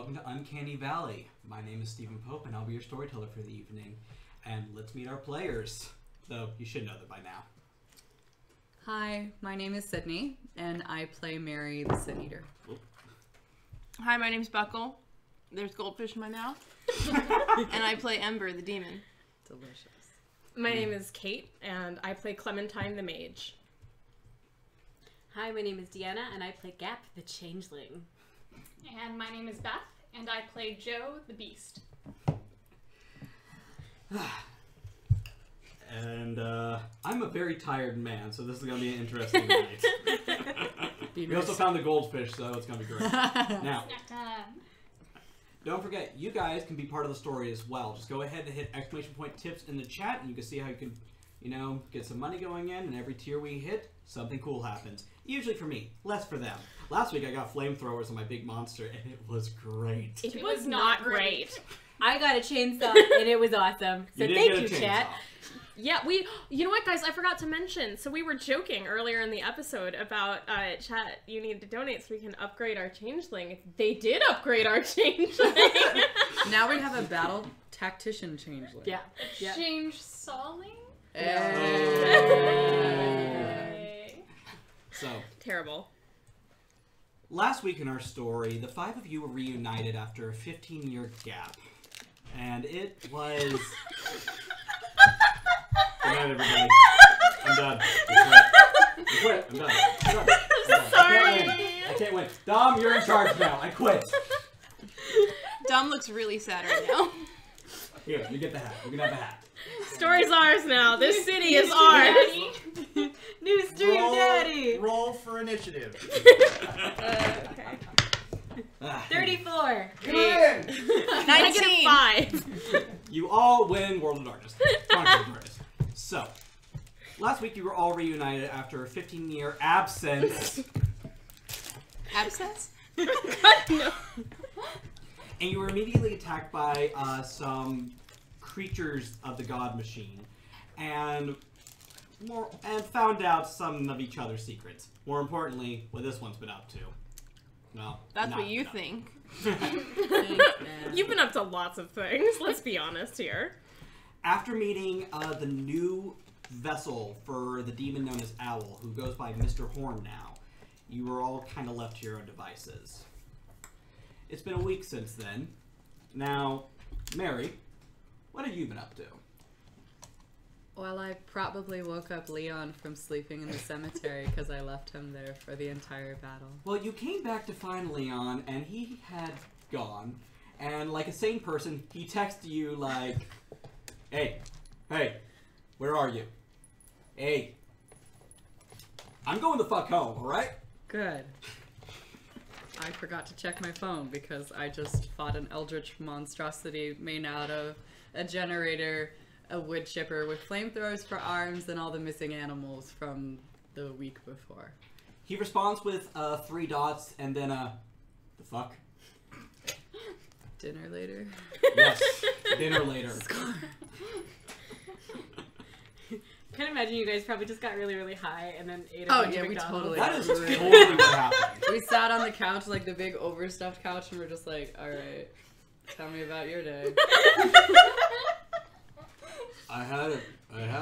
welcome to Uncanny Valley. My name is Stephen Pope, and I'll be your storyteller for the evening. And let's meet our players, though you should know them by now. Hi, my name is Sydney, and I play Mary the Sin Eater. Hi, my name's Buckle. There's goldfish in my mouth. And I play Ember the Demon. Delicious. My name is Kate, and I play Clementine the Mage. Hi, my name is Deanna, and I play Gap the Changeling. And my name is Beth, and I play Joe the Beast. And I'm a very tired man, so this is going to be an interesting night. We also found the goldfish, so it's going to be great. Now, Snack time. don't forget, you guys can be part of the story as well. Just go ahead and hit exclamation point tips in the chat, and you can see how you can, get some money going in, and every tier we hit, something cool happens. Usually for me, less for them. Last week I got flamethrowers on my big monster, and it was great. It was not great. I got a chainsaw, and it was awesome. So thank you, chat. Yeah, you know what, guys, I forgot to mention. So we were joking earlier in the episode about, chat, you need to donate so we can upgrade our changeling. They did upgrade our changeling. Now we have a battle tactician changeling. Yeah. Change sawing? Hey. So, Terrible. last week in our story, the 5 of you were reunited after a 15-year gap. And it was... Good night, everybody. I'm done. I quit. I'm done. I'm done. Sorry. I can't win. Dom, you're in charge now. I quit. Dom looks really sad right now. Here, you get the hat. You can have the hat. Story's ours now. This city is ours. New stream daddy. Roll for initiative. Okay. 34. I get a 5. You all win World of Darkness. So, last week you were all reunited after a 15-year absence. Abscess? No. And you were immediately attacked by some creatures of the God Machine, and found out some of each other's secrets. More importantly, what this one's been up to. Well, That's not what you been up think. You've been up to lots of things. Let's be honest here. After meeting the new vessel for the demon known as Owl, who goes by Mr. Horn now, you were all kind of left to your own devices. It's been a week since then. Now, Mary, what have you been up to? Well, I probably woke up Leon from sleeping in the cemetery because I left him there for the entire battle. Well, you came back to find Leon, and he had gone. And like a sane person, he texted you like, Hey, where are you? Hey, I'm going the fuck home, alright? Good. I forgot to check my phone because I just fought an eldritch monstrosity made out of a generator, a wood chipper with flamethrowers for arms, and all the missing animals from the week before. He responds with 3 dots and then the fuck? Dinner later? Yes, dinner later. I can imagine you guys probably just got really, really high and then ate a Oh, bunch yeah, of we McDonald's. totally- That is totally what happened. We sat on the couch, like the big overstuffed couch, and we're just like, alright, tell me about your day. I had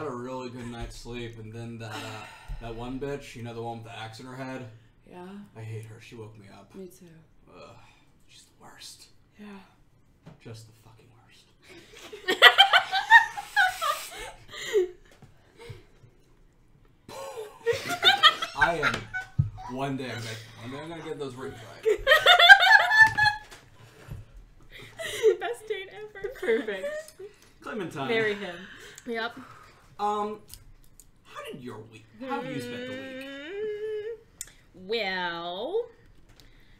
a really good night's sleep, and then that one bitch, the one with the axe in her head, Yeah, I hate her. She woke me up. me too. Ugh, she's the worst. Yeah. Just the fucking worst. I am. One day I'm gonna get those rings right. Best date ever. Perfect. Clementine. Marry him. Yep. How have you spent the week? Well,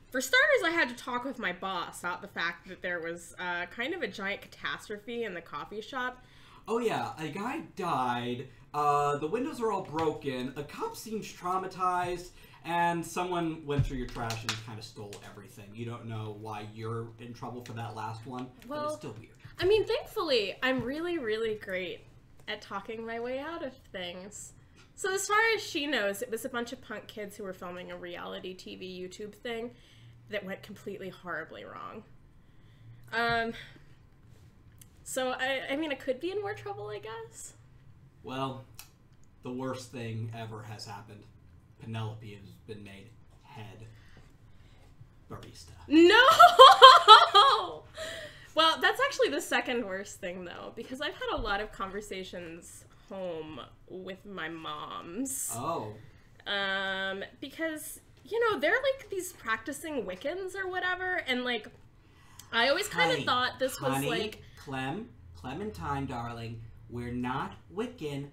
for starters, I had to talk with my boss about the fact that there was kind of a giant catastrophe in the coffee shop. Oh yeah, a guy died, the windows are all broken, a cop seems traumatized, and someone went through your trash and kind of stole everything. You don't know why you're in trouble for that last one, but it's still weird. I mean, thankfully, I'm really, really great at talking my way out of things. So as far as she knows, it was a bunch of punk kids who were filming a reality TV YouTube thing that went completely horribly wrong. So, I mean, I could be in more trouble, I guess. Well, the worst thing ever has happened. Penelope has been made head barista. No! Well, that's actually the second worst thing, though, because I've had a lot of conversations home with my moms. Oh. Because, you know, they're, like, these practicing Wiccans or whatever, and, like, I always kind of thought this was, like... Clementine, darling, we're not Wiccan,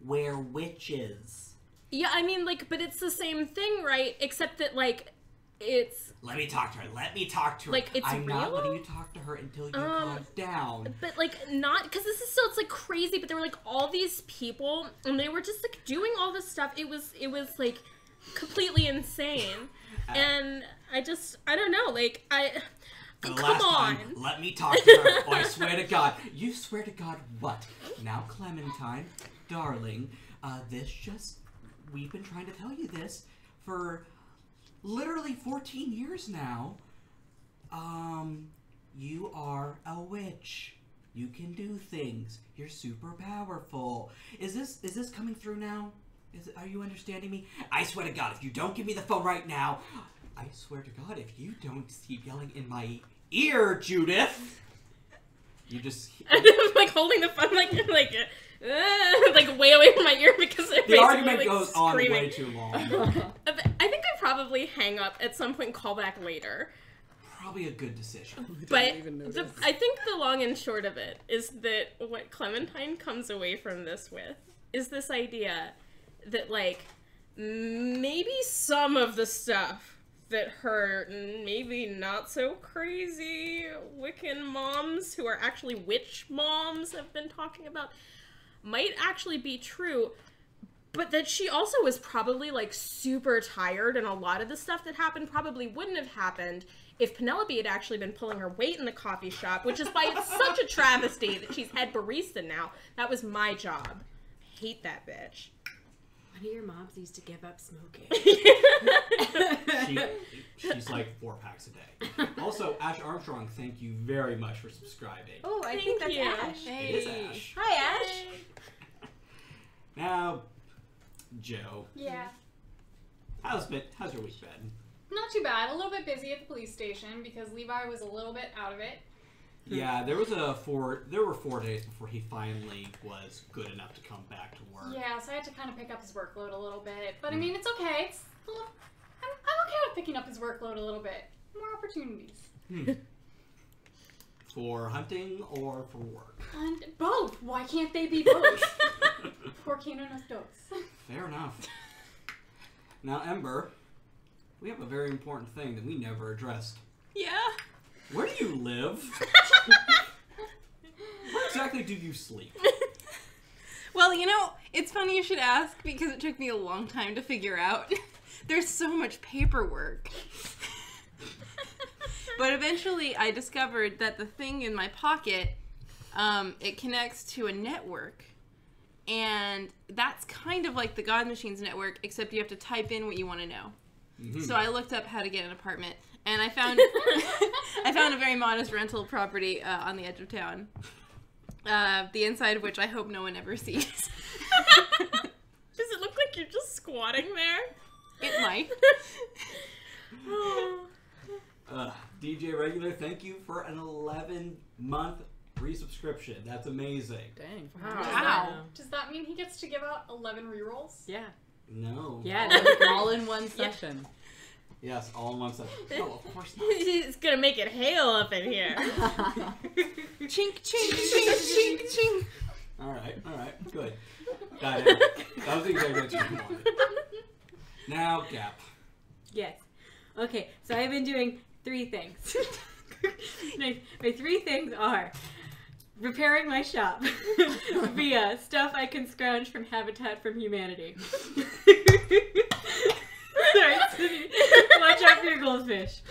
we're witches. Yeah, I mean, like, but it's the same thing, right? Except that, like, it's... Let me talk to her. Like, it's I'm real? not letting you talk to her until you calm down. But, like, not... Because this is still... It's, like, crazy, but there were, like, all these people, and they were just, like, doing all this stuff. It was like, completely insane. And I don't know, like, For the come last on. time, let me talk to her. Oh, I swear to God. You swear to God what? Now, Clementine, darling, we've been trying to tell you this for literally 14 years now. You are a witch. You can do things. You're super powerful. Is this coming through now? Are you understanding me? I swear to God, if you don't give me the phone right now, I swear to God, if you don't keep yelling in my ear, Judith, you just... I'm like holding the phone like way away from my ear because they're the argument like, goes screaming. on way too long. I think I probably hang up at some point and call back later. Probably a good decision. But I think the long and short of it is that what Clementine comes away from this with is this idea that, like, maybe some of the stuff that her maybe not so crazy Wiccan moms who are actually witch moms have been talking about might actually be true, but that she also was probably, like, super tired, and a lot of the stuff that happened probably wouldn't have happened if Penelope had actually been pulling her weight in the coffee shop, which is why it's such a travesty that she's head barista now. That was my job. I hate that bitch. One of your moms used to give up smoking. She's like 4 packs a day. Also, Ash Armstrong, thank you very much for subscribing. Oh, I Thank think that's you. Ash. It is Ash. Hi, Ash. Now, Joe, Yeah. how's your week been? Not too bad. A little bit busy at the police station because Levi was a little bit out of it. Yeah, there were 4 days before he finally was good enough to come back to work. Yeah, so I had to kind of pick up his workload a little bit. But I mean, it's okay. I'm okay with picking up his workload a little bit. More opportunities. For hunting or for work? And both. Why can't they be both? Poor Kano nos dos. Fair enough. Now, Ember, we have a very important thing that we never addressed. Yeah. Where do you live? Where exactly do you sleep? Well, you know, it's funny you should ask because it took me a long time to figure out. There's so much paperwork. But eventually I discovered that the thing in my pocket, it connects to a network. And that's kind of like the God Machines network, except you have to type in what you want to know. Mm-hmm. So I looked up how to get an apartment, and I found I found a very modest rental property on the edge of town. The inside of which I hope no one ever sees. Does it look like you're just squatting there? It might. DJ Regular, thank you for an 11-month resubscription. That's amazing. Dang. Wow. Does that mean he gets to give out 11 rerolls? Yeah. No. Yeah, all in one session. Yes, all in one session. No, of course not. He's gonna make it hail up in here. Chink, chink, chink, chink, chink. All right, good. That was exactly what you wanted. Now, Gap. Yes. Okay, so I've been doing 3 things. my 3 things are repairing my shop via stuff I can scrounge from Habitat for Humanity. Sorry, watch out for your goldfish.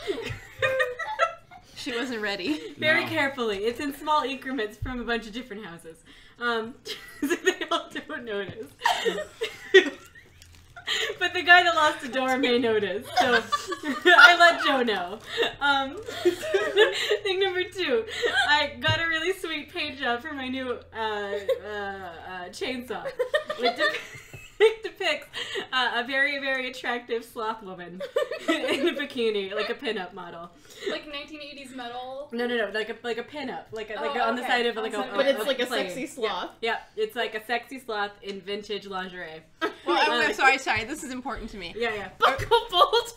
She wasn't ready. Very No. carefully. It's in small increments from a bunch of different houses. So they all don't notice. But the guy that lost the door may notice, so I let Joe know. Thing number 2, I got a really sweet paint job for my new chainsaw. It depicts a very, very attractive sloth woman in a bikini, like a pinup model. Like 1980s metal. No, like a pinup, like on the side of like a. But it's like a plane. sexy sloth. Yeah, it's like a sexy sloth in vintage lingerie. Well, I'm sorry. This is important to me. Yeah. Buckle bolt.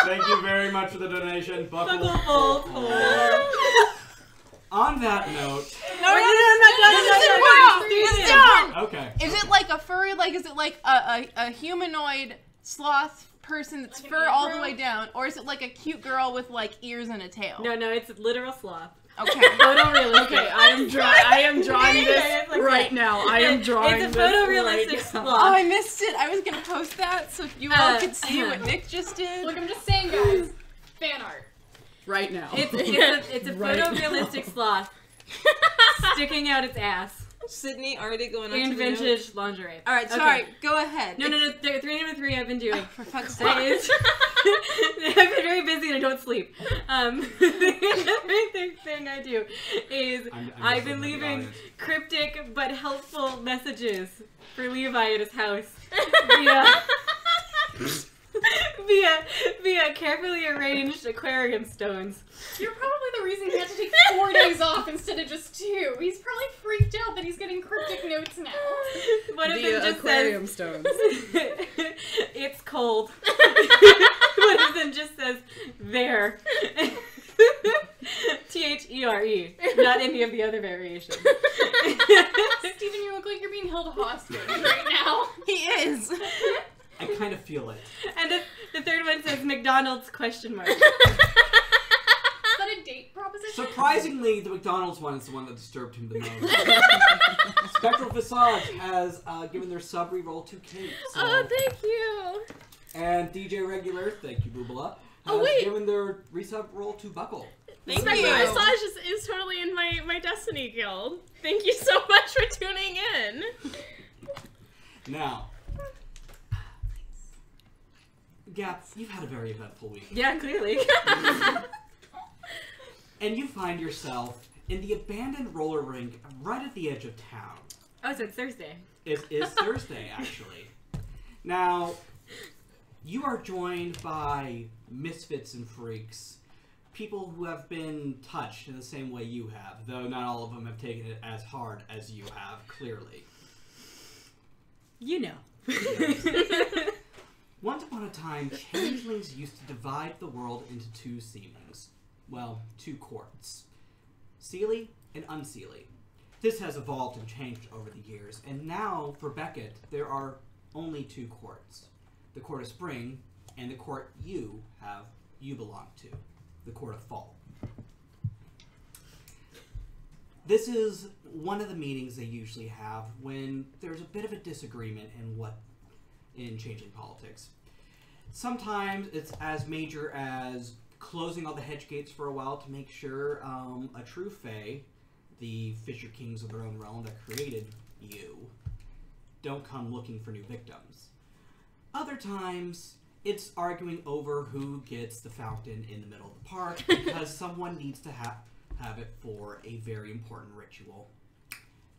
Thank you very much for the donation. Buckle bolt. On that note. No. Okay. Is it like a furry? Like, is it like a humanoid sloth person that's Like an fur all the afro? way down, or is it like a cute girl with like ears and a tail? No, it's a literal sloth. Okay. Photorealistic. Okay, I am drawing this right now. I am drawing It's a this photorealistic right now. Oh, sloth. I missed it. I was gonna post that so you all could see what Nick just did. Look, I'm just saying, guys. Fan art. Right now. It's a Right photorealistic sloth sticking out its ass Sydney already going on in to the vintage notes. lingerie. All right, sorry. Go ahead. No. Number 3 I've been doing. For fuck's sake. That is, I've been very busy and I don't sleep. The thing I do is I've been leaving cryptic but helpful messages for Levi at his house via carefully arranged aquarium stones. You're probably the reason he had to take 4 days off instead of just 2. He's probably freaked out that he's getting cryptic notes now. One of them The just aquarium says, stones. "It's cold." One of them just says, "There." THERE, not any of the other variations. Steven, you look like you're being held hostage right now. He is. I kind of feel it. And the third one says McDonald's ? Is that a date proposition? Surprisingly, the McDonald's one is the one that disturbed him the most. Spectral Visage has given their sub reroll to Kate. So. Oh, thank you. And DJ Regular, thank you, Boobala, Oh, has wait. given their resub roll to Buckle. Thank Spectral you. Visage is totally in my Destiny guild. Thank you so much for tuning in. Now, Gap, you've had a very eventful week. Yeah, clearly. And you find yourself in the abandoned roller rink right at the edge of town. Oh, so it's Thursday. It is Thursday, actually. Now, you are joined by misfits and freaks. People who have been touched in the same way you have, though not all of them have taken it as hard as you have, clearly. You know. Once upon a time, changelings used to divide the world into 2 seemings. Well, 2 courts. Seelie and Unseelie. This has evolved and changed over the years, and now, for Beckett, there are only 2 courts. The Court of Spring, and the court you belong to. The Court of Fall. This is one of the meetings they usually have when there's a bit of a disagreement in changing politics. Sometimes it's as major as closing all the hedge gates for a while to make sure a true Fae, the Fisher Kings of their own realm that created you, don't come looking for new victims. Other times, it's arguing over who gets the fountain in the middle of the park because someone needs to have it for a very important ritual.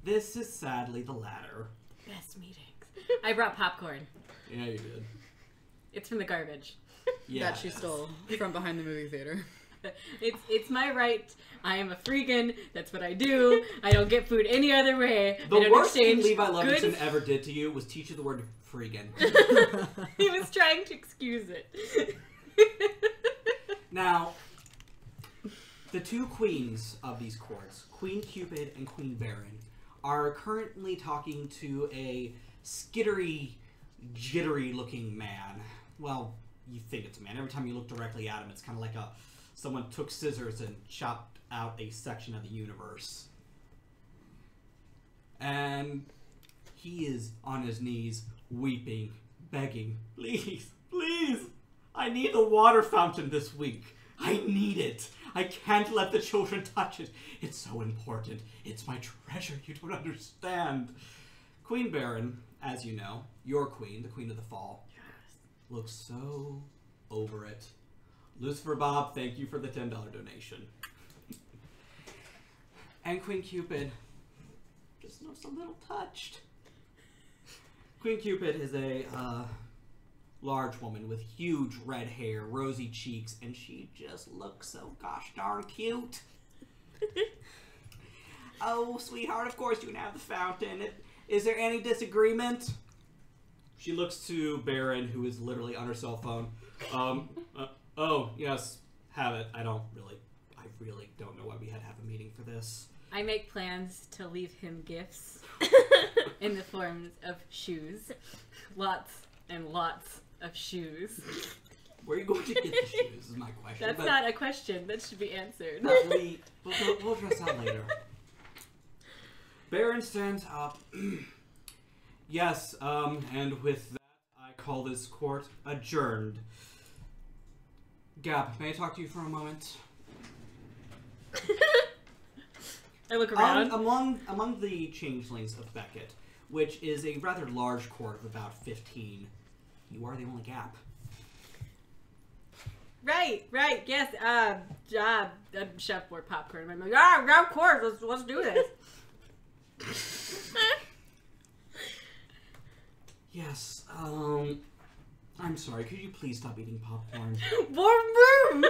This is sadly the latter. Best meetings. I brought popcorn. Yeah, you did. It's from the garbage. Yeah. That she stole from behind the movie theater. It's my right. I am a freegan. That's what I do. I don't get food any other way. The I don't worst thing exchange Levi good Levinson ever did to you was teach you the word freegan. He was trying to excuse it. Now, the 2 queens of these courts, Queen Cupid and Queen Baron, are currently talking to a skittery, jittery-looking man. Well, you think it's a man. Every time you look directly at him, it's kind of like someone took scissors and chopped out a section of the universe. And he is on his knees, weeping, begging, "Please, please, I need the water fountain this week. I need it. I can't let the children touch it. It's so important. It's my treasure. You don't understand. Queen Baron, as you know, your queen, the Queen of the Fall, looks so over it. Lucifer Bob, thank you for the $10 donation. And Queen Cupid just looks a little touched. Queen Cupid is a large woman with huge red hair, rosy cheeks, and she just looks so gosh darn cute. Oh, sweetheart, of course you can have the fountain. Is there any disagreement? She looks to Baron, who is literally on her cell phone. Oh, yes, have it. I really don't know why we had to have a meeting for this. I make plans to leave him gifts in the forms of shoes. Lots and lots of shoes. Where are you going to get the shoes is my question. That's not a question. That should be answered. We'll address that later. Baron stands up. Yes, and with that, I call this court adjourned. Gab, may I talk to you for a moment? I look around. Among the changelings of Beckett, which is a rather large court of about 15, you are the only Gap. Right, yes. I shove more popcorn in my mouth. Of course, let's do this. Yes, I'm sorry, could you please stop eating popcorn? More room!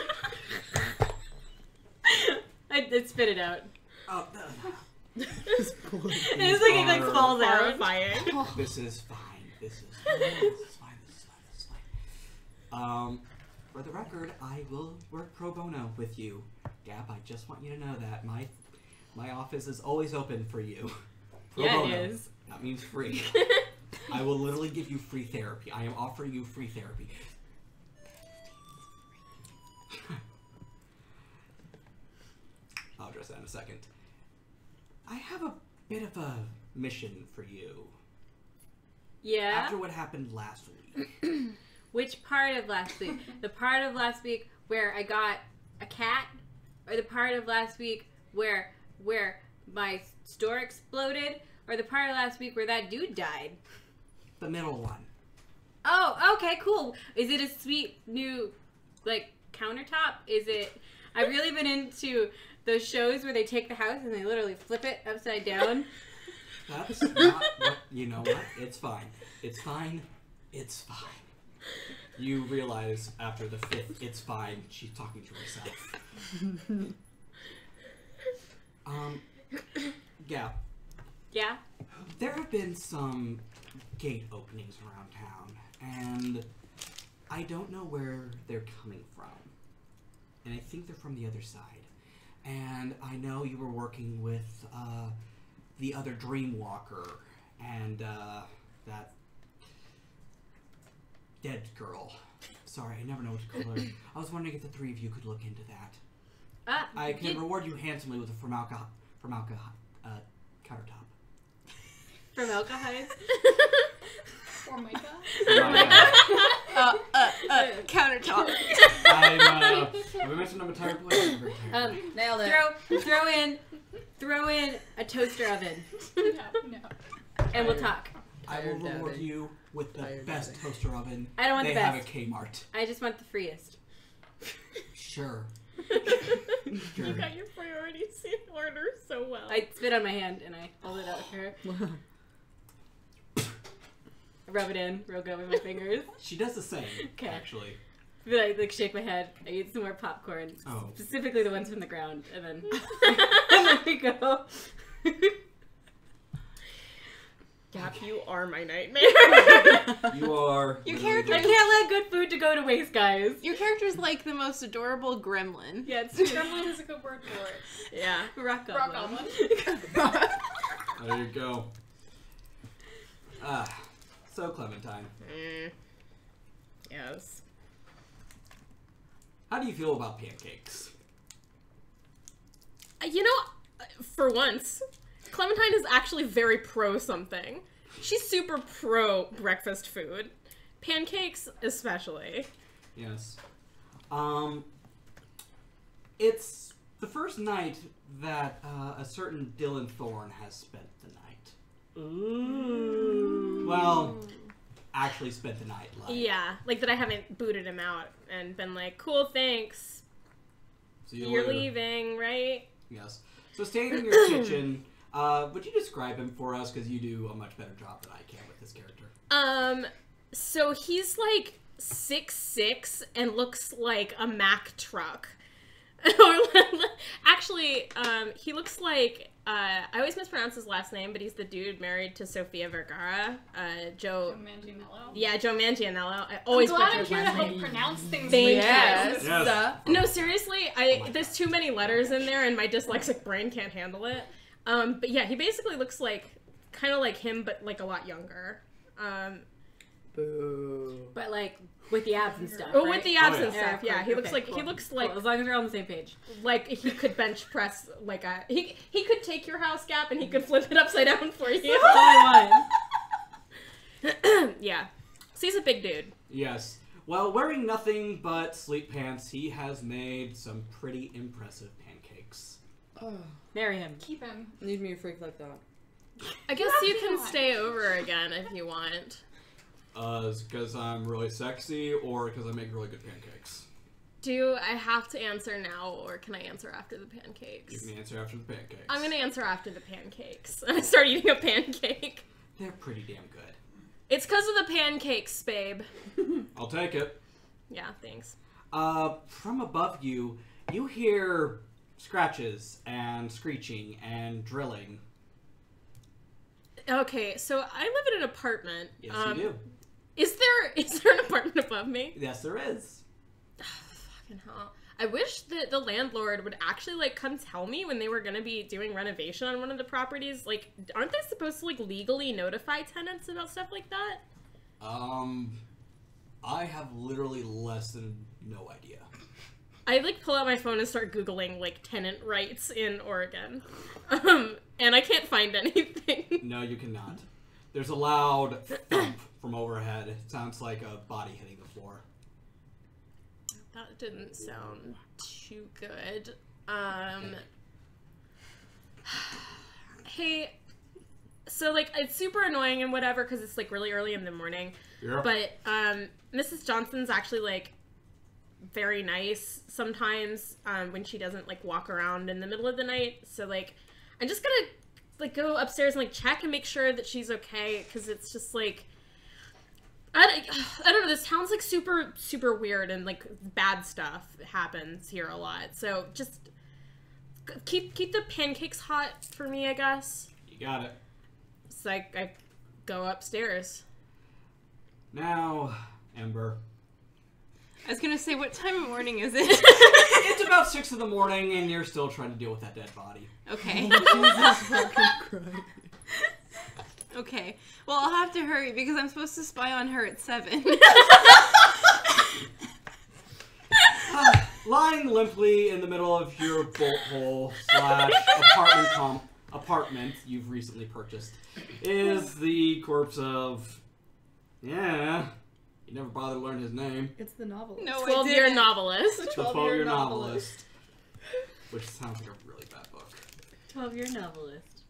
I spit it out. Oh, It's like it like falls out. Horrifying. This is fine. This is fine. For the record, I will work pro bono with you. Gap, I just want you to know that my office is always open for you. Pro bono. It is. That means free. I will literally give you free therapy. I am offering you free therapy. I'll address that in a second. I have a bit of a mission for you. Yeah? After what happened last week. Which part of last week? The part of last week where I got a cat? Or the part of last week where my store exploded? Or the part of last week where that dude died? The middle one. Oh, okay, cool. Is it a sweet new, like, countertop? Is it... I've really been into those shows where they take the house and they literally flip it upside down. That's not what... You know what? It's fine. It's fine. It's fine. You realize after the 5th, it's fine, she's talking to herself. Yeah. Yeah? There have been some gate openings around town, and I don't know where they're coming from. And I think they're from the other side. And I know you were working with the other Dreamwalker and that dead girl. Sorry, I never know what to call her. I was wondering if the three of you could look into that. I can reward you handsomely with a Formalka countertop. Formaldehyde? Formica? Countertop. Have we mentioned I'm a tired boy? Nailed it. Throw in a toaster oven, No. and we'll talk. I will reward you with the best toaster oven. I don't want they the have best. at Kmart. I just want the freest. Sure. You got your priorities in order so well. I spit on my hand and I hold it out to her. I rub it in real good with my fingers. She does the same, Okay. actually. Then I like shake my head. I eat some more popcorn, Oh. specifically the ones from the ground, and then and let me go. Gap, you are my nightmare. You are. Your literally character- I the- can't let good food to go to waste, guys. Your character's like the most adorable gremlin. Yeah, it's true. Gremlin is a good word for it. Yeah. Rock Rock goblin. goblin. There you go. So Clementine, Yes. how do you feel about pancakes? You know, for once, Clementine is actually very pro something. She's super pro breakfast food. Pancakes, especially. Yes. It's the first night that a certain Dylan Thorne has spent the night. Ooh. Well, actually spent the night. Yeah, like that I haven't booted him out and been like, cool, thanks. See you You're later. leaving, right? Yes. So staying in your kitchen, would you describe him for us? Because you do a much better job than I can with this character. So he's like 6'6" and looks like a Mack truck. Actually, he looks like, I always mispronounce his last name, but he's the dude married to Sofia Vergara, Joe Manganiello. Yeah, Joe Manganiello. I I'm always glad butcher I'm his here to last help name. pronounce things. Thank like you. that. Yes. No, seriously, there's too many letters in there, and my dyslexic brain can't handle it. But yeah, he basically looks like kind of like him, but like a lot younger. Boo. But like with the abs and stuff. Oh, right? with the abs Oh, yeah. and stuff. Yeah, he looks Okay, like cool. he looks Cool. like As long as we're on the same page. like he could bench press like a he could take your house gap and he could flip it upside down for you. That's all I want. Yeah, so he's a big dude. Yes. Well, wearing nothing but sleep pants, he has made some pretty impressive pancakes. Oh, Marry him. Keep him. need me a freak like that. I guess Yeah, you if you can want. stay over again if you want. Because I'm really sexy, or because I make really good pancakes. Do I have to answer now, or can I answer after the You pancakes? can answer after the pancakes. I'm gonna answer after the pancakes. I start eating a pancake. They're pretty damn good. It's because of the pancakes, babe. I'll take it. Yeah, thanks. From above you, you hear scratches and screeching and drilling. Okay, so I live in an apartment. Yes, you do. Is there an apartment above me? Yes, there is. Fucking hell. I wish that the landlord would actually like come tell me when they were gonna be doing renovation on one of the properties. Like, aren't they supposed to like legally notify tenants about stuff like that? I have literally less than no idea. I like pull out my phone and start Googling like tenant rights in Oregon. And I can't find anything. No, you cannot. There's a loud thump from overhead. It sounds like a body hitting the floor. That didn't sound too good. Hey, so like it's super annoying and whatever because it's like really early in the morning. Yeah. But Mrs. Johnson's actually like very nice sometimes when she doesn't like walk around in the middle of the night. So like I'm just gonna like go upstairs and like check and make sure that she's okay because it's just like I don't know. This town's like super weird and like bad stuff happens here a lot. So just keep the pancakes hot for me, I guess. You got it. So I go upstairs. Now, Ember. I was gonna say, what time of morning is it? It's about 6 in the morning and you're still trying to deal with that dead body. Okay. Jesus fucking Christ. Okay. Well, I'll have to hurry because I'm supposed to spy on her at 7. Lying limply in the middle of your bolt hole / apartment you've recently purchased is the corpse of... Yeah, you never bothered to learn his name. It's the novel. No, I 12-year didn't. novelist. The 12-year novelist. Which sounds like a really bad book. 12-year novelist.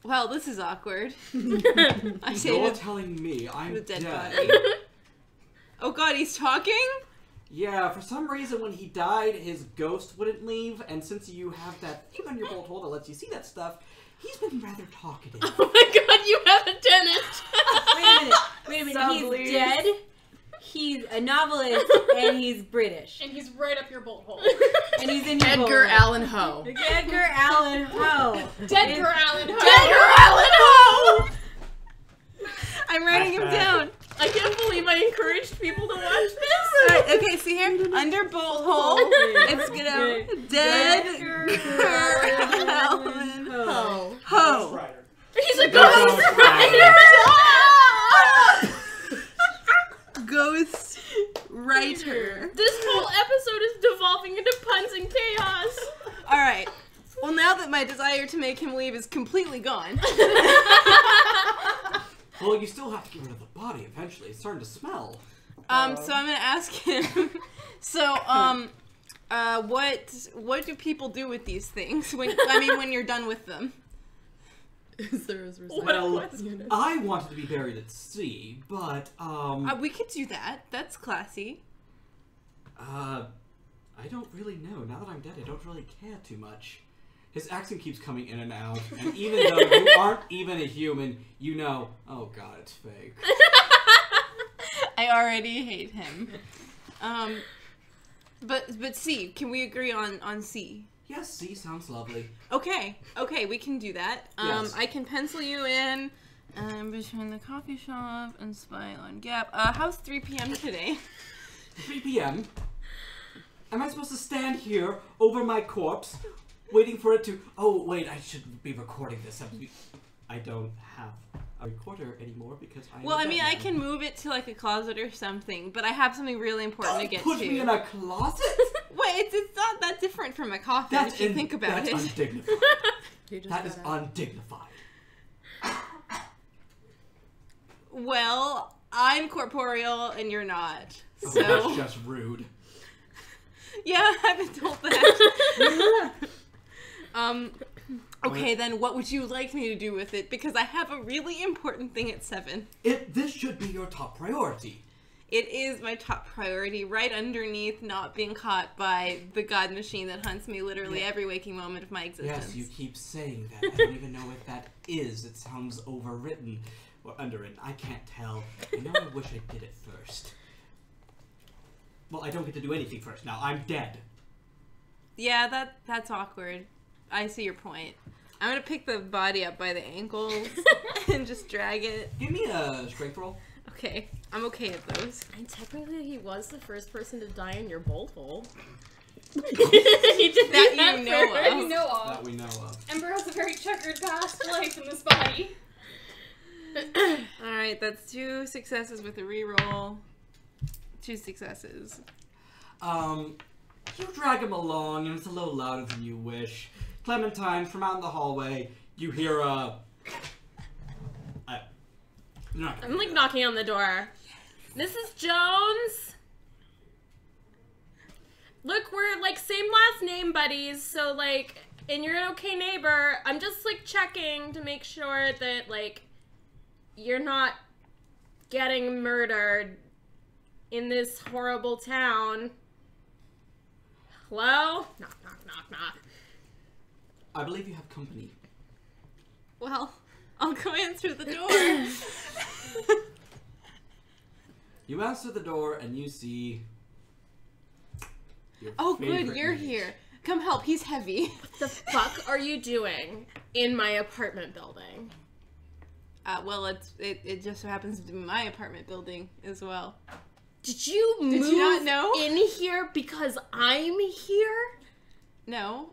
Well, this is awkward. I You're say telling me I'm the dead dead. body. Oh god, he's talking? Yeah, for some reason when he died, his ghost wouldn't leave, and since you have that thing on your bolt hole that lets you see that stuff, he's been rather talkative. Oh my god, you have a tenant. Wait a minute. Sublease. He's dead. He's a novelist and he's British. And he's right up your bolt hole. And he's in your Edgar bowl. Allan Poe. Edgar Allan Poe. Edgar Allan Poe. Edgar Allan Poe! I'm writing him down. I can't believe I encouraged people to watch this. Alright, okay, see here? Under bolt hole, it's gonna dead Edgar Allan Poe. Ho. He's a ghost writer. Ghost writer. This whole episode is devolving into puns and chaos. Alright. Well, now that my desire to make him leave is completely gone. Well, you still have to get rid of the body eventually. It's starting to smell. So I'm gonna ask him. So, What do people do with these things? When you're done with them. Is there a recycle? Well, I wanted to be buried at sea, but We could do that. That's classy. I don't really know. Now that I'm dead, I don't really care too much. His accent keeps coming in and out, and even though you aren't even a human, you know, oh god, it's fake. I already hate him. But C, can we agree on C? Yes, C sounds lovely. Okay, we can do that. Yes. I can pencil you in between the coffee shop and Spy on Gap. How's 3 p.m. today? 3 p.m. Am I supposed to stand here over my corpse, waiting for it to... Oh, wait, I should be recording this. I don't have a recorder anymore because Well, I mean, I can move it to like a closet or something, but I have something really important to get to. Put me in a closet? Wait, it's not that different from a coffin if you think about it. That's undignified. That is out. undignified. Well, I'm corporeal and you're not. Oh, So, that's just rude. yeah, I've been told that. Okay, then what would you like me to do with it? Because I have a really important thing at 7. This should be your top priority. It is my top priority, right underneath not being caught by the god machine that hunts me literally every waking moment of my existence. Yes, you keep saying that. I don't even know what that is. It sounds overwritten or underwritten. I can't tell. I know I wish I did it first. Well, I don't get to do anything first now. I'm dead. Yeah, that's awkward. I see your point. I'm gonna pick the body up by the ankles and just drag it. Give me a strength roll. Okay, I'm okay at those. And technically, he was the first person to die in your bolt hole. He did That you know That of. you know That of. we know of. Ember has a very checkered past life in this body. Alright, that's 2 successes with a reroll. 2 successes. You drag him along, and it's a little louder than you wish. Clementine, from out in the hallway, you hear I'm like knocking on the door. Mrs. Jones? Look, we're like same last name buddies, so like, and you're an okay neighbor. I'm just like checking to make sure that like, you're not getting murdered in this horrible town. Hello? Knock, knock, knock, knock. I believe you have company. Well, I'll go answer the door. You answer the door, and you see... your Oh, good, favorite you're mage. here. Come help, he's heavy. What the fuck are you doing in my apartment building? Well, it just so happens to be my apartment building as well. Did you Did move you not know? in here because I'm here? No.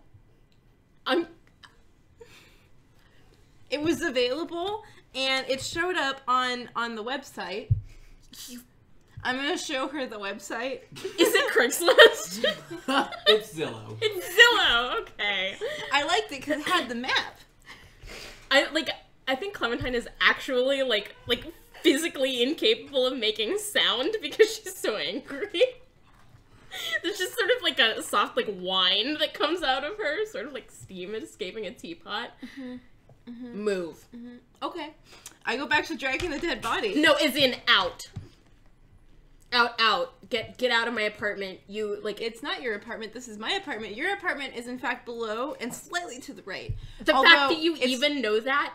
It was available, and it showed up on the website. I'm gonna show her the website. Is it Craigslist? It's Zillow. It's Zillow. Okay. I liked it because it had the map. I think Clementine is actually like physically incapable of making sound because she's so angry. There's just sort of like a soft like whine that comes out of her, sort of like steam escaping a teapot. Move. Okay. I go back to dragging the dead body. No, as in out. Out. Get out of my apartment. You like It's not your apartment. This is my apartment. Your apartment is in fact below and slightly to the right. the Although fact that you it's- even know that,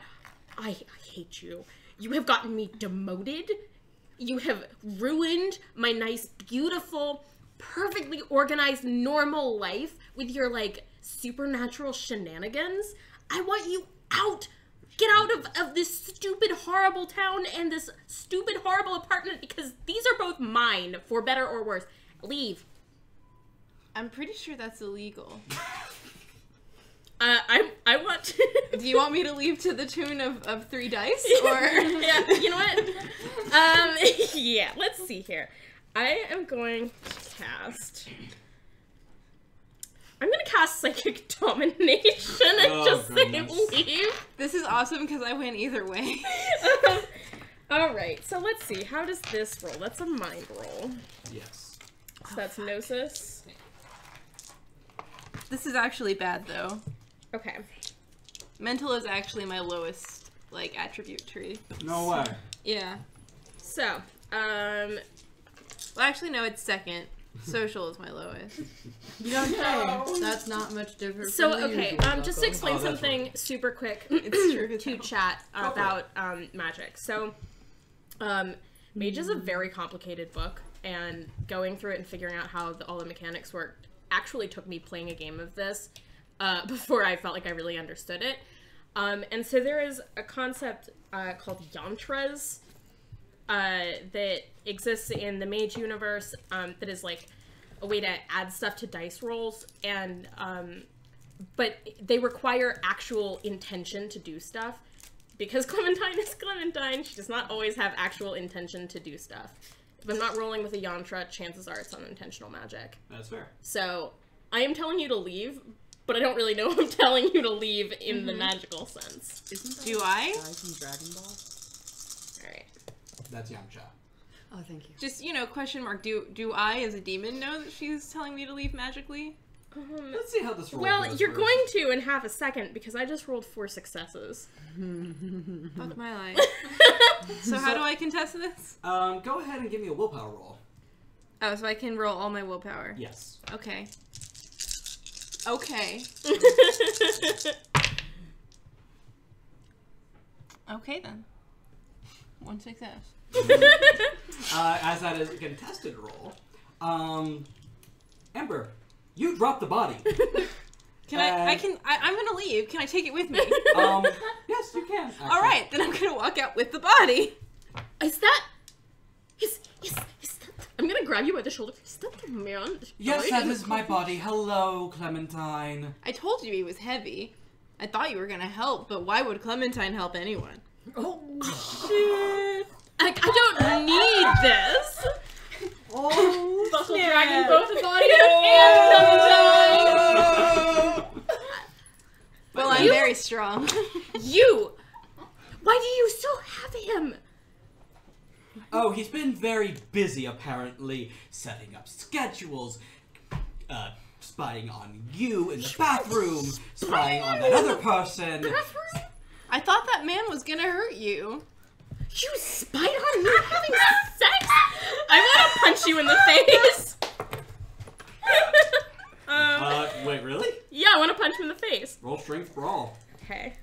I hate you. You have gotten me demoted. You have ruined my nice, beautiful, perfectly organized, normal life with your like supernatural shenanigans. I want you out. Get out of this stupid, horrible town and this stupid, horrible apartment because these are both mine, for better or worse. Leave. I'm pretty sure that's illegal. I want to... Do you want me to leave to the tune of 3 dice? Or Yeah, you know what? Yeah, let's see here. I am going to cast... I'm gonna cast Psychic Domination and just goodness. say leave. This is awesome because I win either way. Alright, so let's see. How does this roll? That's a mind roll. Yes. So that's Gnosis. This is actually bad, though. Okay. Mental is actually my lowest, like, attribute tree. No way. Yeah. So, Well, actually, no, it's second. Social is my lowest. You don't say. That's not much different. So from the okay, usual just to explain Oh, that's something right. super quick It's true as to hell. chat Go for about magic. So, Mage is a very complicated book, and going through it and figuring out how all the mechanics worked actually took me playing a game of this before I felt like I really understood it. And so there is a concept called yantras that exists in the Mage universe that is like a way to add stuff to dice rolls, and but they require actual intention to do stuff. Because Clementine is Clementine, she does not always have actual intention to do stuff. If I'm not rolling with a yantra, chances are it's unintentional magic. That's fair. So, I am telling you to leave, but I don't really know if I'm telling you to leave in the magical sense. Isn't that Do I? guy from Dragon Ball? Alright. That's Yamcha. Oh, thank you. Just, question mark, do I, as a demon, know that she's telling me to leave magically? Let's see how this rolls. Well, goes you're first. going to in half a second, because I just rolled 4 successes. Fuck my life. So how do I contest this? Go ahead and give me a willpower roll. Oh, so I can roll all my willpower. Yes. Okay. Okay. Okay, then. 1 success. As that is a contested roll, Ember, you dropped the body. Can I'm gonna leave. Can I take it with me? Yes, you can. Actually. All right, then I'm gonna walk out with the body. Is that... Is that... I'm gonna grab you by the shoulder. Is that the man? Yes, that is my body. Hello, Clementine. I told you he was heavy. I thought you were gonna help, but why would Clementine help anyone? Oh, Shit. I don't need this. oh, Buckle snap. dragging both the body and Clementine. Well, I'm You- very strong. You! Why do you still have him? Oh, he's been very busy, apparently, setting up schedules, spying on you in the bathroom, spying on that other person. I thought that man was gonna hurt you. You spied on me having sex? I want to punch you in the face. Wait, really? Yeah, I want to punch him in the face. Roll strength brawl. Okay.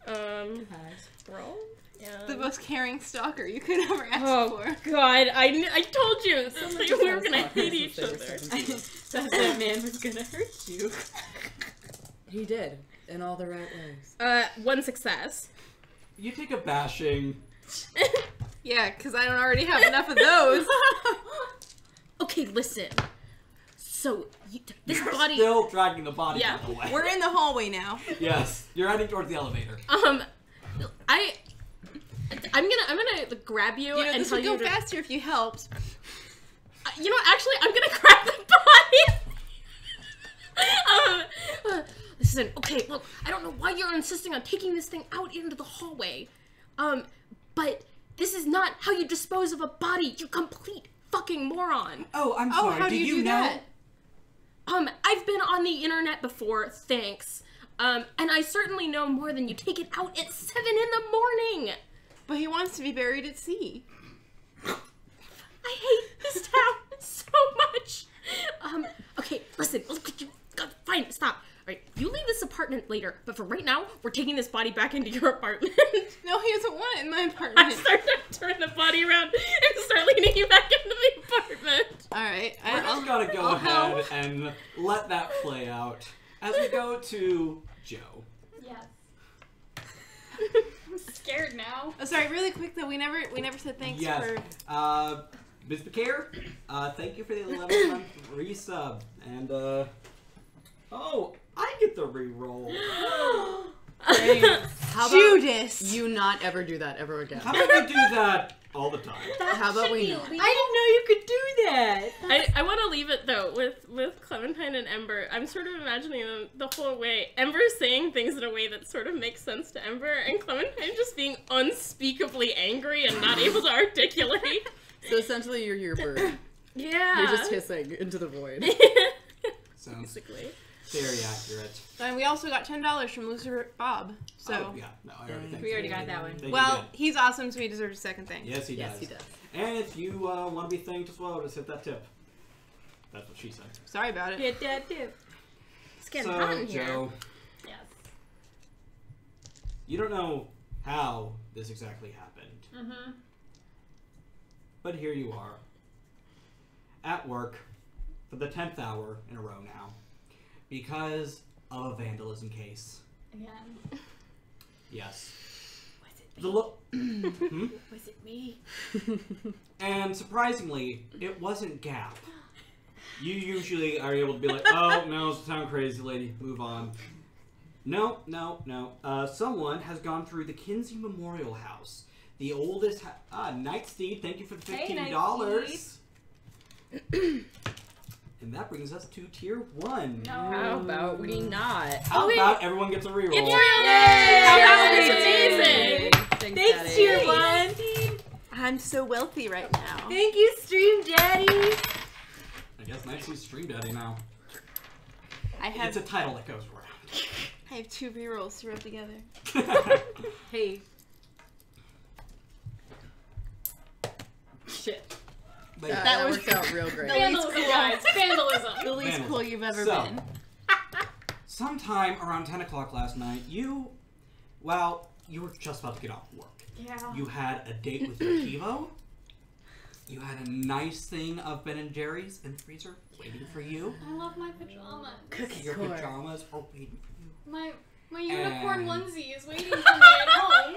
Brawl? Yeah. The most caring stalker you could ever ask Oh for. God! I told you that we were gonna hate each other. Thought that man was gonna hurt you. He did, in all the right ways. 1 success. You take a bashing. Yeah, because I don't already have enough of those. Okay, listen. So this You're body. still dragging the body Yeah, out of the way. We're in the hallway now. Yes, you're heading towards the elevator. I'm gonna grab you, You know, and this tell would you go to. faster if you helped. You know what? Actually, I'm gonna grab the body. Listen, okay, look, I don't know why you're insisting on taking this thing out into the hallway. But this is not how you dispose of a body, you complete fucking moron. Oh, I'm sorry. how do you do know? that? I've been on the internet before, thanks. And I certainly know more than you. Take it out at 7 in the morning. But he wants to be buried at sea. I hate this town so much. Okay, listen, fine, stop. Alright, you leave this apartment later, but for right now, we're taking this body back into your apartment. No, he doesn't want it in my I apartment. start to turn the body around and start leading you back into the apartment. Alright, We're just gonna go I'll ahead help. and let that play out as we go to Joe. Yes. I'm scared now. Oh, sorry, really quick though, we never said thanks Yes. for. Ms. Bakir, thank you for the 11-month resub. And, oh, I get the reroll. How about Judas! you not ever do that ever again? How about we do that all the time? How about we not? I didn't know you could do that. I want to leave it though with Clementine and Ember. I'm sort of imagining them the whole way. Ember saying things in a way that sort of makes sense to Ember, and Clementine just being unspeakably angry and not able to articulate. So essentially, you're your bird. Yeah. You're just hissing into the void. Sounds basically. Very accurate. And we also got $10 from Loser Bob. So Oh, yeah. No, I already thanked We already you. got that one. Thank you, well, good. he's awesome, so he deserves a second thing. Yes, he does. Yes, he does. And if you want to be thanked as well, just hit that tip. That's what she said. Sorry about it. Hit that tip. It's getting So, hot in here. Joe, Yes. you don't know how this exactly happened, Mm-hmm. but here you are, at work, for the 10th hour in a row now, because of a vandalism case. Again. Yes. Was it The me? look. Was it me? And surprisingly, it wasn't Gap. You usually are able to be like, oh, no, it's a town crazy lady, move on. No. Someone has gone through the Kinsey Memorial House. The oldest... Nightsteed, thank you for the $15. Hey, And that brings us to Tier 1. No. How about we not? How wait. about everyone gets a reroll? It's real Yay! How about Yay! it's amazing? Thanks, Thanks, Daddy. Tier 1. I'm so wealthy right now. Thank you, Stream Daddy. I guess Nightsteed's Stream Daddy now. I It's a have title that goes I have 2 rerolls to rub together. around. Hey. Shit. But That was- worked out real great. Vandalism, guys. Vandalism. The least Vandalism. cool you've ever So- been. sometime around 10 o'clock last night, you were just about to get off work. Yeah. You had a date with your Kivo. You had a nice thing of Ben & Jerry's in the freezer waiting for you. I love my pajamas. Your Core. pajamas are waiting for you. My unicorn And- onesie is waiting for me at home.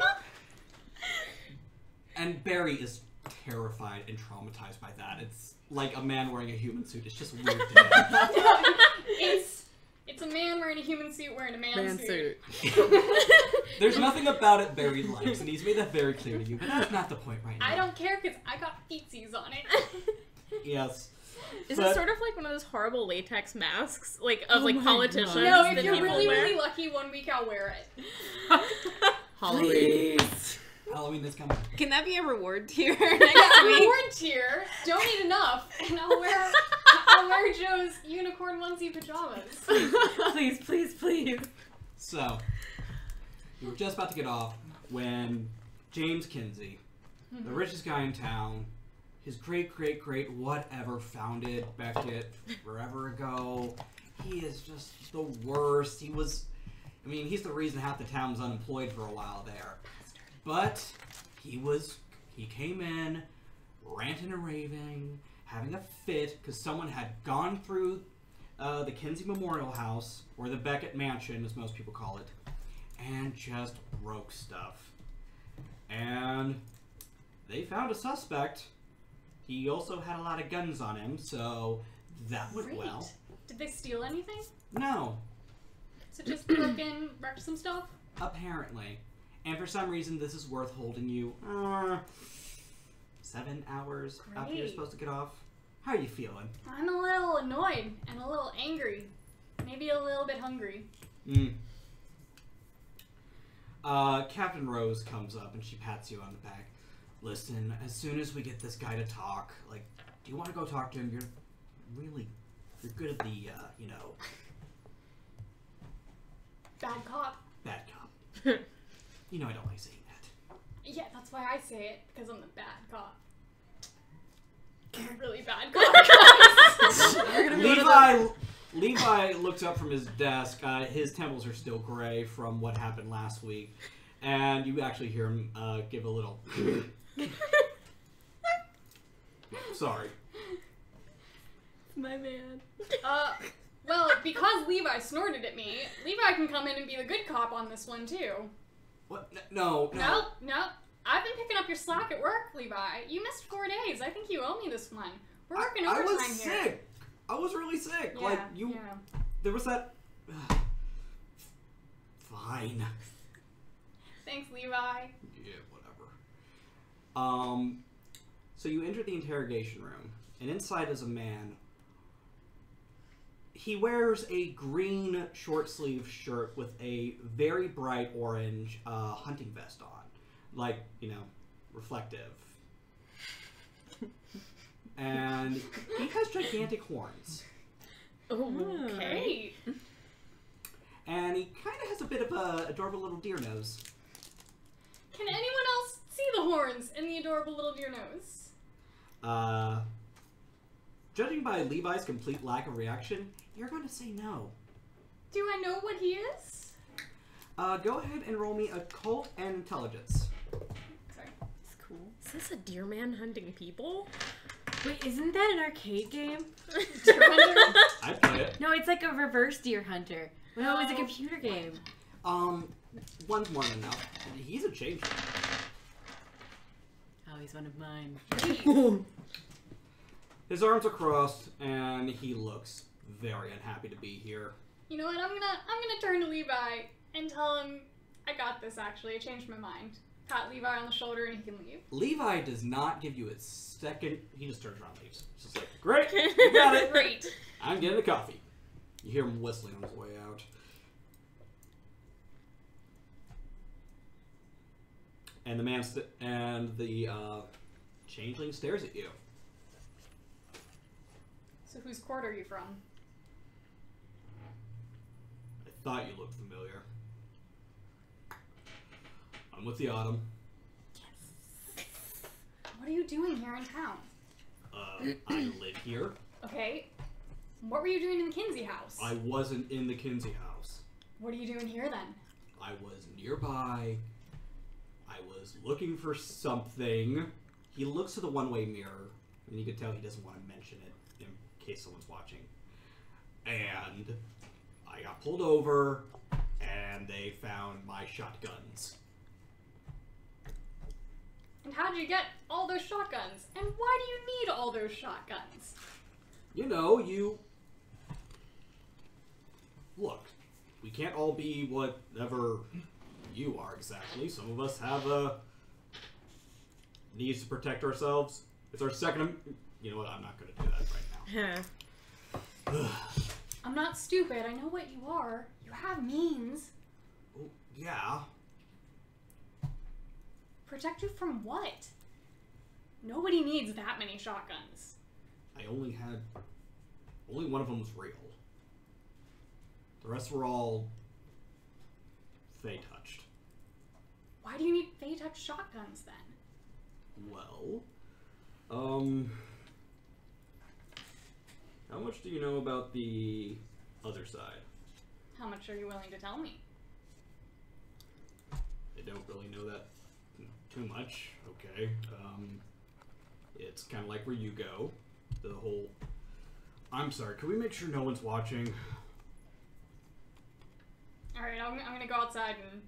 And Barry is terrified and traumatized by that. It's like a man wearing a human suit. It's just weird to him. It's a man wearing a human suit wearing a man suit. There's nothing about it Barry likes, and he's made that very clear to you, but that's not the point right now. I don't care because I got feetsies on it. Yes. Is But- it sort of like one of those horrible latex masks, like of Oh like my politicians? God. No, that if you're people really, wear? really lucky, one week I'll wear it. Halloween. Halloween is coming. Can that be a reward tier Yeah, next week? reward tier. Donate enough, and I'll wear Joe's unicorn onesie pajamas. Please, please, please. So, you were just about to get off when James Kinsey, the richest guy in town, his great whatever founded Beckett forever ago. He is just the worst. He's the reason half the town was unemployed for a while there. But he came in, ranting and raving, having a fit, because someone had gone through the Kinsey Memorial House, or the Beckett Mansion, as most people call it, and just broke stuff. And they found a suspect. He also had a lot of guns on him, so that went Great. well. Did they steal anything? No, So just broke in, wrecked some stuff? apparently. And for some reason, this is worth holding you 7 hours after you're Great. supposed to get off. How are you feeling? I'm a little annoyed and a little angry. Maybe a little bit hungry. Captain Rose comes up and she pats you on the back. Listen, as soon as we get this guy to talk, do you want to go talk to him? You're good at the, Bad cop. bad cop. You know I don't like saying that. Yeah, that's why I say it, because I'm the bad cop. I'm a really bad cop. Levi looks up from his desk. His temples are still gray from what happened last week. And you actually hear him give a little... Sorry. My man. Well, because Levi snorted at me, Levi can come in and be the good cop on this one, too. What? No. No. I've been picking up your slack at work, Levi. You missed 4 days. I think you owe me this one. We're working I overtime was here. sick. I was really sick. Yeah, There was that... Fine. Thanks, Levi. Yeah, whatever. So you enter the interrogation room, and inside is a man. He wears a green short-sleeve shirt with a very bright orange hunting vest on. Reflective. And he has gigantic horns. Okay. Great. he kind of has a bit of a adorable little deer nose. Can anyone else see the horns and the adorable little deer nose? Judging by Levi's complete lack of reaction, you're going to say no. Do I know what he is? Go ahead and roll me occult and intelligence. Sorry. It's cool. Is this a deer man hunting people? Wait, isn't that an arcade game? Deer hunter? I'd play it. No, it's like a reverse Deer Hunter. No, it's a Oh. computer game. One's more than enough. He's a changeling. Oh, he's one of mine. His arms are crossed, and he looks very unhappy to be here. You know what? I'm gonna turn to Levi and tell him I got this. Actually, I changed my mind. Pat Levi on the shoulder and he can leave. Levi does not give you a second. He just turns around and leaves. It's just like, great, you got it. Great. I'm getting a coffee. You hear him whistling on his way out. And the man changeling stares at you. So whose court are you from? I thought you looked familiar. I'm with the Autumn. What are you doing here in town? I live here. Okay. What were you doing in the Kinsey house? I wasn't in the Kinsey house. What are you doing here then? I was nearby. I was looking for something. He looks to the one-way mirror, and you can tell he doesn't want to mention it in case someone's watching. And I got pulled over, and they found my shotguns. And how'd you get all those shotguns? And why do you need all those shotguns? You know, Look, we can't all be whatever you are exactly. Some of us have needs to protect ourselves. It's our second... You know what? I'm not going to do that right now. I'm not stupid. I know what you are. You have means. Oh, yeah. Protect you from what? Nobody needs that many shotguns. I only one of them was real. The rest were all Fey touched. Why do you need Fey touch shotguns then? Well, how much do you know about the other side? How much are you willing to tell me? I don't really know that too much. Okay. It's kind of like where you go. The whole... I'm sorry, can we make sure no one's watching? Alright, I'm gonna go outside and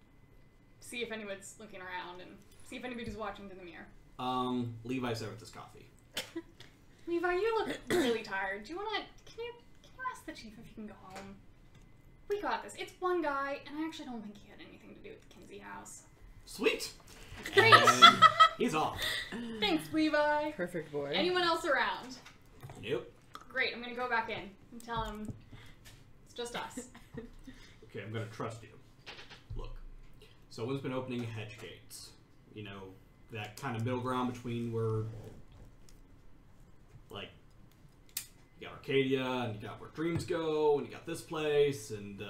see if anyone's looking around and see if anybody's watching through the mirror. Levi served this coffee. Levi, you look really tired. Can you ask the chief if you can go home? We got this. It's one guy, and I actually don't think he had anything to do with the Kinsey house. Sweet! Great! And he's off. Thanks, Levi. Perfect boy. Anyone else around? Nope. Great, I'm gonna go back in and tell him it's just us. Okay, I'm gonna trust you. Look, someone's been opening hedge gates. You know, that kind of middle ground between where, like, you got Arcadia, and you got where dreams go, and you got this place, and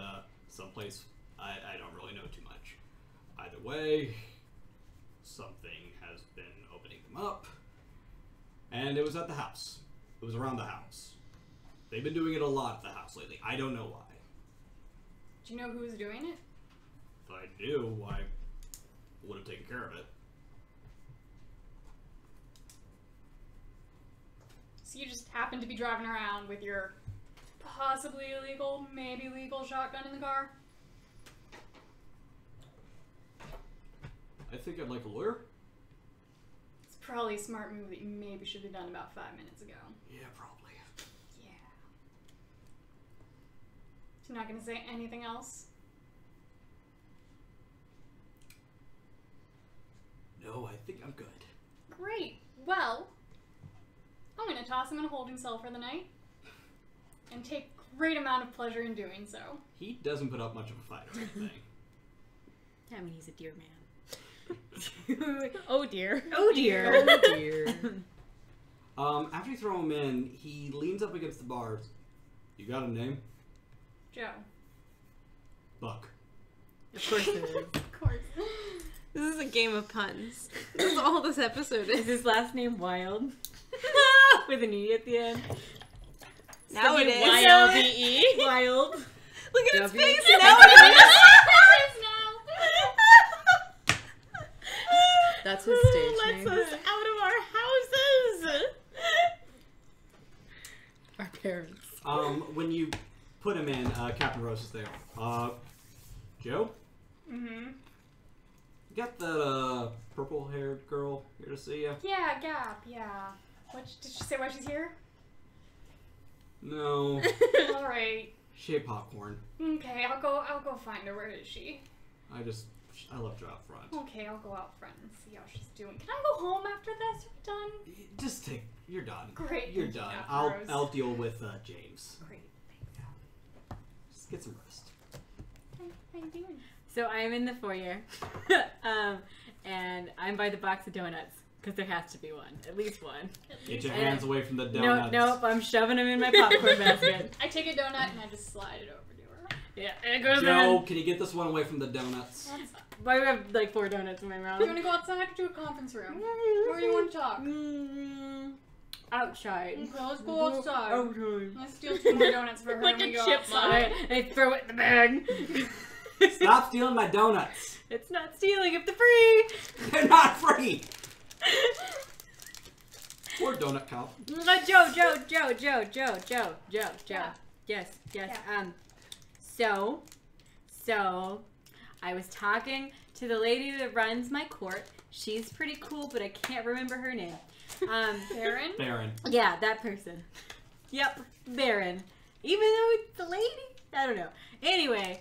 someplace I don't really know too much. Either way, something has been opening them up, and it was at the house. It was around the house. They've been doing it a lot at the house lately. I don't know why. Do you know who was doing it? If I knew, I would have taken care of it. So you just happened to be driving around with your possibly illegal, maybe legal shotgun in the car? I think I'd like a lawyer. It's probably a smart move that you maybe should have done about 5 minutes ago. Yeah, probably. Yeah. So you're not gonna say anything else? No, I think I'm good. Great. Well, I'm gonna toss him in a holding cell for the night. And take great amount of pleasure in doing so. He doesn't put up much of a fight or anything. I mean, he's a deer man. Oh dear. Oh dear. Oh dear. After you throw him in, he leans up against the bars. You got a name? Joe. Buck. Of course it is. Of course. This is a game of puns. That's all this episode Is is. his last name Wild? With an E at the end. Now it is. Y-L-D-E. Wild. Look at its W. face. Now it is. That's his stage Lets name. us out of our houses. Our parents. When you put him in, Captain Rose is there. Joe? Mm-hmm. You got that, purple-haired girl here to see you? Yeah, Gap, yeah. Did she say why she's here? No. Alright. She ate popcorn. Okay, I'll go find her. Where is she? I left her out front. Okay, I'll go out front and see how she's doing. Can I go home after this? Are we done? Just you're done. Great. You're thank you, done. Captain Rose. I'll deal with, James. Great, thanks. Just get some rest. How you doing? So I'm in the foyer, and I'm by the box of donuts because there has to be one, at least one. Get your And- hands away from the donuts. Nope, I'm shoving them in my popcorn basket. I take a donut and I just slide it over to her. Yeah, and it goes Joe, in. can you get this one away from the donuts? I have like 4 donuts in my mouth. Do you want to go outside or to a conference room? Where do you want to talk? Outside. Okay, let's go outside. Outside. Let's steal 2 more donuts for her Like when a we go chipmunk. outside. I throw it in the bag. Stop stealing my donuts. It's not stealing if they're free. They're not free. Poor donut cop. Joe. Yeah. Yes. Yeah. So, I was talking to the lady that runs my court. She's pretty cool, but I can't remember her name. Baron? Baron. Yeah, that person. Yep, Baron. Even though it's the lady, I don't know. Anyway,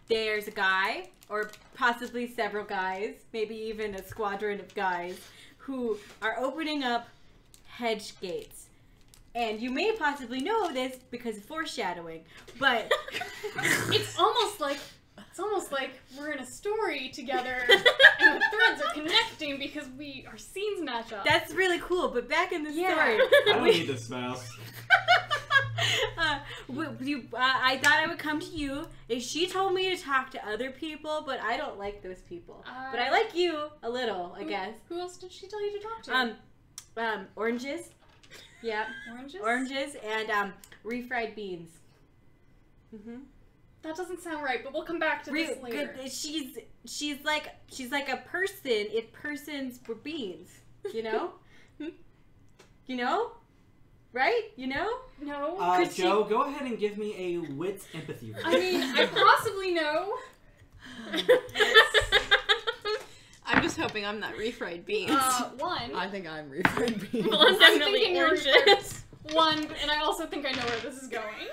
there's a guy, or possibly several guys, maybe even a squadron of guys, who are opening up hedge gates. And you may possibly know this because of foreshadowing, but It's almost like we're in a story together and the threads are connecting because our scenes match up. that's really cool. But back in the Yeah. story, I don't need this mouse. I thought I would come to you. She told me to talk to other people, but I don't like those people. But I like you a little, I guess. Who else did she tell you to talk to? Oranges. Yeah, Oranges? oranges and refried beans. Mm-hmm. That doesn't sound right, but we'll come back to this later. She's like a person if persons were beans. You know? You know? Right? You know? No? Could Joe, go ahead and give me a wits empathy roll. I mean, I possibly know. I'm just hoping I'm not refried beans. 1. I think I'm refried beans. Well, I'm I'm definitely thinking you're oranges. 1, and I also think I know where this is going.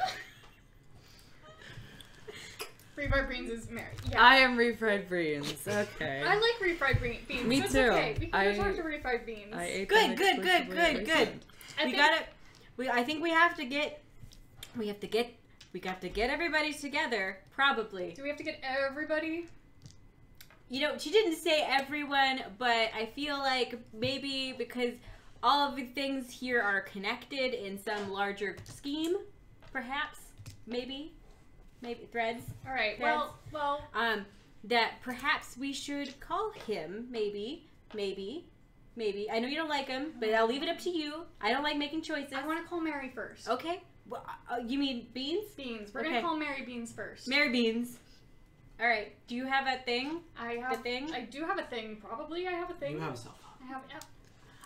Refried beans is Mary. Yeah. I am refried beans. Okay. I like refried beans. Me so it's too. okay. We can go I- talk to refried beans. I ate Good, them good, good, exclusively good, this good. weekend. I think We have to get everybody together, probably. Do we have to get everybody? You know, she didn't say everyone, but I feel like maybe because all of the things here are connected in some larger scheme, perhaps, maybe threads. All right. Yes. Well. That perhaps we should call him, maybe. I know you don't like him, but I'll leave it up to you. I don't like making choices. I want to call Mary first. Okay. Well, you mean Beans? Beans. We're Okay. gonna call Mary Beans first. Mary Beans. All right. Do you have a thing? I have a thing? I do have a thing. Probably I have a thing. You have a cell phone. I have.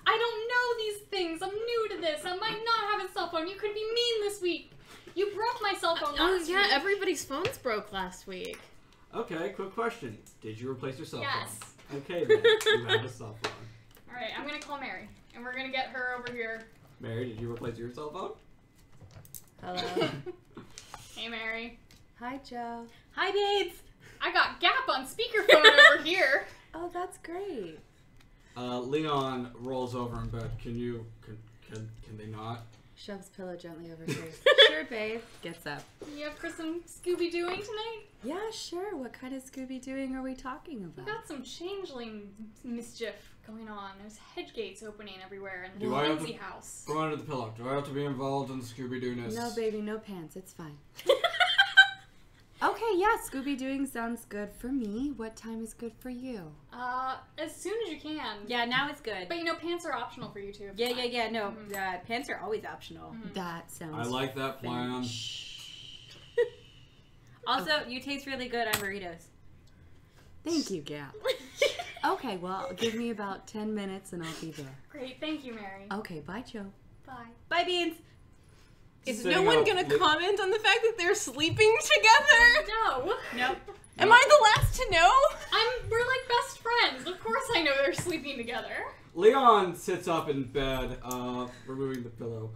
I don't know these things. I'm new to this. I might not have a cell phone. You could be mean this week. You broke my cell phone Oh last yeah, week. everybody's phones broke last week. Okay, quick question. Did you replace your cell Yes. phone? Okay, then. You have a cell phone. All right. I'm gonna call Mary, and we're gonna get her over here. Mary, did you replace your cell phone? Hello. Hey, Mary. Hi, Joe. Hi, babes. I got Gap on speakerphone over here. Oh, that's great. Leon rolls over in bed. Can they not? Shoves pillow gently over face. Sure, babe. Gets up. You up for some Scooby Dooing tonight? Yeah, sure. What kind of Scooby Dooing are we talking We about? got some changeling mischief going on. There's hedge gates opening everywhere in the Do I have Lindsay to- house. Go under the pillow. Do I have to be involved in the Scooby-Doo-ness? No, baby, no pants. It's fine. Okay. yeah, Scooby-Dooing sounds good for me. What time is good for you? As soon as you can. Yeah, now it's good. But pants are optional for you too. Yeah. No, pants are always optional. That sounds I like that plan. Also, you taste really good on burritos. Thank you, Gap. Okay, well, give me about 10 minutes and I'll be there. Great, thank you, Mary. Okay, bye, Joe. Bye. Bye, Beans. Is Sitting no one up gonna late- comment on the fact that they're sleeping together? No. Nope. Am I the last to know? We're like best friends. Of course I know they're sleeping together. Leon sits up in bed, removing the pillow.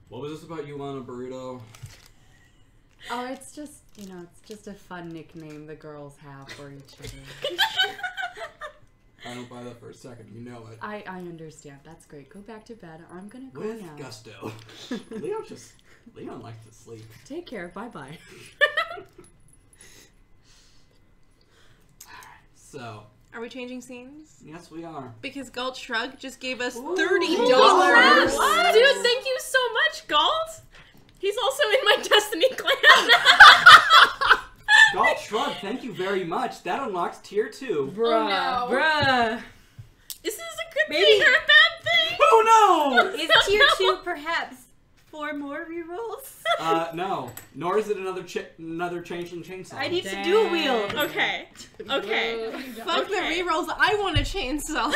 What was this about you on a burrito? Oh, it's just, it's just a fun nickname the girls have for each other. I don't buy that for a second. You know it. I understand. That's great. Go back to bed. I'm gonna go With now. gusto. Leon likes to sleep. Take care. Bye-bye. So, Are we changing scenes? yes, we are. Because Galt Shrug just gave us Ooh. $30. What? Dude, thank you so much, Galt. He's also in my Destiny clan. Galt Shrug, thank you very much. That unlocks tier 2. Oh, no. Bruh. Is this a good Maybe- thing or a bad thing? Oh no! Is tier 2 perhaps 4 more rerolls? No. Nor is it another changeling chainsaw. I need to dual wield. Okay. Okay. Fuck the Okay. rerolls. I want a chainsaw.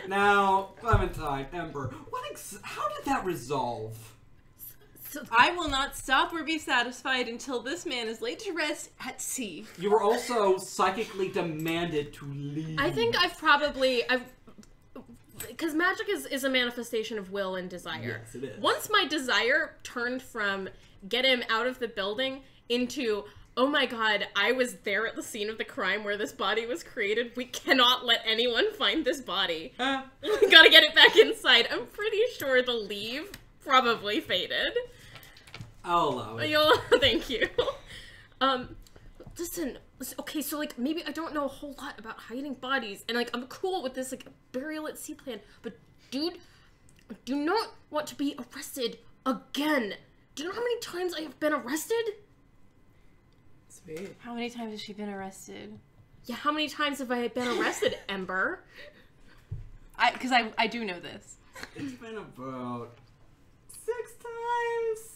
Now, Clementine, Ember, how did that resolve? I will not stop or be satisfied until this man is laid to rest at sea. You were also psychically demanded to leave. I think because magic is a manifestation of will and desire. Yes, it is. Once my desire turned from get him out of the building into, oh my god, I was there at the scene of the crime where this body was created. We cannot let anyone find this body. We gotta get it back inside. I'm pretty sure the leave probably faded. I'll allow it. Thank you. Listen, okay, so, like, maybe I don't know a whole lot about hiding bodies, and, like, I'm cool with this, like, burial at sea plan, but, dude, I do not want to be arrested again. Do you know how many times I have been arrested? Sweet. How many times has she been arrested? Yeah, how many times have I been arrested, Ember? Because I do know this. It's been about 6 times.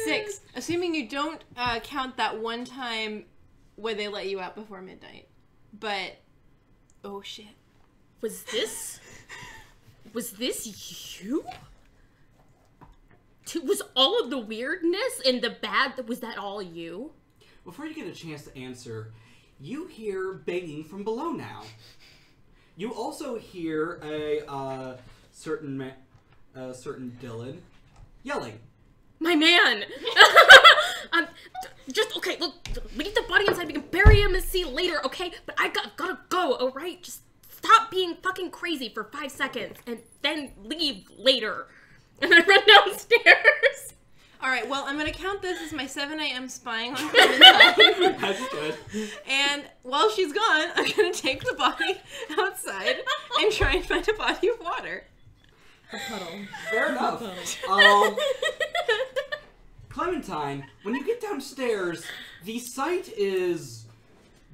6. Assuming you don't count that one time where they let you out before midnight. But, oh shit. Was this you? Was all of the weirdness and the bad, was that all you? Before you get a chance to answer, you hear banging from below now. You also hear a certain Dylan yelling. My man! Okay, look, leave the body inside, we can bury him and see later, okay? But I gotta go, alright? Just stop being fucking crazy for 5 seconds, and then leave later. And I run downstairs. Alright, well, I'm gonna count this as my 7 a.m. spying on Clementine. That's good. And while she's gone, I'm gonna take the body outside and try and find a body of water. Fair enough. Clementine, when you get downstairs, the sight is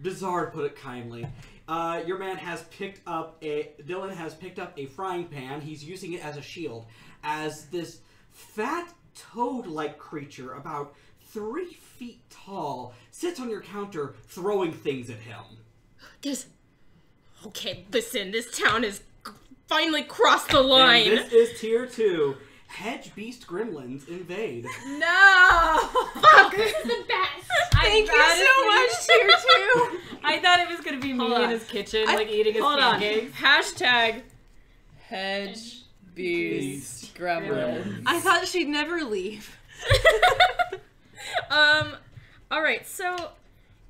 bizarre, to put it kindly. Dylan has picked up a frying pan. He's using it as a shield. As this fat toad-like creature, about 3 feet tall, sits on your counter throwing things at him. Okay, listen, this town has finally crossed the line. And this is tier 2. Hedge Beast Gremlins invade. No! Fuck! This is the best. Thank you so much, tier 2. I thought it was gonna be me Hold in on. his kitchen, I- like eating his Hold on. pancakes. Hashtag hedge beast gremlin. I thought she'd never leave. Alright, so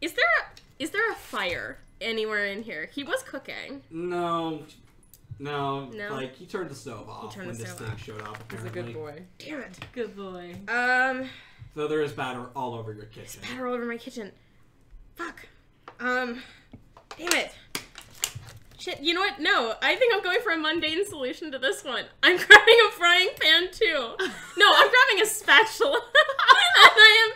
is there a fire anywhere in here? He was cooking. No. No? Like, he turned the stove off turned when the this stove thing off. showed up, He's apparently. a good boy. Damn it. Good boy. So there is batter all over your kitchen. Batter all over my kitchen. Fuck. Damn it. Shit, you know what? No, I think I'm going for a mundane solution to this one. I'm grabbing a frying pan too. No, I'm grabbing a spatula. And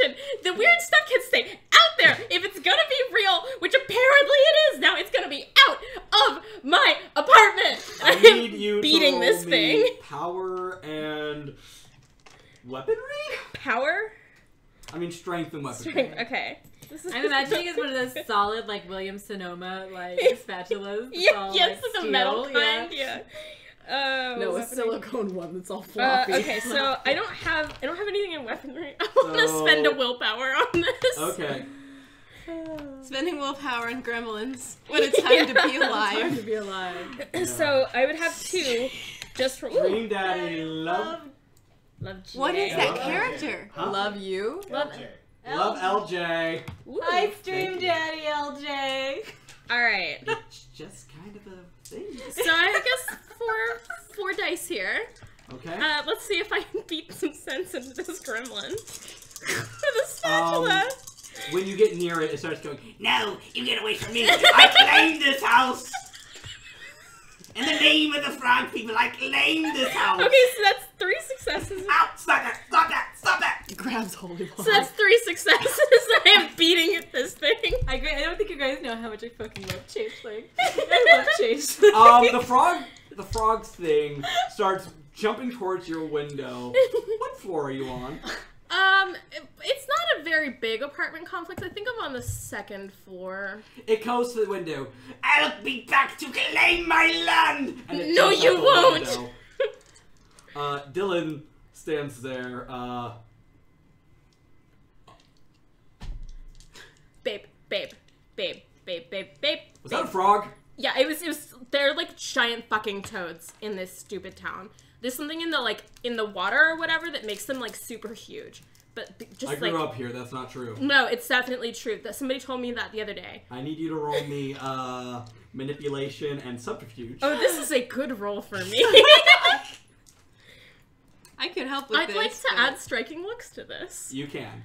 mention, the weird stuff can stay out there. If it's gonna be real, which apparently it is now, it's gonna be out of my apartment. I need you beating to this roll me thing. power and weaponry? Power? I mean strength and weaponry. Strength. Okay. This is I'm imagining it's one of those solid, like, Williams Sonoma, like, spatulas. That's Yeah, all, yes, like, the steel, metal yeah. kind. Yeah. No, a weaponry. silicone one that's all floppy. Okay, so I don't have anything in weaponry. I want to spend a willpower on this. Okay. Spending willpower on gremlins when it's time to be Time to alive. be alive. So I would have 2, just for Dream Daddy, love love GA. What is that Yeah. character? Huh? Love you. Love. Love LJ. Ooh. Hi, Stream Daddy LJ. All right. It's just kind of a thing. So I guess 4 dice here. Okay. Let's see if I can beat some sense into this gremlin with a spatula. When you get near it, it starts going, "No, you get away from me! I claim this house! In the name of the frog people, I claim this house!" Okay, so that's 3 successes. Ow! Stop that! Stop that! Stop that! Grabs holy So that's 3 successes. I am beating at this thing. I don't think you guys know how much I fucking love Changeling. I love Changeling. The frog thing starts jumping towards your window. What floor are you on? It's not a very big apartment complex. I think I'm on the 2nd floor. It goes to the window. "I'll be back to claim my land!" And it No, jumps you out the won't. window. Dylan stands there. Babe. Was that a frog? Yeah, it was. They're like giant fucking toads in this stupid town. There's something in the water or whatever that makes them like super huge. But just I grew like up here. That's not true. no, it's definitely true. That somebody told me that the other day. I need you to roll me manipulation and subterfuge. Oh, this is a good roll for me. I could help with I'd this. like to but- add striking looks to this. You can.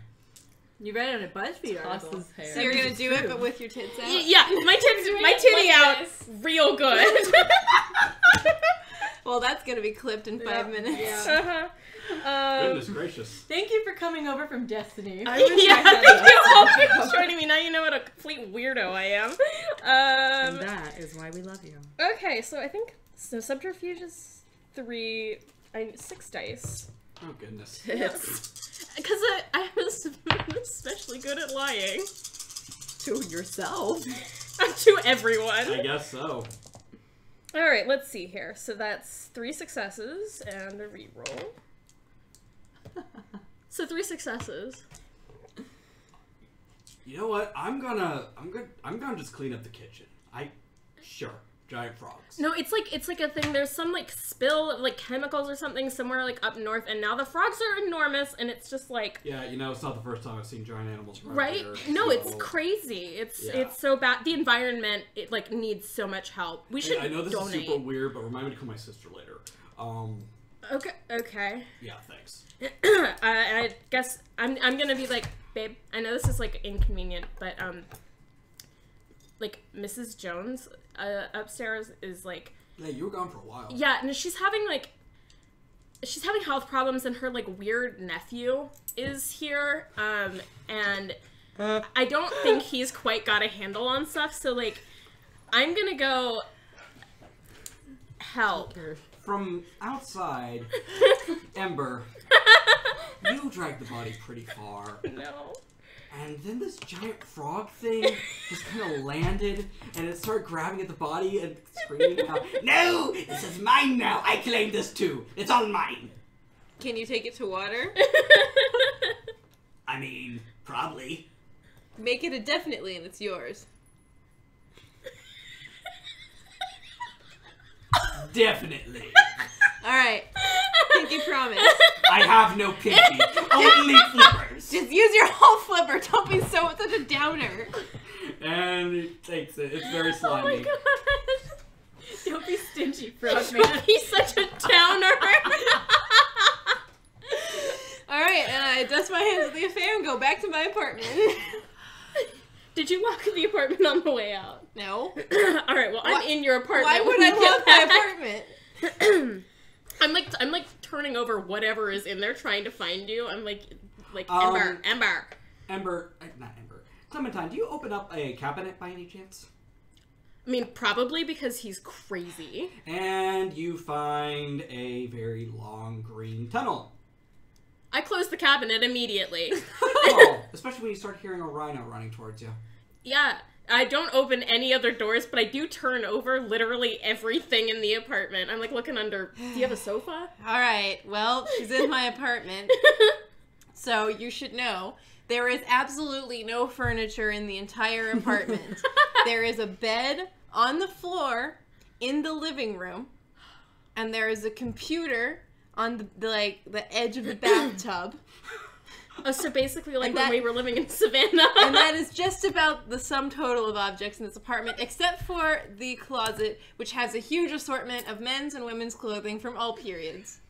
You read it on a BuzzFeed article. Tosses hair. So you're gonna do it, but with your tits out? Yeah, my titty like out, this. real good. Well, that's gonna be clipped in 5 minutes. Uh-huh. Goodness gracious. Thank you for coming over from Destiny. I wish Yeah, I had thank you all that. for joining me. Now you know what a complete weirdo I am. And that is why we love you. Okay, so I think subterfuge is 6 dice. Oh goodness. Because I'm especially good at lying. To yourself. To everyone. I guess so. Alright, let's see here. So that's 3 successes and a reroll. So 3 successes. You know what? I'm gonna just clean up the kitchen. Sure. Giant frogs. No, it's like a thing. There's some like spill of like chemicals or something somewhere like up north, and now the frogs are enormous, and it's just like Yeah, you know, it's not the first time I've seen giant animals around right. here, No, so- it's crazy. Yeah. It's so bad. The environment it needs so much help. We should I know this donate. is super weird, but remind me to call my sister later. Okay. Yeah, thanks. I guess I'm gonna be like, babe. I know this is like inconvenient, but like Mrs. Jones upstairs is like. Yeah, you were gone for a while. Yeah, and she's having health problems, and her like weird nephew is here, and I don't think he's quite got a handle on stuff. So like, I'm gonna go help. From outside, Ember, you dragged the body pretty far. No. And then this giant frog thing just kind of landed, and it started grabbing at the body and screaming out, "No! This is mine now! I claim this too! It's all mine!" Can you take it to water? I mean, probably. Make it a definitely and it's yours. Definitely. Alright. Pinky promise. I have no pinky, only flippers. Just use your whole flipper. Don't be such a downer. And he takes it. It's very Oh slimy. my god. Don't be stingy, frog man. He's such a downer. Alright, and I dust my hands at the affair and go back to my apartment. Did you lock the apartment on the way out? No. All right. Well, I'm in your apartment. Why would when I you get lock my back. apartment? I'm like turning over whatever is in there, trying to find you. I'm like, Like Um, Ember. Not Ember. Clementine, do you open up a cabinet by any chance? I mean, probably because he's crazy. And you find a very long green tunnel. I close the cabinet immediately. Oh, especially when you start hearing a rhino running towards you. Yeah, I don't open any other doors, but I do turn over literally everything in the apartment. I'm like looking under. Do you have a sofa? All right. Well, she's in my apartment, so you should know there is absolutely no furniture in the entire apartment. There is a bed on the floor in the living room, and there is a computer on the edge of the bathtub. Oh, so basically like And when that- we were living in Savannah. And that is just about the sum total of objects in this apartment, except for the closet, which has a huge assortment of men's and women's clothing from all periods.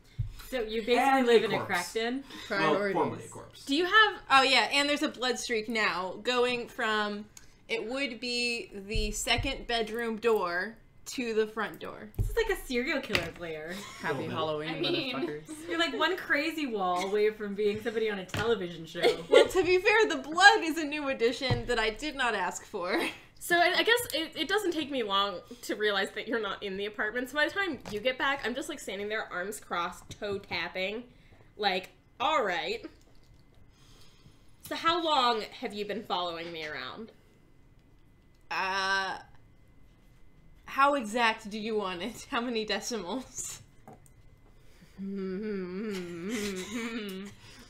So you basically And live a in a corpse. cracked in? Well, Priorities. formerly a corpse. Do you have... Oh yeah, and there's a blood streak now, going from, it would be the second bedroom door to the front door. This is like a serial killer player. Happy Little bit. Halloween, I mean- motherfuckers. You're like one crazy wall away from being somebody on a television show. Well, to be fair, the blood is a new addition that I did not ask for. So I guess it doesn't take me long to realize that you're not in the apartment. So by the time you get back, I'm just like standing there, arms crossed, toe tapping. Like, all right. So how long have you been following me around? How exact do you want it? How many decimals?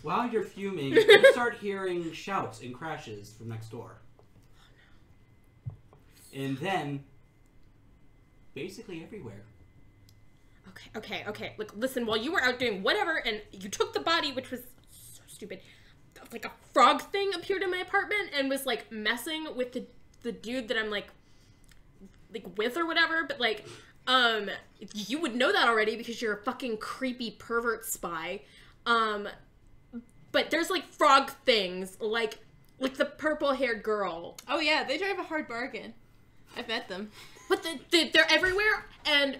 While you're fuming, you start hearing shouts and crashes from next door. And then, basically everywhere. Okay. Look, listen, while you were out doing whatever, and you took the body, which was so stupid, like a frog thing appeared in my apartment and was like messing with the dude that I'm like with or whatever, but like, you would know that already because you're a fucking creepy pervert spy. But there's like frog things, like the purple-haired girl. Oh yeah, they drive a hard bargain. I've met them. But they're everywhere, and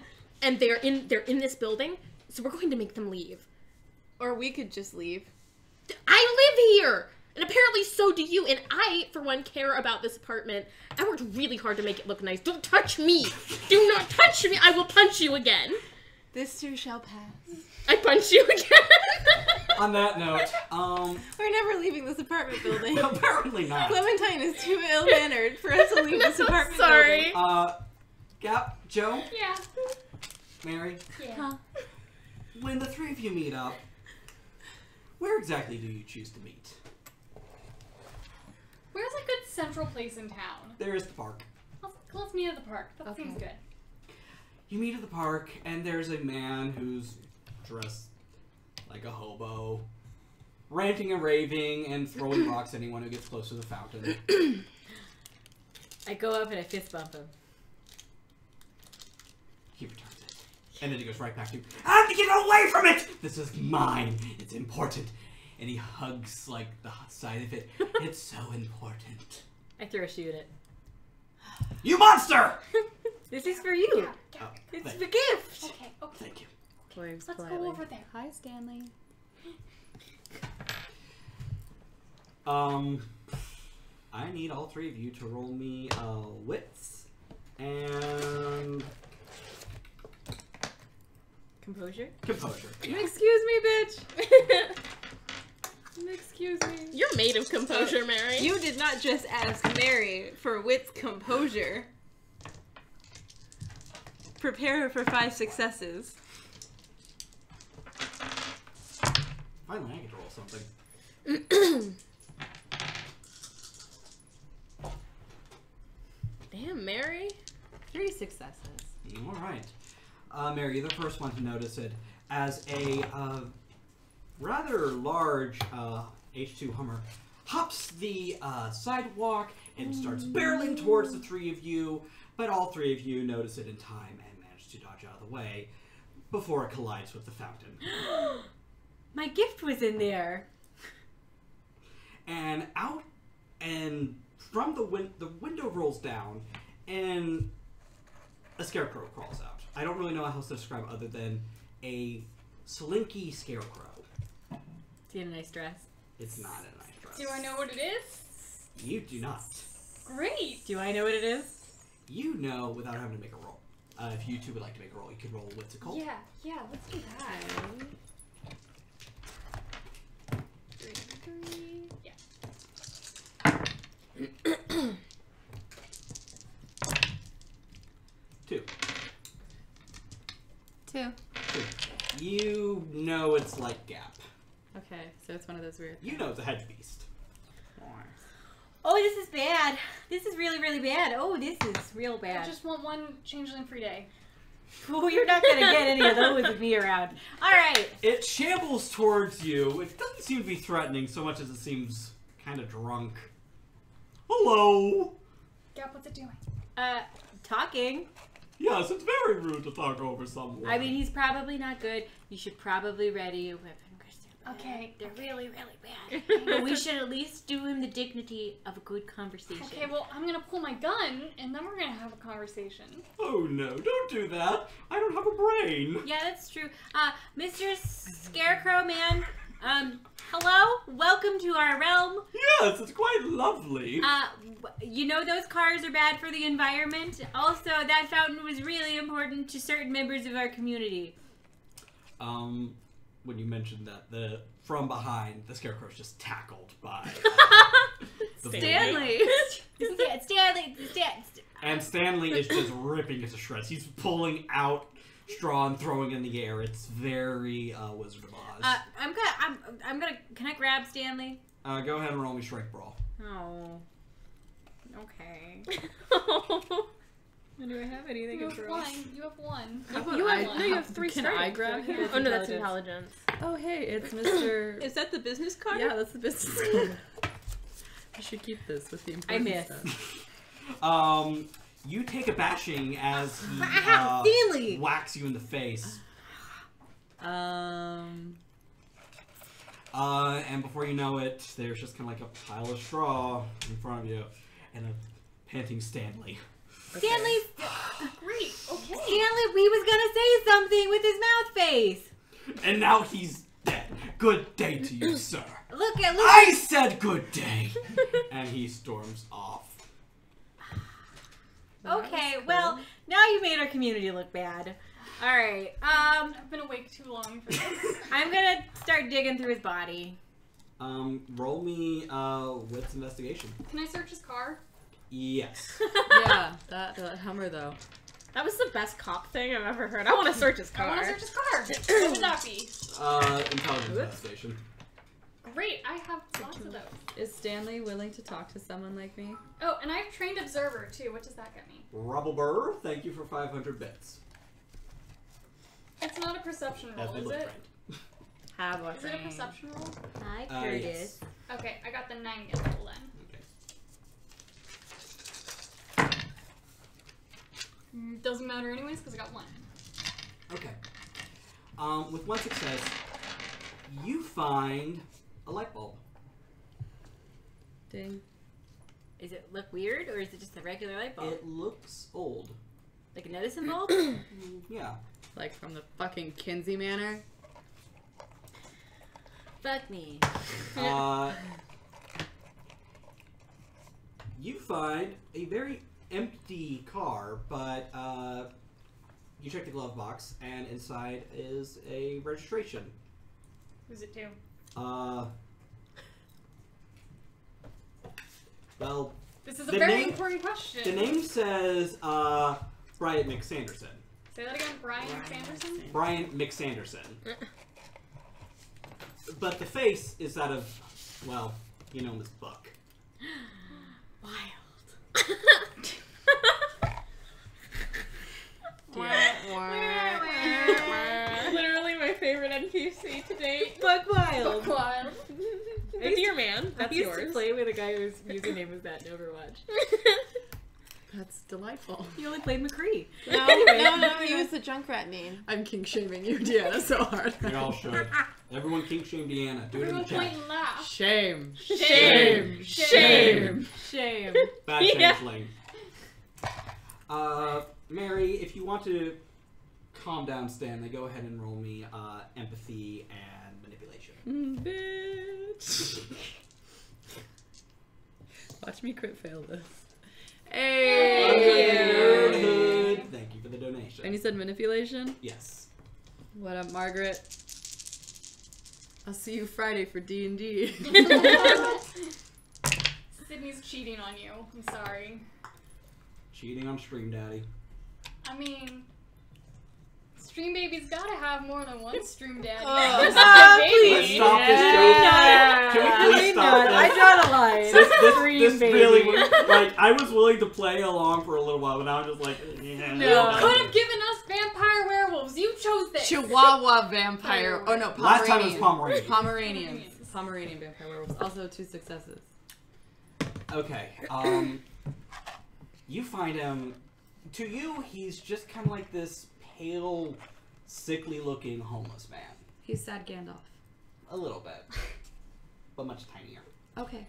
they're in this building, so we're going to make them leave. Or we could just leave. I live here! And apparently so do you, and I, for one, care about this apartment. I worked really hard to make it look nice. Don't touch me! Do not touch me! I will punch you again! This too shall pass. I punch you again! On that note, We're never leaving this apartment building. apparently not. Clementine is too ill-mannered for us to leave this apartment Sorry. building. Gap, Joe, Yeah. Mary, Yeah. when the three of you meet up, where exactly do you choose to meet? Where's a good central place in town? There's the park. Let's meet at the park. That Okay. seems good. You meet at the park, and there's a man who's dressed like a hobo, ranting and raving and throwing rocks at anyone who gets close to the fountain. I go up and I fist bump him. He returns it. And then he goes right back to you. I have to get away from it! This is mine. It's important. And he hugs, like, the side of it. It's so important. I throw a shoe at it. You monster! This is for you. Yeah. Oh, It's thank, the gift. Okay. thank you. Waves Let's go politely. over there. Hi, Stanley. I need all three of you to roll me wits and Composure? composure. Excuse me, bitch. Excuse me. You're made of composure, Mary. You did not just ask Mary for wit's composure. Prepare her for 5 successes. Finally, I get to roll something. Damn, Mary. 3 successes. All right. Mary, you're the first one to notice it as a rather large H2 Hummer hops the sidewalk and starts barreling towards the three of you, but all three of you notice it in time and manage to dodge out of the way before it collides with the fountain. My gift was in there. And out and from the window rolls down and a scarecrow crawls out. I don't really know how else to describe other than a slinky scarecrow. Is he in a nice dress? It's not a nice dress. Do I know what it is? You do not. Great. Do I know what it is? You know without having to make a roll. If you two would like to make a roll, you could roll what's it called? Yeah, let's do that. 3. Yeah. 2. 2. 2. You know it's like Gap. Okay, so it's one of those weird. You know it's a hedge beast. Oh, this is bad. This is really, really bad. Oh, this is real I bad. just want one changeling free day. Oh, you're not gonna get any of those with me around. All right. It shambles towards you. It doesn't seem to be threatening so much as it seems kind of drunk. Hello. Gap, what's it doing? Talking. Yes, it's very rude to talk over someone. I mean, he's probably not good. You should probably ready a weapon. Okay. They're really, really bad. But we should at least do him the dignity of a good conversation. Okay, well, I'm gonna pull my gun, and then we're gonna have a conversation. Oh no, don't do that. I don't have a brain. Yeah, that's true. Mr. Scarecrow Man, hello? Welcome to our realm. Yes, it's quite lovely. You know those cars are bad for the environment? Also, that fountain was really important to certain members of our community. When you mentioned that, from behind, the Scarecrow's just tackled by Stanley! Stanley! And Stanley is just ripping it to shreds. He's pulling out straw and throwing it in the air. It's very Wizard of Oz. I'm gonna. Can I grab Stanley? Go ahead and roll me Strength Brawl. Oh. Okay. Do I have anything You to have throw? one. You have one. You have 3 Can strength. I grab him? Oh no, that's intelligence. Oh hey, it's Mr. Is that the business card? Yeah, that's the business card. I should keep this with the important miss. stuff. You take a bashing as he Stanley! whacks you in the face. Um. And before you know it, there's just kind of like a pile of straw in front of you, and a panting Stanley. Stanley! Great. Okay. Stanley, he was gonna say something with his mouth face. And now he's dead. Good day to you, sir. Look. I said good day. And he storms off. Okay, well, now you made our community look bad. All right. I've been awake too long for this. I'm gonna start digging through his body. Roll me wits investigation. Can I search his car? Yes. Yeah, that Hummer though. That was the best cop thing I've ever heard. I want to search his I car. want to search his car. What would that be? Intelligence investigation. Great. I have lots of those. Is Stanley willing to talk to someone like me? Oh, and I have trained observer too. What does that get me? Rubbleburr, thank you for 500 bits. It's not a perception roll, As they is look it? friend. Have Is it a perception roll? Hi, Curtis. Curtis. Okay, I got the 90 roll then. Doesn't matter anyways because I got 1. Okay. With one success, you find a light bulb. Ding. Does it look weird, or is it just a regular light bulb? It looks old. Like an Edison bulb? Yeah. Like from the fucking Kinsey Manor? Fuck me. You find a very empty car, but you check the glove box, and inside is a registration. Who's it to? Well, This is a The very name- important question. the name says Bryant McSanderson. Say that again, Brian Sanderson? Bryant McSanderson. But the face is that of, well, you know, Miss Buck. Wild. Literally my favorite NPC to date. Buck Wild. Wild. The Deer Man. That's I used yours. to play with a guy whose username was that in Overwatch. That's delightful. He only played McCree. No, he was the Junkrat name. I'm king shaming you, Deanna, so hard. We all should. Everyone king shame Deanna. Do it in the Everyone chat. point and laugh. Shame. Shame. Shame. Shame. Bad Yeah. changeling. Mary, if you want to calm down Stanley, go ahead and roll me empathy and manipulation. Bitch. Watch me crit fail this. Nerdhood. Hey! Thank you for the donation. And you said manipulation? Yes. What up, Margaret? I'll see you Friday for D&D. Sydney's cheating on you. I'm sorry. Cheating on Stream Daddy. I mean, Stream Baby's gotta have more than one Stream Daddy. Let's please. stop this Yeah. joke. Can we please stop not. this? I draw the line. This really was, like, I was willing to play along for a little while, but now I'm just like, yeah. You could have given us vampire werewolves. You chose this. Chihuahua vampire. Oh no, Pomeranian. Last time it was Pomeranian. Pomeranians. Pomeranian vampire werewolves. Also 2 successes. Okay, you find him, to you, he's just kind of like this pale, sickly-looking homeless man. He's sad Gandalf. A little bit, but much tinier. Okay.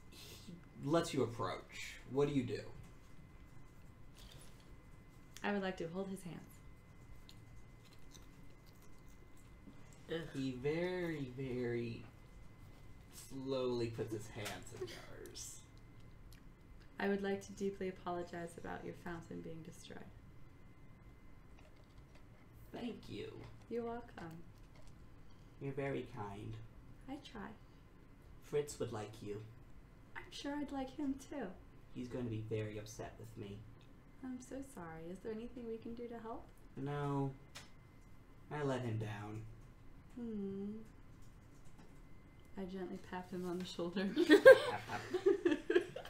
He lets you approach. What do you do? I would like to hold his hands. He very, very slowly puts his hands in yours. I would like to deeply apologize about your fountain being destroyed. Thank you. You're welcome. You're very kind. I try. Fritz would like you. I'm sure I'd like him too. He's going to be very upset with me. I'm so sorry. Is there anything we can do to help? No, I let him down. I gently pat him on the shoulder.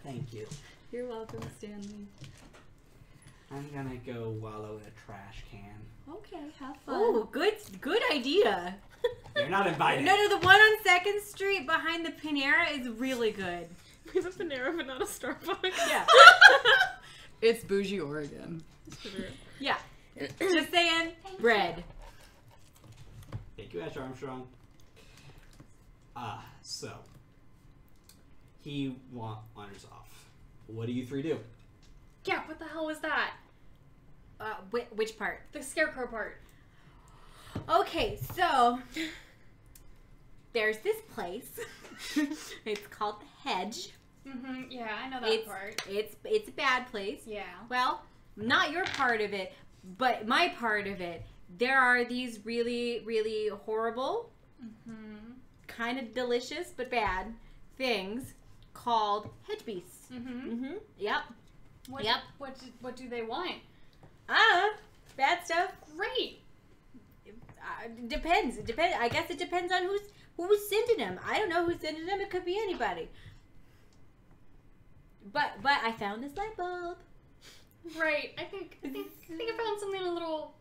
Thank you. You're welcome, Stanley. I'm gonna go wallow in a trash can. Okay, have fun. Oh, good idea. You're not invited. No, the one on 2nd Street behind the Panera is really good. We have a Panera, but not a Starbucks. Yeah. It's bougie Oregon. Yeah. Just saying, bread. Thank you, Asher Armstrong. So he wanders off. What do you three do? Yeah, what the hell was that? Which part? The scarecrow part. Okay, so there's this place. It's called the Hedge. Mm-hmm. Yeah, I know that part. It's a bad place. Yeah. Well, not your part of it, but my part of it. There are these really, really horrible, kind of delicious but bad things called hedge beasts. Mm-hmm. Yep. What do they want? Bad stuff. Great. Depends. I guess it depends on who's sending them. I don't know who's sending them. It could be anybody. But I found this light bulb. Right. I think I found something a little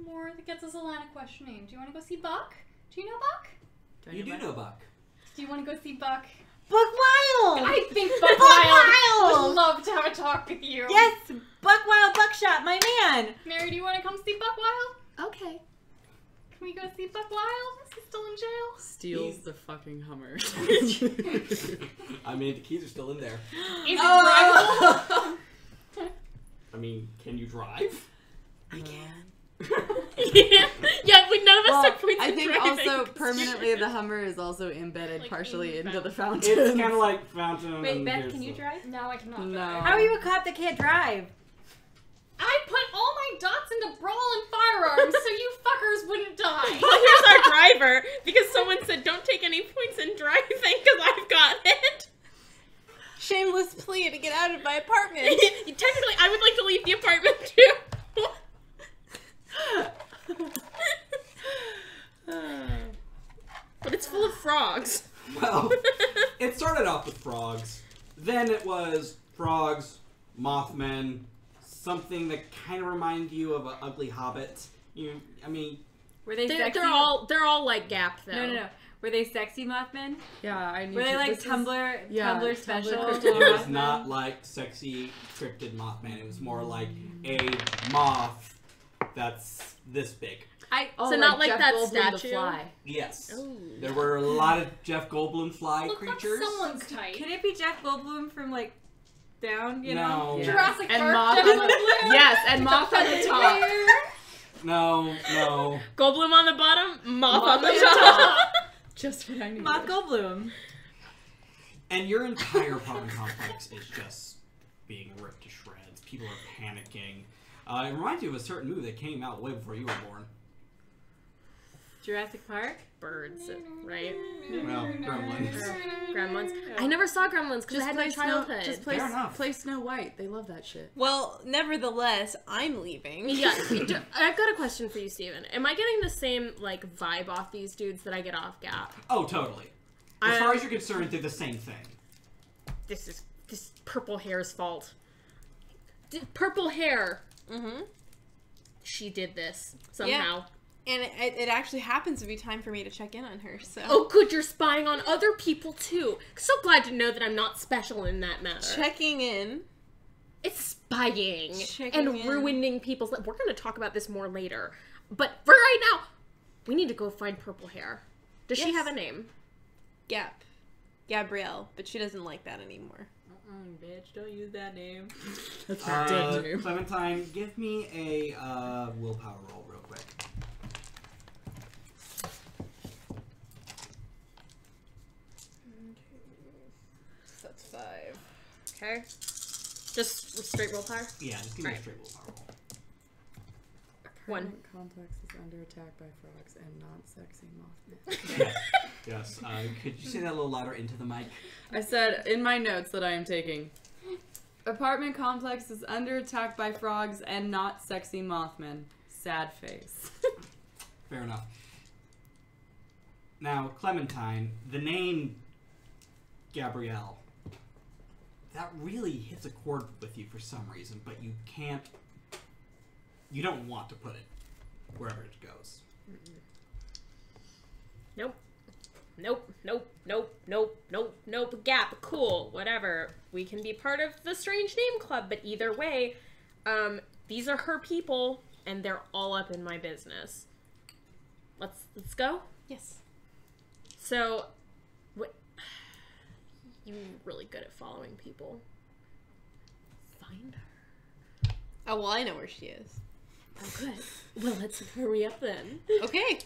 more that gets us a line of questioning. Do you want to go see Buck? Do you know Buck? You do know Buck. Do you want to go see Buck? Buck Wild. I think Buck Wild would love to have a talk with you. Yes, Buck Wild Buckshot, my man. Mary, do you want to come see Buck Wild? Okay. Can we go see Buck Wild? Is he still in jail? Steals the fucking Hummer. I mean, the keys are still in there. Is it drivable? I mean, can you drive? I can. Yeah, none of us took points I in think driving. also permanently the Hummer is also embedded Like partially in the into the fountain. fountain. It's kind of like fountain. Wait, and Beth, here's can you the- drive? No, I cannot. No. How are you a cop that can't drive? I put all my dots into brawl and firearms so you fuckers wouldn't die. Well, here's our driver, because someone said don't take any points in driving because I've got it. Shameless plea to get out of my apartment. Technically, I would like to leave the apartment too. But it's full of frogs. Well, it started off with frogs. Then it was frogs, Mothmen, something that kind of reminded you of an ugly hobbit. Were they sexy? They're all like Gap though. No. Were they sexy Mothman? Yeah, I need Were they to- like this is- Tumblr yeah, Tumblr Tumblr special? cryptid It was Mothman? not like sexy cryptid Mothman. It was more like a moth that's this big. So not like Jeff that Goldblum the statue? Fly. Yes. Ooh. There were a lot of Jeff Goldblum fly Look like creatures. someone's type. Can it be Jeff Goldblum from like down? You No. know? Yeah. Jurassic And Park. Moth Jeff on the- Goldblum. Yes, and Moth on the top. No. Goldblum on the bottom, moth on the on the top. Just what I needed. Moth Goldblum. And your entire apartment complex is just being ripped to shreds. People are panicking. It reminds you of a certain movie that came out way before you were born. Jurassic Park? Birds, right? Well, Gremlins. Gremlins. I never saw Gremlins because I had my childhood. Just Fair enough. play Snow White. They love that shit. Well, nevertheless, I'm leaving. Yeah, I've got a question for you, Steven. Am I getting the same, like, vibe off these dudes that I get off Gap? Oh, totally. As far as you're concerned, they're the same thing. This purple hair's fault. Purple hair. Mm-hmm. She did this somehow. And it actually happens to be time for me to check in on her, so... Oh, good, you're spying on other people, too. So glad to know that I'm not special in that matter. Checking in. It's spying Checking and in. ruining people's lives. We're going to talk about this more later. But for right now, we need to go find Purple Hair. Does she Yes. have a name? Gap. Gabrielle, but she doesn't like that anymore. Bitch, don't use that name. That's her dead name. Clementine, give me a willpower roll real quick. That's 5. Okay. Just straight willpower? Yeah, just give me a Alright. straight willpower roll. Apartment complex is under attack by frogs and non-sexy mothman. Yes. Could you say that a little louder into the mic? I said in my notes that I am taking, apartment complex is under attack by frogs and not sexy mothman. Sad face. Fair enough. Now, Clementine, the name Gabrielle, that really hits a chord with you for some reason, but you don't want to put it wherever it goes. Nope. Nope. Gap. Cool. Whatever. We can be part of the Strange Name Club, but either way, these are her people, and they're all up in my business. Let's go. Yes. So, what? You're really good at following people. Find her. Oh, well, I know where she is. Oh, good. Well, let's hurry up then. Okay.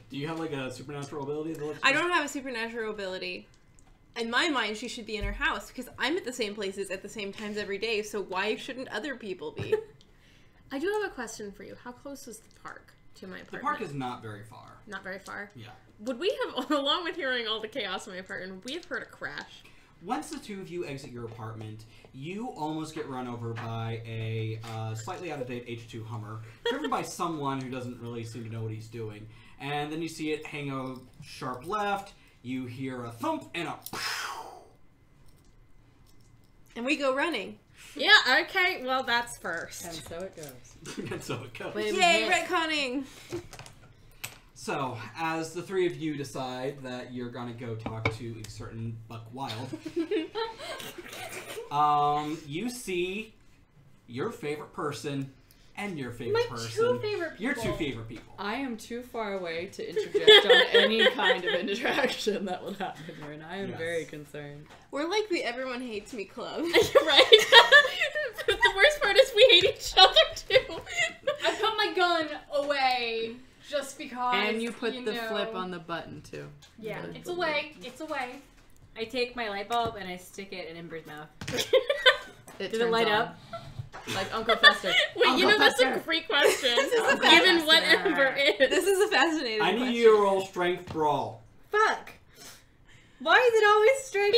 Do you have like a supernatural ability? I don't have a supernatural ability. In my mind, she should be in her house because I'm at the same places at the same times every day, so why shouldn't other people be? I do have a question for you. How close is the park to my The apartment? park is not very far. Not very far. Yeah. Would we have, along with hearing all the chaos in my apartment, would we have heard a crash? Once the two of you exit your apartment, you almost get run over by a slightly out-of-date H2 Hummer, driven by someone who doesn't really seem to know what he's doing. And then you see it hang a sharp left, you hear a thump and a And we go running. Yeah, okay, well, that's first. And so it goes. and so it goes. Wait. Yay, retconning! So, as the three of you decide that you're gonna go talk to a certain Buck Wild, you see your favorite person and your favorite My person. two favorite people. Your two favorite people. I am too far away to interject on any kind of interaction that would happen here, and I am Yes. very concerned. We're like the Everyone Hates Me club. Right? The worst part is we hate each other, too. I put my gun away just because. And you put the know, flip on the button, too. Yeah, The- it's away. It's away. I take my light bulb and I stick it in Ember's mouth. It Does it turns light on. up? Like Uncle Fester. Wait, Uncle you know, that's a Fester. great question, a given what Ember is. This is a fascinating I question. need you to roll Strength Brawl. Fuck! Why is it always straight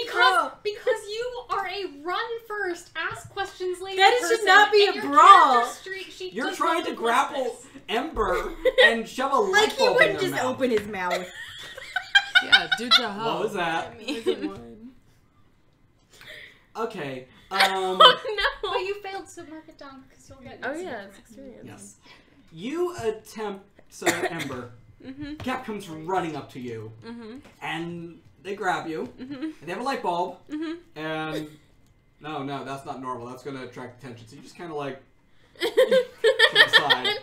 Because you are a run first, ask questions later. That should person, not be and a your brawl. character sheet You're does trying not to reflect grapple this. Ember and shove a light Like he bulb in wouldn't their just mouth. open his mouth. Yeah, dude's a hoe. What was that? Okay. Oh, But no. you failed, so mark it down because you'll get. Oh, some yeah, it's experience. experience. Yes. You attempt, so Ember. Cap comes running up to you, and they grab you, and they have a light bulb, and no, that's not normal. That's going to attract attention. So you just kind of like to the side.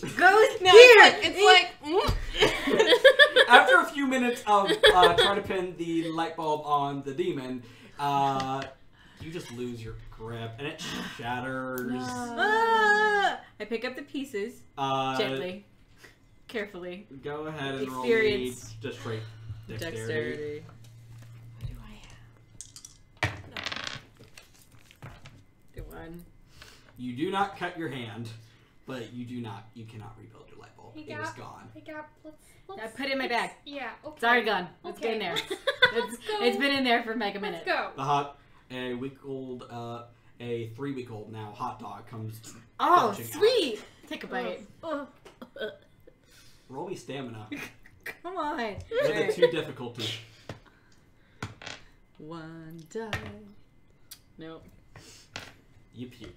Goes No, here! it's like After a few minutes of trying to pin the light bulb on the demon, you just lose your grip, and it shatters. Ah! I pick up the pieces gently, carefully. Go ahead and roll me Experience. just straight dexterity. Dexterity. What do I have? gone. You do not cut your hand, but you cannot rebuild your light bulb. Hey, It is Gap. gone. Hey, Gap, let's I put it in my bag. Yeah, okay. It's already gone. It's Okay. been there. Let's go. It's been in there for like a minute. Let's go. A 3-week-old now hot dog comes. Oh, belching out. sweet! Take a bite. Roll me stamina. Come on. With a 2 difficulty. 1 die. Nope. You puke.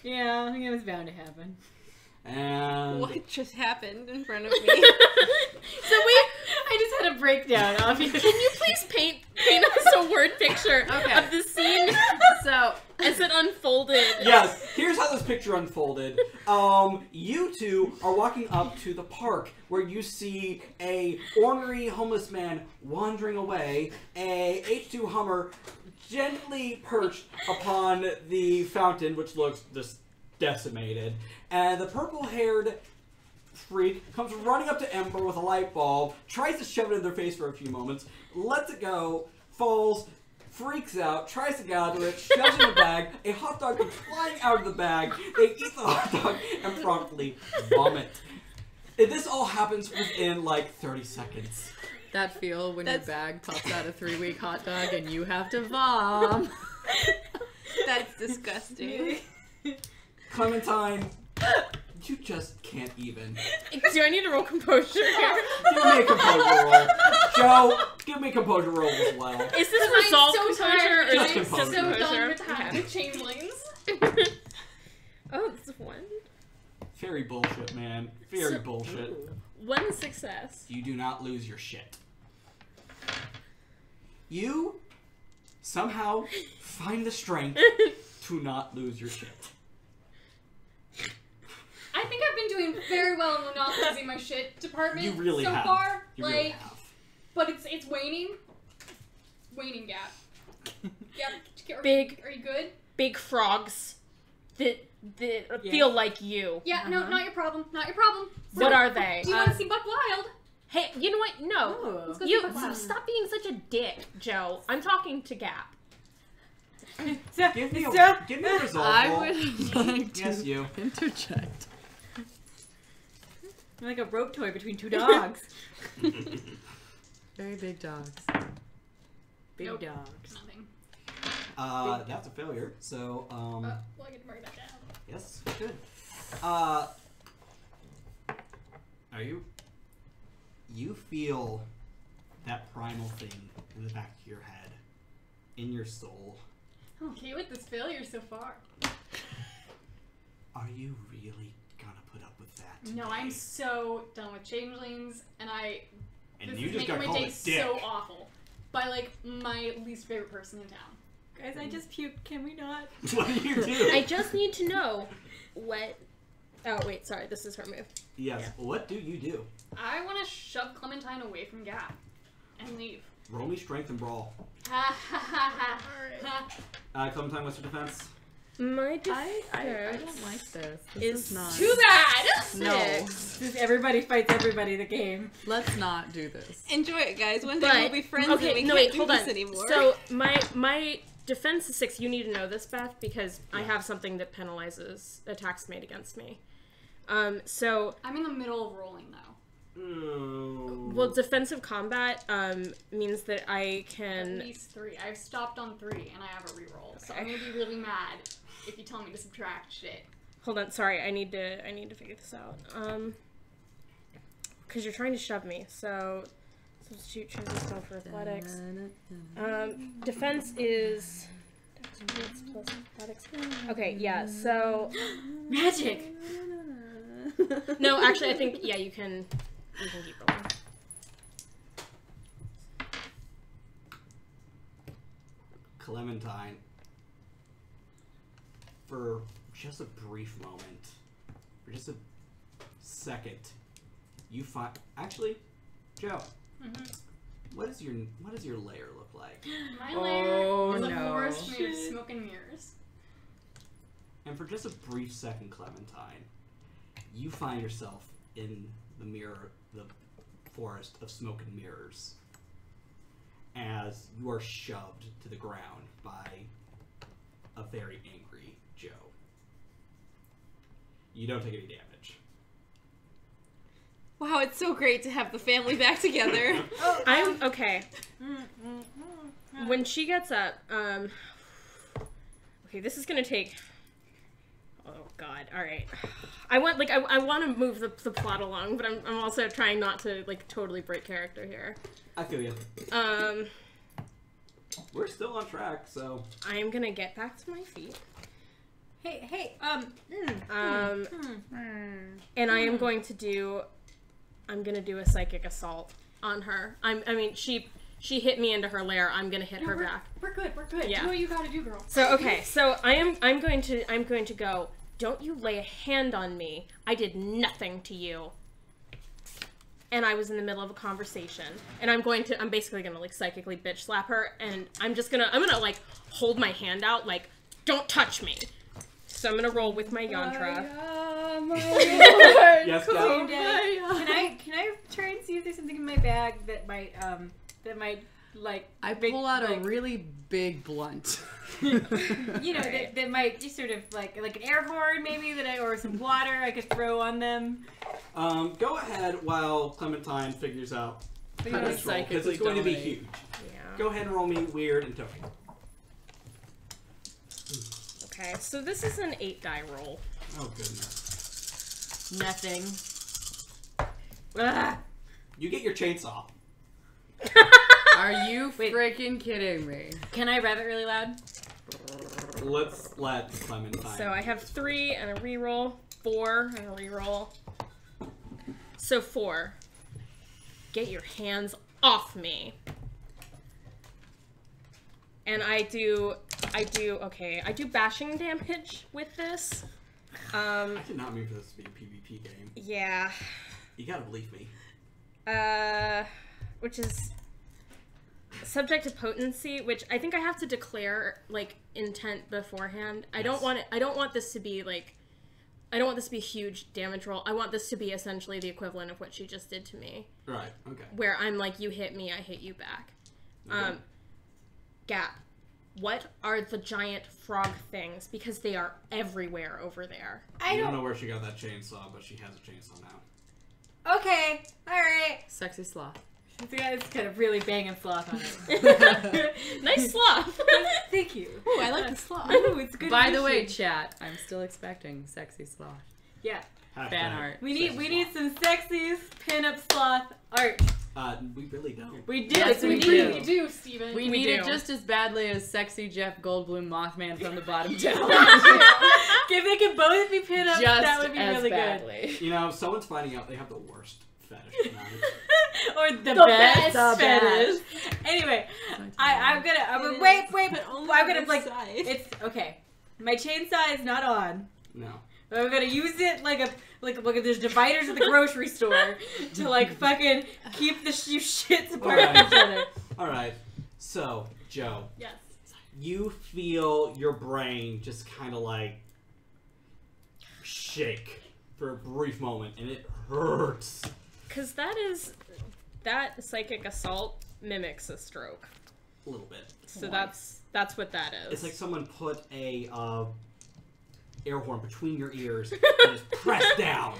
Yeah, I think it was bound to happen. And What just happened in front of me? I just had a breakdown, obviously. Can you please paint us a word picture of the scene So, as it unfolded? yes, here's how this picture unfolded. You two are walking up to the park where you see a ornery homeless man wandering away, a H2 Hummer gently perched upon the fountain, which looks just decimated, and the purple-haired freak comes running up to Ember with a light bulb, tries to shove it in their face for a few moments, lets it go, falls, freaks out, tries to get out of it, shoves it in the bag, a hot dog comes flying out of the bag, they eat the hot dog, and promptly vomit. And this all happens within like 30 seconds. that feel when That's- your bag pops out a 3-week hot dog and you have to vom. That's disgusting. Clementine, you just can't even. Do I need to roll composure here? Give me a composure roll. Joe, give me a composure roll as well. Is this I'm resolve so composure tired. or Just is it composure. So done composure? with having the changelings. Oh, this is 1. Very bullshit, man. Very So- bullshit. 1 success. You do not lose your shit. You somehow find the strength to not lose your shit. I think I've been doing very well in the not losing my shit department You really so have. far. You like, really have. but it's waning. Waning, Gap. Gap, Big- Are you good? Big frogs that feel like you. Yeah. No, not your problem. Not your problem. What are they? Do you want to see Buck Wild? Hey, you know what? No. Oh. Let's go You see Buck Wild. stop being such a dick, Joe. I'm talking to Gap. So, Give me a resolve I roll. would like to Yes, you. interject. You're like a rope toy between 2 dogs. Very big dogs. Big Nope. dogs. Nothing. That's a failure. So, Well, I get to mark that down. yes, good. Are you? You feel that primal thing in the back of your head, in your soul. I'm okay with this failure so far. Are you really gonna put up with that? No, today? I'm so done with changelings, and And this you is just making got my called day a dick. so awful. By like my least favorite person in town. Guys, I just puked. Can we not? What do you do? I just need to know what. Oh wait, sorry. This is her move. Yes. What do you do? I want to shove Clementine away from Gap and leave. Roll me strength and brawl. Ha ha ha ha. Clementine, what's your defense? My I defense don't like this. This is is not. Too bad. No. This is everybody fights everybody, the game. Let's not do this. Enjoy it, guys. One day But we'll be friends okay, and we no can't wait, do hold this on. anymore. So my defense is 6. You need to know this, Beth, because I have something that penalizes attacks made against me. So I'm in the middle of rolling though. well, defensive combat means that I At can. least 3. I've stopped on 3 and I have a reroll. So Okay. I'm gonna be really mad if you tell me to subtract shit. Hold on, sorry. I need to figure this out. Because you're trying to shove me. So substitute chosen spell for athletics. Defense is. Dex plus athletics. Okay, yeah. So Magic! no, actually, I think you can keep rolling. Clementine, for just a brief moment, for just a second, you find. Actually, Joe, what does your lair look like? My lair is a no. forest made of smoke and mirrors. And for just a brief second, Clementine, you find yourself in the forest of smoke and mirrors, as you are shoved to the ground by a very angry Joe. You don't take any damage. Wow, it's so great to have the family back together. I'm okay. When she gets up, okay, this is gonna take. Oh God! All right, I want to move the plot along, but I'm also trying not to like totally break character here. I feel you. We're still on track, so I am gonna get back to my feet. Hey, and I am going to do. I'm gonna do a psychic assault on her. She hit me into her lair. I'm gonna hit her back. We're good. Yeah. Do what you gotta do, girl. So okay, so I'm going to go. Don't you lay a hand on me. I did nothing to you. And I was in the middle of a conversation. And I'm basically gonna like psychically bitch slap her, and I'm gonna like hold my hand out like, don't touch me. So I'm gonna roll with my yantra. yes, go. Can I try and see if there's something in my bag that might like I pull out a really big blunt. that might just sort of like an air horn maybe or some water I could throw on them. Go ahead while Clementine figures out how to roll, psychic because it's going to be dominate. huge. Yeah. Go ahead and roll me weird and token. Okay, so this is an 8-die roll. Oh goodness. Nothing. Ah. You get your chainsaw. Are you freaking kidding me? Can I rev it really loud? Let's let Clementine. So I have 3 and a reroll, 4 and a reroll. So 4. Get your hands off me. And I do bashing damage with this. I did not mean for this to be a PvP game. Yeah. You gotta believe me. Which is subject to potency, which I think I have to declare like intent beforehand. I don't want this to be a huge damage roll. I want this to be essentially the equivalent of what she just did to me. Right, okay. Where I'm like, you hit me, I hit you back. Okay. Gap. What are the giant frog things? Because they are everywhere over there. I don't know where she got that chainsaw, but she has a chainsaw now. Okay, alright. Sexy sloth. The guy's kind of really banging sloth on it. Nice sloth. Thank you. Ooh, I like the sloth. Ooh, it's good. By the way, addition. chat, I'm still expecting sexy sloth. Yeah. Fan art. We need some sexy pin-up sloth art. We really don't. We do. Yes, we We do. do, Steven. We need it just as badly as sexy Jeff Goldblum Mothman from the bottom down. If they could both be pinned up, Just that would be as really badly. You know, someone's finding out they have the worst fetish tonight. good. Or the best best fetish. Anyway, I'm gonna wait. I'm gonna like side. it's okay. My chainsaw is not on. No. I'm gonna use it like there's dividers at the grocery store to like fucking keep the shits apart from each other. Alright. So, Joe, Yes. you feel your brain just kind of like shake for a brief moment, and it hurts. Because that psychic assault mimics a stroke. A little bit. So that's what that is. It's like someone put a air horn between your ears and just press down.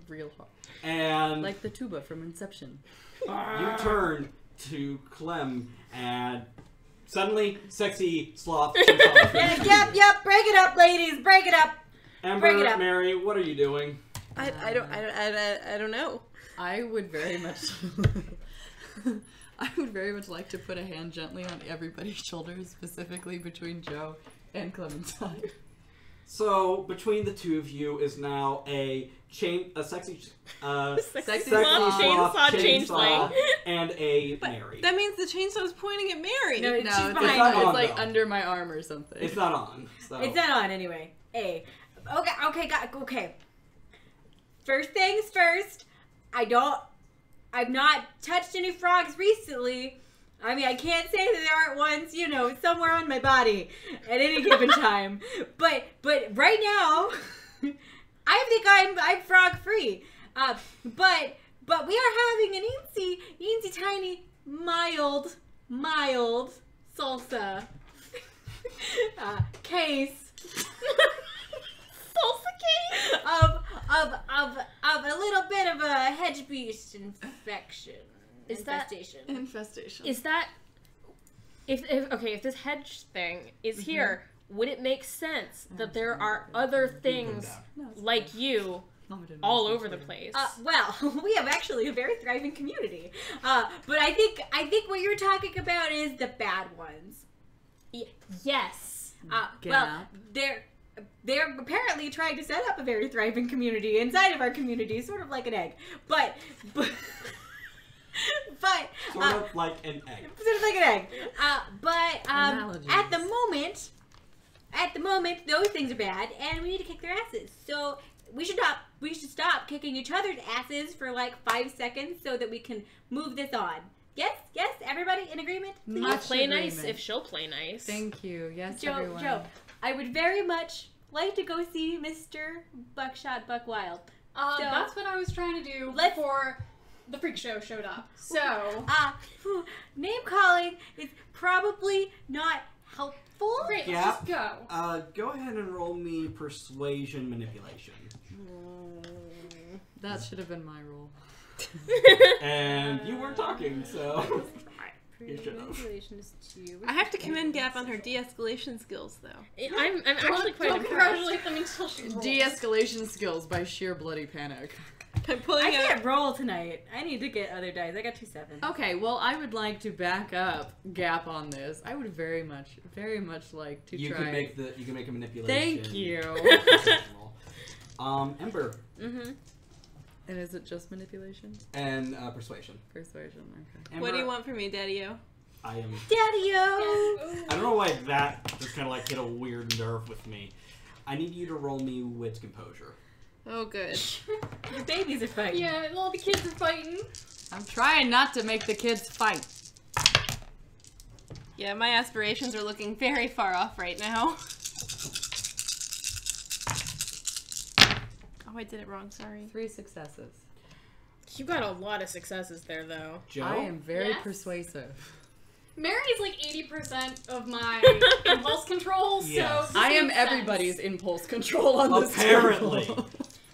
Real hard. And Like the tuba from Inception. you turn to Clem, and suddenly, sexy sloth. Yep. Break it up, ladies. Break it up. Amber, Bring it up. Mary, what are you doing? I don't know. I would very much like to put a hand gently on everybody's shoulders, specifically between Joe and Clementine. So between the two of you is now a sexy Sexy sloth, chainsaw changeling. and a Mary. That means the chainsaw is pointing at Mary. No, No, she's it's, behind not you. on, it's like though. under my arm or something. It's not on. So. It's not on anyway. Okay. First things first. I've not touched any frogs recently. I mean, I can't say that there aren't ones, somewhere on my body at any given time. But right now, I think I'm frog free. But we are having an eensy tiny mild salsa. case Salsa cake? of a little bit of a hedge beast infection. Is that- infestation. Infestation. Is that if this hedge thing is here, would it make sense that there are other things like you all over the place? Well, we have actually a very thriving community. But I think what you're talking about is the bad ones. Yes. Well, they're apparently trying to set up a very thriving community inside of our community, sort of like an egg. But Sort of like an egg. sort of like an egg. Analogies. At the moment, those things are bad, and we need to kick their asses. So we should stop kicking each other's asses for like 5 seconds so that we can move this on. Yes, everybody in agreement? Please? I'll play agreement. nice if she'll play nice. Thank you. Yes, Joe, everyone. I would very much like to go see Mr. Buckshot Buckwild. That's what I was trying to do Let's- before the freak show showed up. So, Name calling is probably not helpful. great, Yeah. let's just go. Go ahead and roll me persuasion manipulation. That should have been my role. And you weren't talking, so you should have. Manipulation is 2. I have to commend Gap on her de-escalation skills, though. I'm actually quite Don't impressed. congratulate them until she rolls. De-escalation skills by sheer bloody panic. I'm pulling I out. can't roll tonight. I need to get other dice. I got 2 7s. Okay, well, I would like to back up Gap on this. I would very much like to You try. can make a manipulation. Thank you. Ember Mm-hmm. And is it just manipulation? and persuasion. Persuasion. Okay. Ember, What do you want from me, Daddy-o? I am. Daddy-o! I don't know why that just kind of like hit a weird nerve with me. I need you to roll me wits composure. Oh, good. Your babies are fighting. Yeah, all the kids are fighting. I'm trying not to make the kids fight. Yeah, my aspirations are looking very far off right now. Oh, I did it wrong. Sorry. 3 successes. You got a lot of successes there, though. Joe? I am very Yes? persuasive. Mary's like 80% of my impulse control, Yes. so I am this makes sense. everybody's impulse control on this Apparently. table.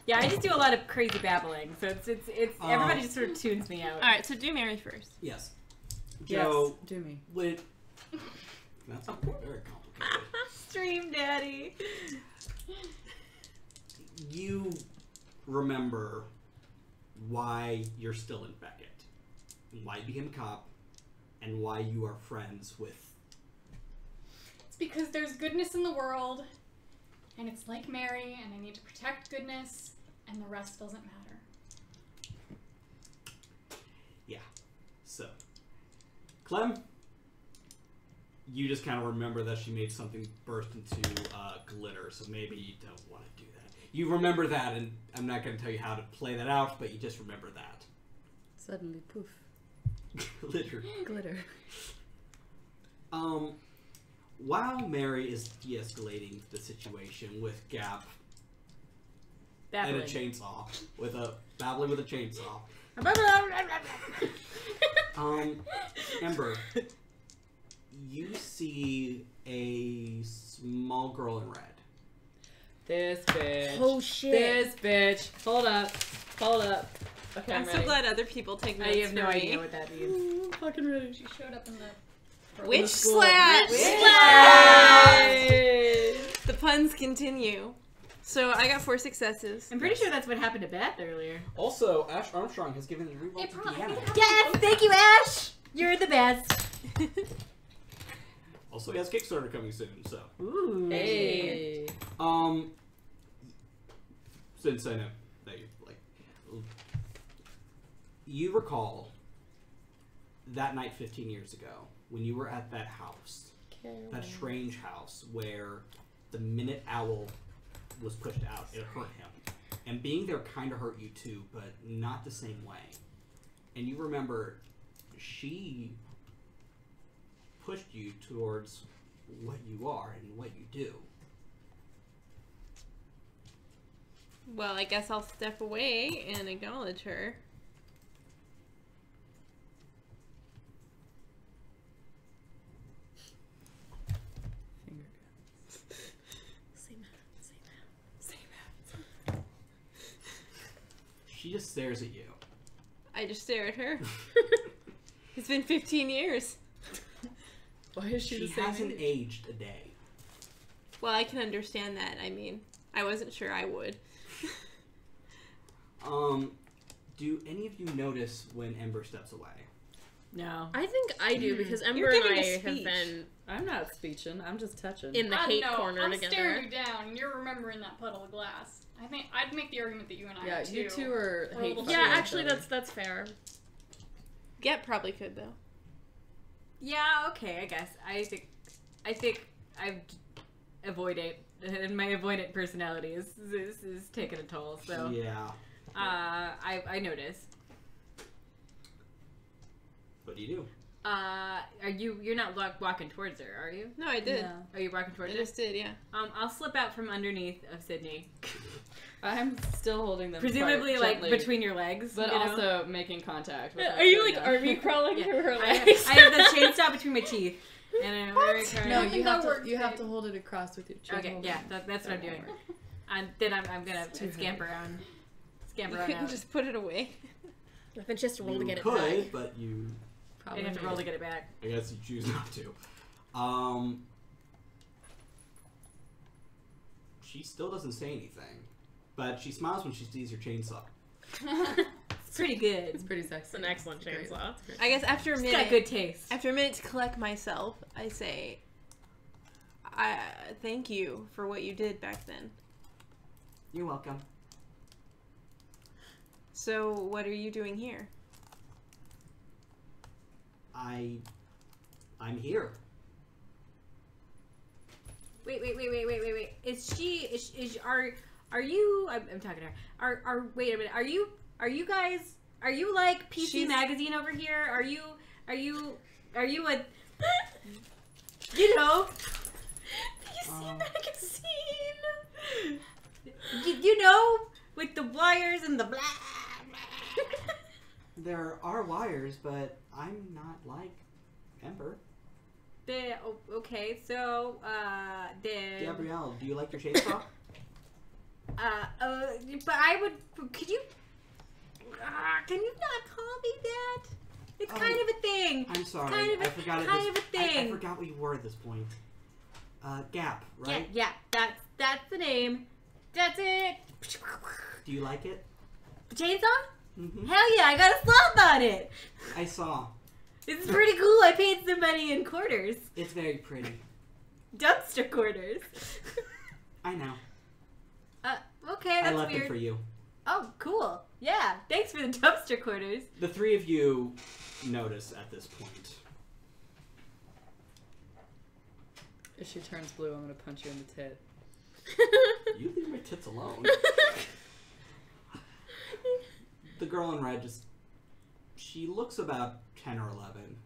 Yeah, I just do a lot of crazy babbling, so it's everybody just sort of tunes me out. Alright, so do Mary first. Yes. Yes, Joe, do me. lit. That's very complicated. Stream Daddy. You remember why you're still in Beckett, and why you became a cop, and why you are friends with. It's because there's goodness in the world, and it's like Mary, and I need to protect goodness, and the rest doesn't matter. Yeah. So, Clem, you just kind of remember that she made something burst into glitter, so maybe you don't want to do that. You remember that, and I'm not going to tell you how to play that out, but you just remember that. Suddenly, poof. Glitter. Glitter. While Mary is de-escalating the situation with Gap Babbling. and a chainsaw, babbling with a chainsaw, Ember, you see a small girl in red. This bitch. Oh shit. This bitch. Hold up. Okay, I'm so ready. glad other people take notes I have no for me. idea what that means. I'm fucking ready. She showed up in the... Witch school. slat! Witch The puns continue. So I got 4 successes. I'm pretty sure that's what happened to Beth earlier. Also, Ash Armstrong has given a reroll Hey, to Prom, I Deanna. think Yes, thank you, Ash. You're the best. Also, he has Kickstarter coming soon, so. Ooh. Hey. Since I know that you like, you recall that night 15 years ago when you were at that house, that strange house where the minute owl was pushed out, it hurt him, and being there kind of hurt you too, but not the same way. And you remember she pushed you towards what you are and what you do. Well, I guess I'll step away and acknowledge her. Finger just stares at you. I just stare at her. It's been 15 years. Why is she She the same hasn't age? aged a day. Well, I can understand that. I mean, I wasn't sure I would. Do any of you notice when Ember steps away? No. I think I do because Ember You're and giving I a have speech. been I'm not speeching. I'm just touching. in the hate no, corner I'm together. staring you down, and you're remembering that puddle of glass. I think I'd make the argument that you and I yeah, are too. you two are We're a little hateful. Yeah, to each actually, other. that's fair. Get probably could though. Yeah, okay, I guess. I think I've avoidant, and my avoidant personality is taking a toll. So Yeah. I notice. What do you do? You're not walking towards her, are you? No, I did. No. Are you walking I towards her? just did, yeah. I'll slip out from underneath of Sydney, I'm still holding them. presumably quite like gently, between your legs, but you know? also making contact. With her, Are you so, like yeah. army crawling Yeah. through her I legs? have the chainsaw between my teeth, and I'm very No, I think you have that works, to. You have babe. to hold it across with your chin. Okay, hold yeah, it. that's what I'm That doing. won't work. And then I'm gonna too scamper around. Scamper You around couldn't out. just put it away. Nothing, just roll to You get it could, back. but you. Probably I'd have to roll to get it back. I guess you choose not to. She still doesn't say anything, but she smiles when she sees your chainsaw. It's pretty good. It's pretty sexy. It's an excellent It's great. chainsaw. It's great. I guess after a It's minute, got good taste. after a minute to collect myself, I say, I thank you for what you did back then. You're welcome. So, what are you doing here? I'm here. Wait. Are you? I'm talking to her. Wait a minute. Are you guys? Are you like PC She's- Magazine over here? Are you a? You know? Um, Magazine. You know, with the wires and the blah. There are wires, but I'm not like Ember. Okay, so Gabrielle, do you like your chainsaw? but I would. Could you? Can you not call me that? It's Oh, kind of a thing. I'm sorry. Kind of a- I forgot it. kind of a I thing. forgot what you were at this point. Gap, right? Yeah, that's the name. That's it. Do you like it? Chainsaw? Mm-hmm. Hell yeah, I got a slap on it. I saw. It's pretty cool. I paid somebody in quarters. It's very pretty. Dumpster quarters. I know. Okay, I that's left weird. it for you. Oh, cool. Yeah, thanks for the dumpster quarters. The three of you notice at this point. If she turns blue, I'm gonna punch you in the tit. You leave my tits alone. The girl in red she looks about 10 or 11.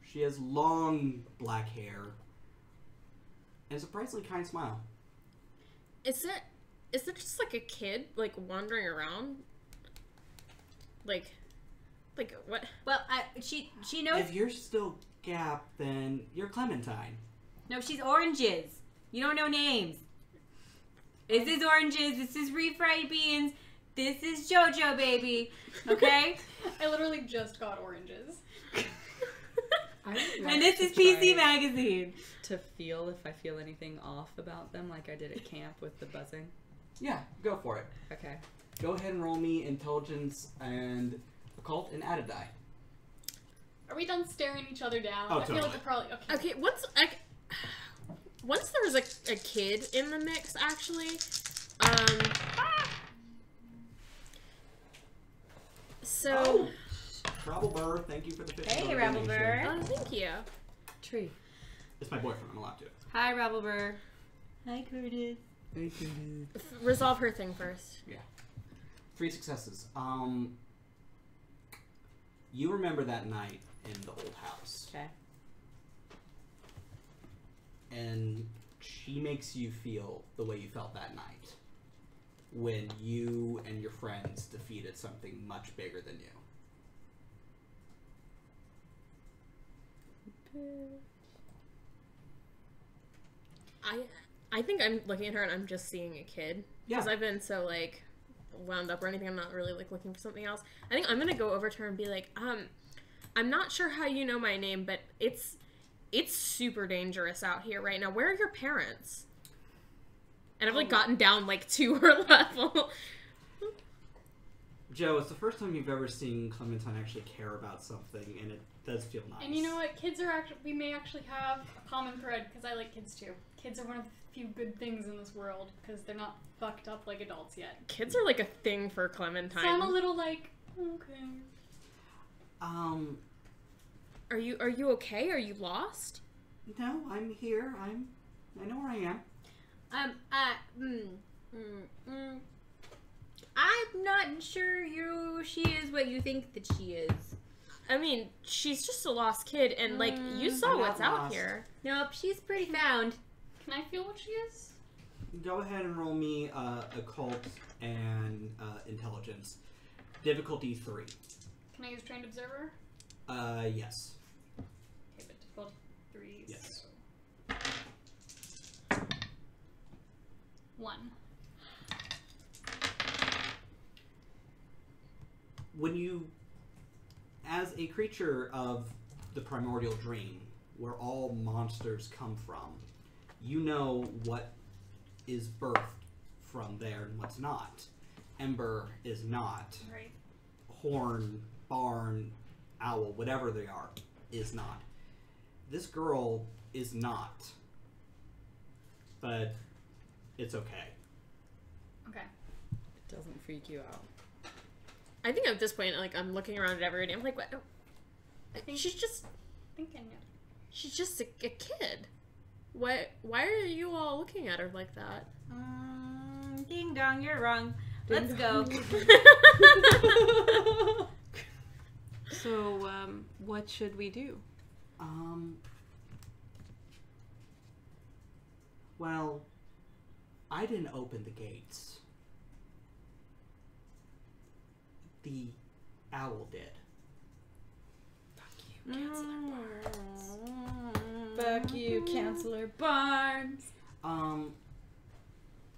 She has long black hair and a surprisingly kind smile. Is it just like a kid like wandering around? Like what? Well, she knows. If you're still Gap, then you're Clementine. No, she's oranges. You don't know names. This is oranges. This is refried beans. This is JoJo, baby. Okay? I literally just got oranges. I would And like this is to PC try Magazine. To feel if I feel anything off about them, like I did at camp with the buzzing. Yeah, go for it. Okay. Go ahead and roll me intelligence and occult and add a die. Are we done staring each other down? Oh, I feel totally. like we're probably okay. Okay, once there was a kid in the mix, actually. So. Rabbleburr, thank you for the $50 Hey, donation. Rabbleburr. Oh, thank you. Tree. It's my boyfriend, I'm allowed to. Hi, Rabbleburr. Hi, Curtis. Resolve her thing first. 3 successes. You remember that night in the old house. Okay. And she makes you feel the way you felt that night. When you and your friends defeated something much bigger than you. I think I'm looking at her and I'm just seeing a kid. Yeah. Because I've been so like wound up or anything. I'm not really like looking for something else. I think I'm gonna go over to her and be like, I'm not sure how you know my name, but it's super dangerous out here right now. Where are your parents? And I've like gotten down like to her level. Joe, it's the first time you've ever seen Clementine actually care about something, and it does feel nice. And you know what? Kids are actually, we may actually have a common thread because I like kids too. Kids are one of the few good things in this world because they're not fucked up like adults yet. Kids are like a thing for Clementine. So I'm a little like, okay. Are you okay? Are you lost? No, I'm here. I know where I am. I'm not sure she is what you think that she is. I mean, she's just a lost kid, and like you saw I'm not what's out lost. here. Nope, she's pretty found. Can I feel what she is? Go ahead and roll me occult and intelligence. Difficulty 3. Can I use trained observer? Yes. Okay, but difficulty 3. Yes. So. 1. When you, as a creature of the primordial dream, where all monsters come from, you know what is birthed from there and what's not. Ember is not. Right. Horn, barn, owl, whatever they are, is not. This girl is not. But it's okay. Okay. It doesn't freak you out. I think at this point, like, I'm looking around at everybody. I'm like, what? She's just a kid. Why are you all looking at her like that? Ding dong, you're wrong. Let's go. So, what should we do? Well, I didn't open the gates. The owl did. Fuck you, Counselor Barnes.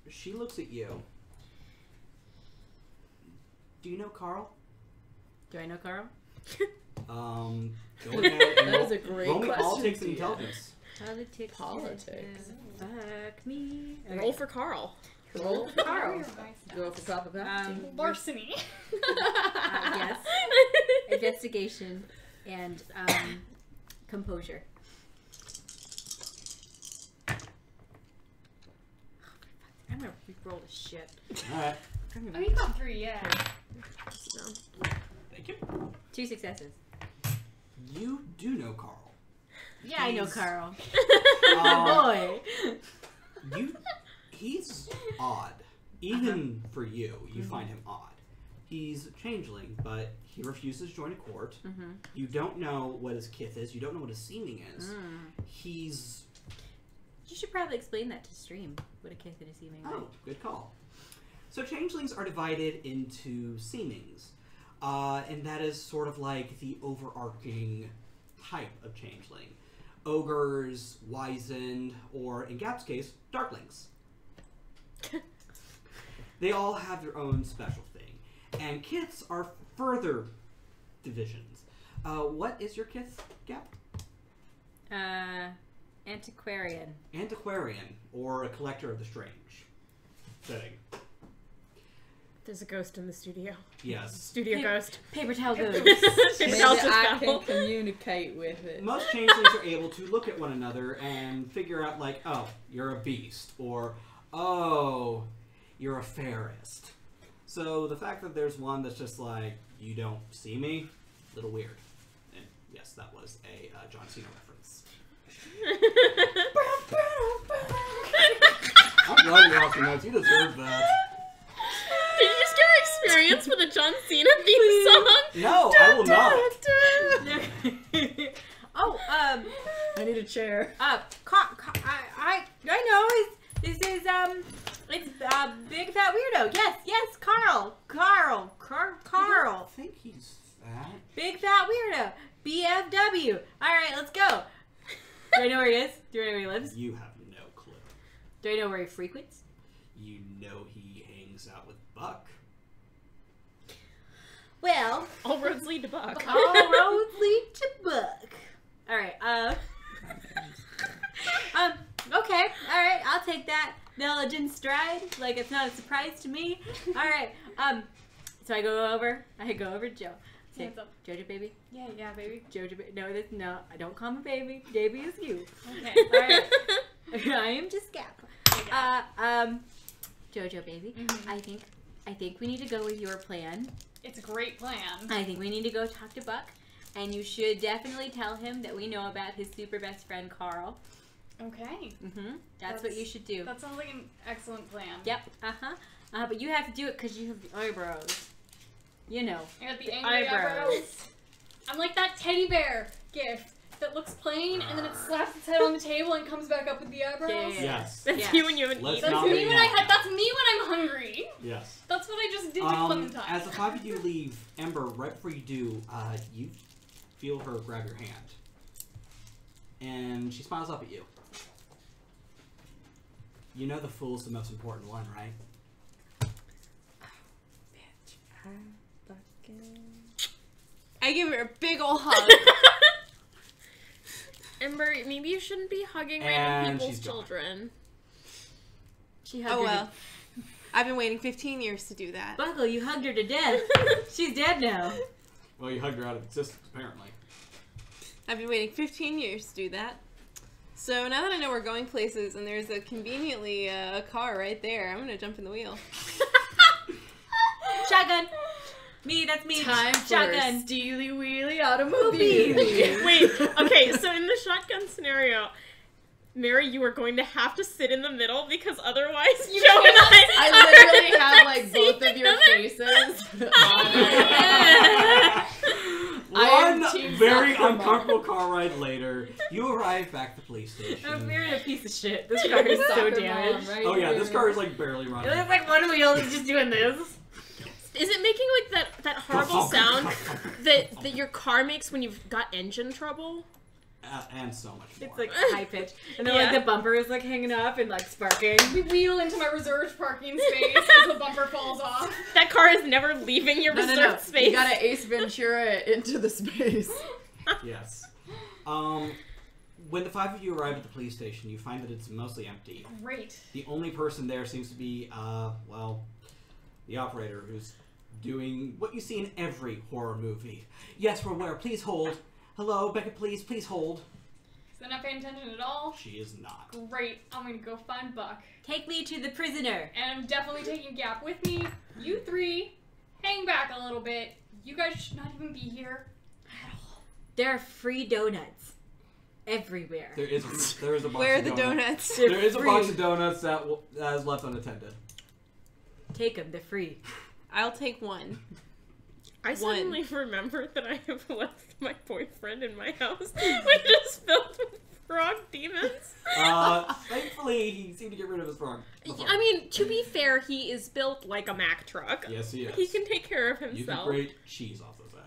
She looks at you. Do you know Carl? Do I know Carl? Go ahead and That is a great roll me question politics to and get. intelligence. Politics. Fuck me. Roll for Carl. Roll for Carl. Nice stats. Go for top of that. Larceny. Yes. Investigation and composure. I'm gonna re-roll this shit. Alright. Oh, you got 3, yeah. Thank you. 2 successes. You do know Carl. Yeah, I know He's- Carl. Um, Boy. He's odd. Even for you, you find him odd. He's a changeling, but he refuses to join a court. You don't know what his kith is. You don't know what his seeming is. He's... You should probably explain that to stream. What a kith and a seeming. Oh, good call. So changelings are divided into seemings. And that is sort of like the overarching type of changeling. Ogres, wizened, or in Gap's case, darklings. They all have their own special thing. And kiths are further divisions. What is your kith, Gap? Antiquarian. Antiquarian, or a collector of the strange. Fitting. There's a ghost in the studio. Yes. Studio Hey. ghost. Paper towel goes. Maybe Tell us I about- can communicate with it. Most changelings are able to look at one another and figure out, like, oh, you're a beast, or, oh, you're a fairest. So the fact that there's one that's just like, you don't see me, a little weird. And yes, that was a John Cena reference. I'm glad you're off your notes. You deserve that. Did you just get our experience with a John Cena theme song? No, I will not. Oh, I need a chair. I know. This is it's Big Fat Weirdo. Yes, Carl. I think he's fat. Big Fat Weirdo. BFW. All right, let's go. Do I know where he is? Do I know where he lives? You have no clue. Do I know where he frequents? You know he hangs out with Buck. Well, All roads lead to Buck. all roads lead to Buck. All right. Okay. All right. I'll take that knowledge in stride. Like it's not a surprise to me. All right. So I go over to Joe. Say, What's up? Jojo baby. Yeah, baby. Jojo baby. No. I don't call him baby. Baby is you. Okay. All right. I am just Gap. Jojo baby. Mhm. I think we need to go with your plan. It's a great plan. I think we need to go talk to Buck, and you should definitely tell him that we know about his super best friend Carl. Okay. That's what you should do. That sounds like an excellent plan. Yep. But you have to do it because you have the eyebrows. You know. I got the angry eyebrows. I'm like that teddy bear gif that looks plain and then it slaps its head on the table and comes back up with the eyebrows. Yeah. Yes. That's Yes. you when you haven't Let's eaten. not That's be me when that's me when I'm hungry. Yes. That's what I just did to Clementine. As the five of you leave, Ember, right before you do, you feel her grab your hand. And she smiles up at you. You know the fool's the most important one, right? I give her a big ol' hug. Ember, maybe you shouldn't be hugging And random people's she's gone. children. She hugged Oh her well. I've been waiting 15 years to do that. Buckle, you hugged her to death. She's dead now. Well, you hugged her out of existence, apparently. I've been waiting 15 years to do that. So now that I know we're going places and there's a conveniently a car right there, I'm gonna jump in the wheel. Shotgun. That's me. Time Shotgun. for Steely Wheelie Automobile. Wait, okay, so in the shotgun scenario, Mary, you are going to have to sit in the middle because otherwise You Joe and I literally have like see both of your faces. I am One Team very Sacramento. uncomfortable car ride later, you arrive back at the police station. We're in a piece of shit. This car is so Soccer damaged. mom, right Oh yeah, here. this car is like barely It running. looks like one wheel is just doing this. Is it making like that horrible sound that your car makes when you've got engine trouble? And so much more. It's like high pitch. And then like Yeah. the bumper is like hanging up and like sparking. We wheel into my reserved parking space as the bumper falls off. That car is never leaving your reserved space. You gotta Ace Ventura it into the space. Yes. When the five of you arrive at the police station, you find that it's mostly empty. Great. The only person there seems to be, the operator who's doing what you see in every horror movie. Yes, we're aware. Please hold. Hello, Becca, please hold. Is that not paying attention at all? She is not. Great. I'm gonna go find Buck. Take me to the prisoner. And I'm definitely taking Gap with me. You three, hang back a little bit. You guys should not even be here at all. There are free donuts everywhere. There is a box Where are of the donuts. donuts? They're There is a free. box of donuts that is left unattended. Take them. They're free. I'll take one. I One. suddenly remembered that I have left my boyfriend in my house, which is filled with frog demons. Thankfully, he seemed to get rid of his frog. I mean, to be fair, he is built like a Mack truck. Yes, he is. He can take care of You can himself. grate cheese off those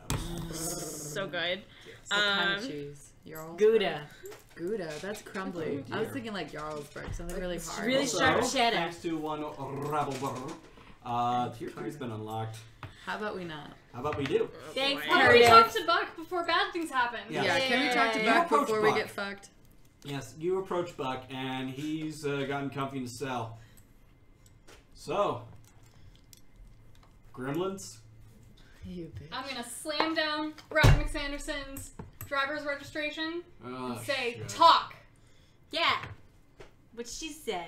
abs. So good. What kind of Um, cheese? Jarlsberg. Gouda. Gouda. That's crumbly. Oh, I was dear. thinking like Jarlsberg, something really It's hard. really Also, sharp cheddar. Thanks to one rabble burr, tier 3's been unlocked. How about we not? How about we do? Thanks, boy. Why don't we Curtis. talk to Buck before bad things happen? Yeah. Yeah, can we talk to You Buck approach before we Buck. get fucked? Yes, you approach Buck, and he's gotten comfy in the cell. So, gremlins? You bitch. I'm gonna slam down Brad McSanderson's driver's registration Oh, and say, shit. talk. Yeah. What she said.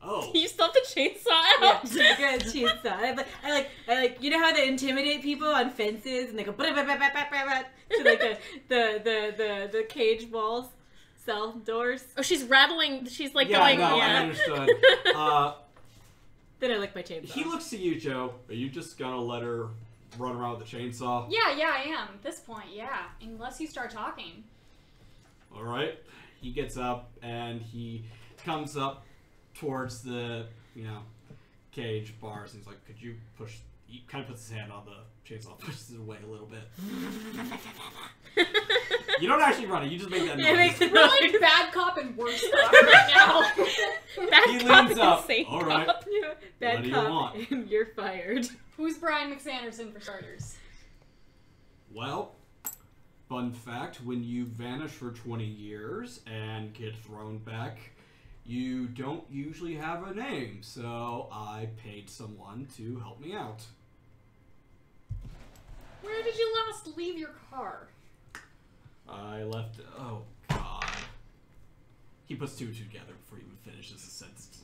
Oh. You still have the chainsaw Yeah, out. good chainsaw. I like. You know how they intimidate people on fences and they go to like the cage walls, cell doors. Oh, she's rattling. She's like Yeah, going. no, I yeah. understood. Then I lick my chainsaw. He looks to you, Joe. Are you just gonna let her run around with the chainsaw? Yeah, I am. At this point, yeah. Unless you start talking. Alright. He gets up, and he comes up towards the, cage bars, and he's like, could you push... He kind of puts his hand on the chainsaw, pushes it away a little bit. You don't actually run it, you just make that noise. It makes it We're like bad cop and worse cop right now. Bad He cop leans and up. safe All right. cop. Bad What do you cop, want? and you're fired. Who's Brian McSanderson for starters? Well, fun fact, when you vanish for 20 years and get thrown back, you don't usually have a name, so I paid someone to help me out. Where did you last leave your car? I left... Oh, God. He puts two and two together before he even finishes his sentence.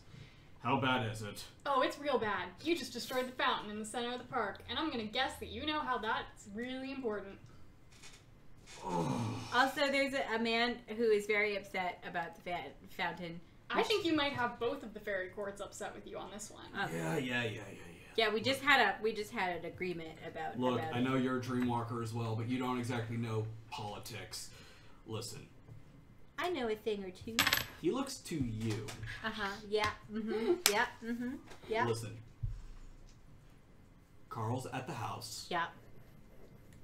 How bad is it? Oh, it's real bad. You just destroyed the fountain in the center of the park, and I'm gonna guess that you know how that's really important. Also, there's a man who is very upset about the fountain. I think you might have both of the fairy courts upset with you on this one. Yeah. Yeah, we just had an agreement about. Look, about I know you're a dreamwalker as well, but you don't exactly know politics. Listen, I know a thing or two. he looks to you. Yeah. Yeah. Yeah. Listen, Carl's at the house. Yeah.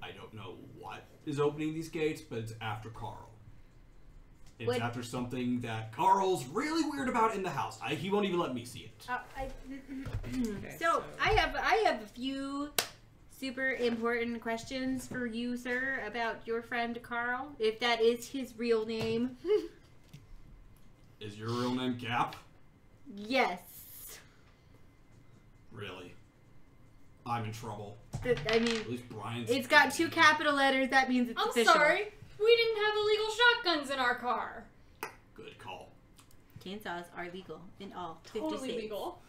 I don't know what is opening these gates, but it's after Carl. It's What? after something that Carl's really weird about in the house. He won't even let me see it. So I have a few super important questions for you, sir, about your friend Carl, if that is his real name. Is your real name Gap? Yes. Really? I'm in trouble. I mean, At least Brian's... it's got 2 capital letters. That means it's I'm official. sorry, we didn't have illegal shotguns in our car. Good call. Chainsaws are legal in all 50 Totally states. legal.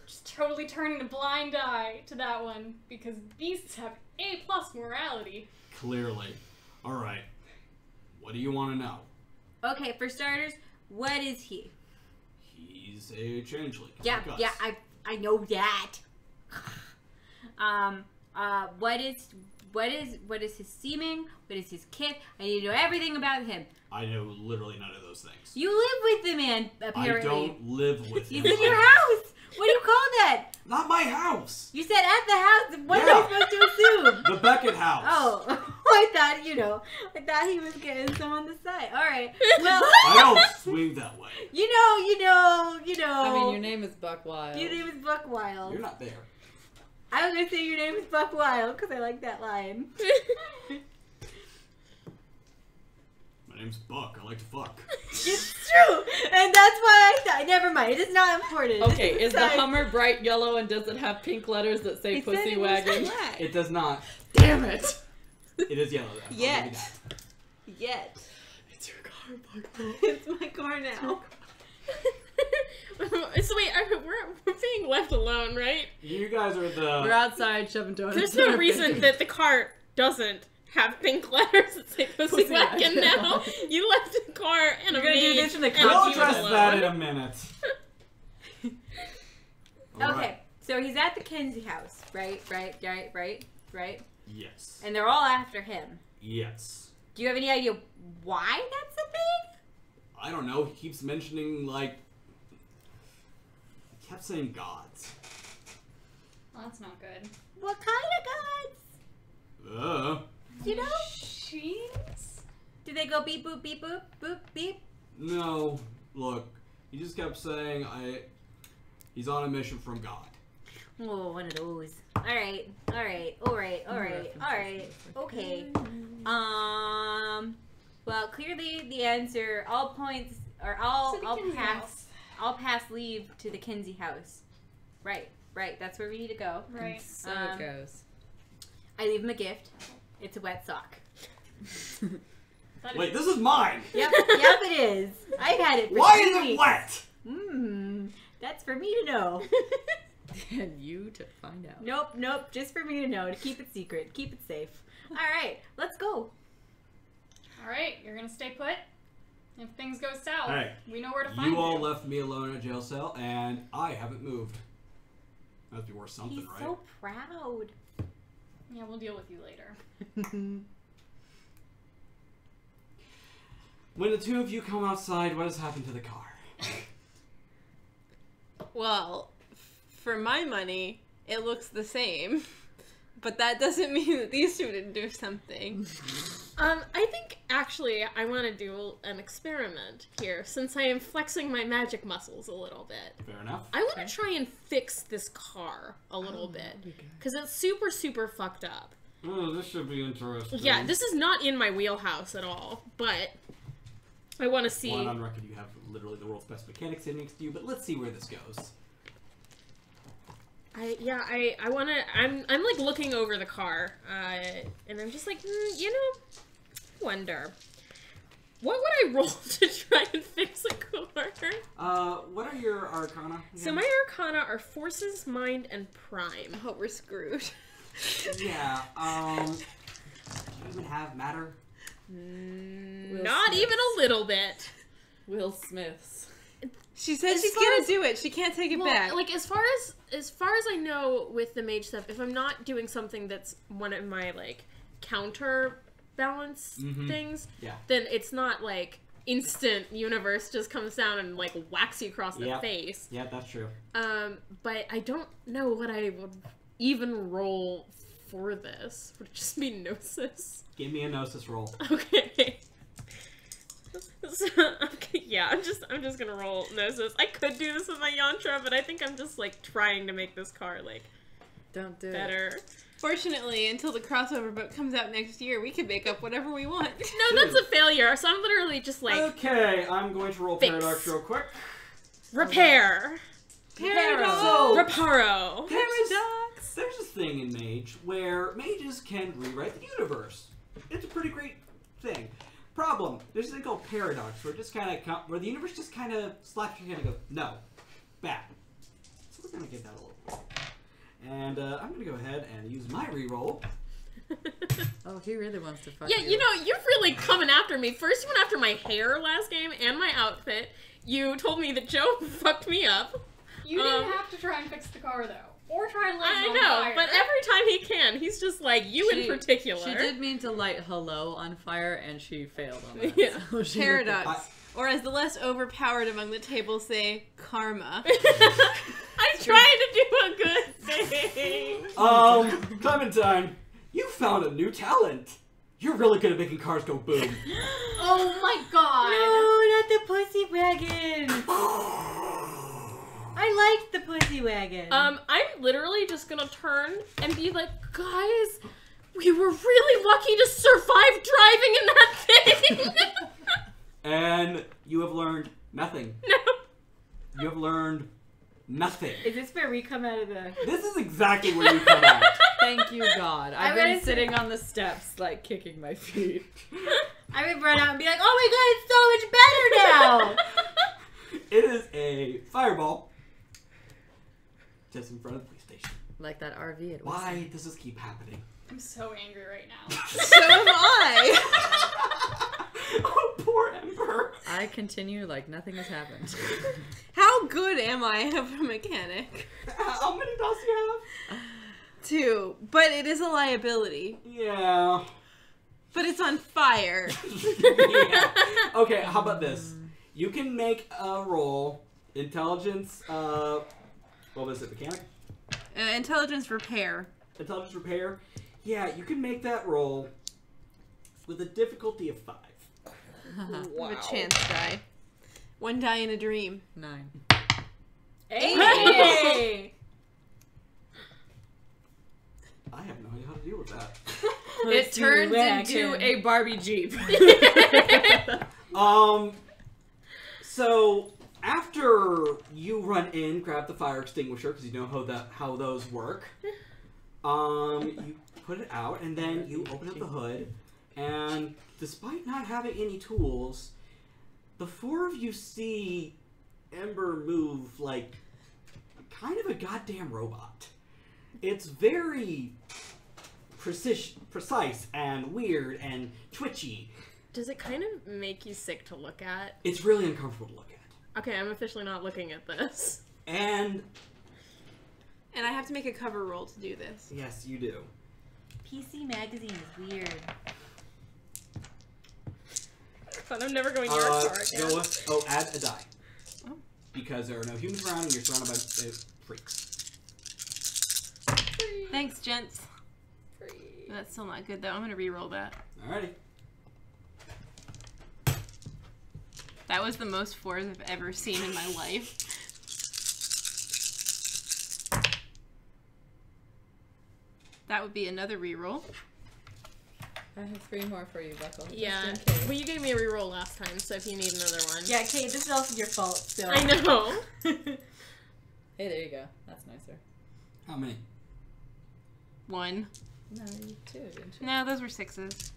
Just totally turning a blind eye to that one because beasts have A+ morality. Clearly. Alright. What do you want to know? Okay, for starters, what is he? He's a changeling. Yeah, like us. yeah, I know that. What is his seeming? What is his kith? I need to know everything about him. I know literally none of those things. You live with the man, apparently. I don't live with him. He's in your house. What do you call that? Not my house! You said at the house. What Yeah. am I supposed to assume? The Beckett house! Oh, I thought he was getting some on the side. All right. Well, I don't swing that way. you know. I mean, your name is Buck Wild. Your name is Buck Wild. You're not there. I was gonna say your name is Buck Wild because I like that line. My name's Buck. I like to fuck. It's true, and that's why I thought. Never mind. It is not important. Okay, is the Sorry. Hummer bright yellow and does it have pink letters that say It said Pussy it was Wagon? black. It does not. Damn it! It is yellow though. I'll give you Yet. that. Yet. It's your car, Buck. It's my car now. So wait, we're being left alone, right? You guys are We're the... outside shoving donuts. There's in no our reason face. that the car doesn't have pink letters that say Pussy Pussy Wagon Wagon. now. You left the car and You're a gonna do maid this in the and car? We'll you was address that in alone. a minute. Okay, Alright. so he's at the Kinsey house, right? Yes. And they're all after him. Yes. Do you have any idea why that's a thing? I don't know. He keeps mentioning, like... He kept saying gods. Well, that's not good. What kind of gods? You know? Machines? Do they go beep boop beep boop boop beep? No. Look, he just kept saying he's on a mission from God. Oh, one of those. Alright. Okay. Well, clearly the answer, all points, or To the Kinsey house. I'll pass leave to the Kinsey house. Right, that's where we need to go. Right. So it goes. I leave him a gift. It's a wet sock. That Wait, this is mine! Yep, it is. I've had it for Why 3 is it weeks. wet? That's for me to know. And you to find out. Nope, just for me to know, to keep it secret, keep it safe. Alright, let's go. Alright, you're gonna stay put? If things go south, Hey, we know where to find You all left me alone at jail cell, and I haven't moved. Must be worth something, He's right? so proud. Yeah, we'll deal with you later. When the two of you come outside, what has happened to the car? Well, for my money, it looks the same. But that doesn't mean that these two didn't do something. I think actually I want to do an experiment here since I am flexing my magic muscles a little bit. Fair enough. I want to try and fix this car a little bit because it's super fucked up. Oh, this should be interesting. Yeah, this is not in my wheelhouse at all, but I want to see. Well, on record, you have literally the world's best mechanic sitting next to you, but let's see where this goes. I want to. I'm like looking over the car, and I'm just like, you know, wonder. What would I roll to try and fix a car? What are your arcana? So my arcana are forces, mind, and prime. I hope we're screwed. Yeah, do you even have matter? Not even a little bit. Will Smith's. She said As she's far gonna as- do it. She can't take it back. Like as far as I know with the mage stuff, if I'm not doing something that's one of my like counterbalance things, Yeah. then it's not like instant universe just comes down and like whacks you across the face. Yeah, that's true. But I don't know what I would even roll for this. Would it just be gnosis? Give me a gnosis roll. Okay. So, okay, yeah, I'm just gonna roll gnosis. I could do this with my yantra, but I think I'm just like trying to make this car like Don't do it. better. Fortunately, until the crossover book comes out next year, we can make up whatever we want. No, that's a failure. So I'm literally just like Okay, I'm going to roll Fix. Paradox real quick. repair, Paradox. So, reparo. there's this thing in Mage where mages can rewrite the universe. It's a pretty great thing. Problem, there's this thing called Paradox where it just kind of where the universe just kind of slaps your hand and goes, no, bad. So we're gonna give that a little roll. And I'm gonna go ahead and use my reroll. Oh, he really wants to fuck Yeah, you know, you're really coming after me. First you went after my hair last game and my outfit. You told me that Joe fucked me up. You didn't have to try and fix the car though, or try and light it I on know, fire. but every time he can, he's just like, you in particular. She did mean to light Hello on fire, and she failed on that. Yeah. So she Paradox. Or as the less overpowered among the table say, karma. I'm trying to do a good thing. Clementine, you found a new talent. You're really good at making cars go boom. Oh my god! No, not the pussy wagon. I liked the pussy wagon. I'm literally just gonna turn and be like, guys, we were really lucky to survive driving in that thing. And you have learned nothing. No. You have learned nothing. Is this where we come out of the... This is exactly where you come out. Thank you, God. I've I'm been gonna say- sitting on the steps, like, kicking my feet. I would run out and be like, oh my god, it's so much better now! It is a fireball just in front of the police station. Like that RV. It was. Why does this keep happening? I'm so angry right now. So am I. Oh, poor Ember. I continue like nothing has happened. How good am I of a mechanic? How many dots do you have? 2. But it is a liability. Yeah. But it's on fire. Yeah. Okay, how about this? You can make a roll. Intelligence, what was it, mechanic? Intelligence repair. Intelligence repair? Yeah, you can make that roll with a difficulty of 5. Wow. A chance die. 1 die in a dream. 9. Hey! I have no idea how to deal with that. It turns into wagon. a Barbie Jeep. So after you run in, grab the fire extinguisher because you know how those work. You put it out and then you open up the hood, and despite not having any tools, the 4 of you see Ember move like kind of a goddamn robot. It's very precise and weird and twitchy. Does it kind of make you sick to look at? It's really uncomfortable to look at. Okay, I'm officially not looking at this. And And I have to make a cover roll to do this. yes, you do. PC Magazine is weird. But I'm never going near a car again. Add a die. Oh. Because there are no humans around and you're surrounded by freaks. Thanks, gents. That's still not good, though. I'm going to re-roll that. Alrighty. That was the most 4s I've ever seen in my life. That would be another re-roll. I have 3 more for you, Buckle. just Yeah. in case. Well, you gave me a reroll last time, so if you need another one. Yeah, Kate, this is also your fault. So. I know. Hey, there you go. That's nicer. How many? 1. No, you 2, didn't you? No, those were 6s.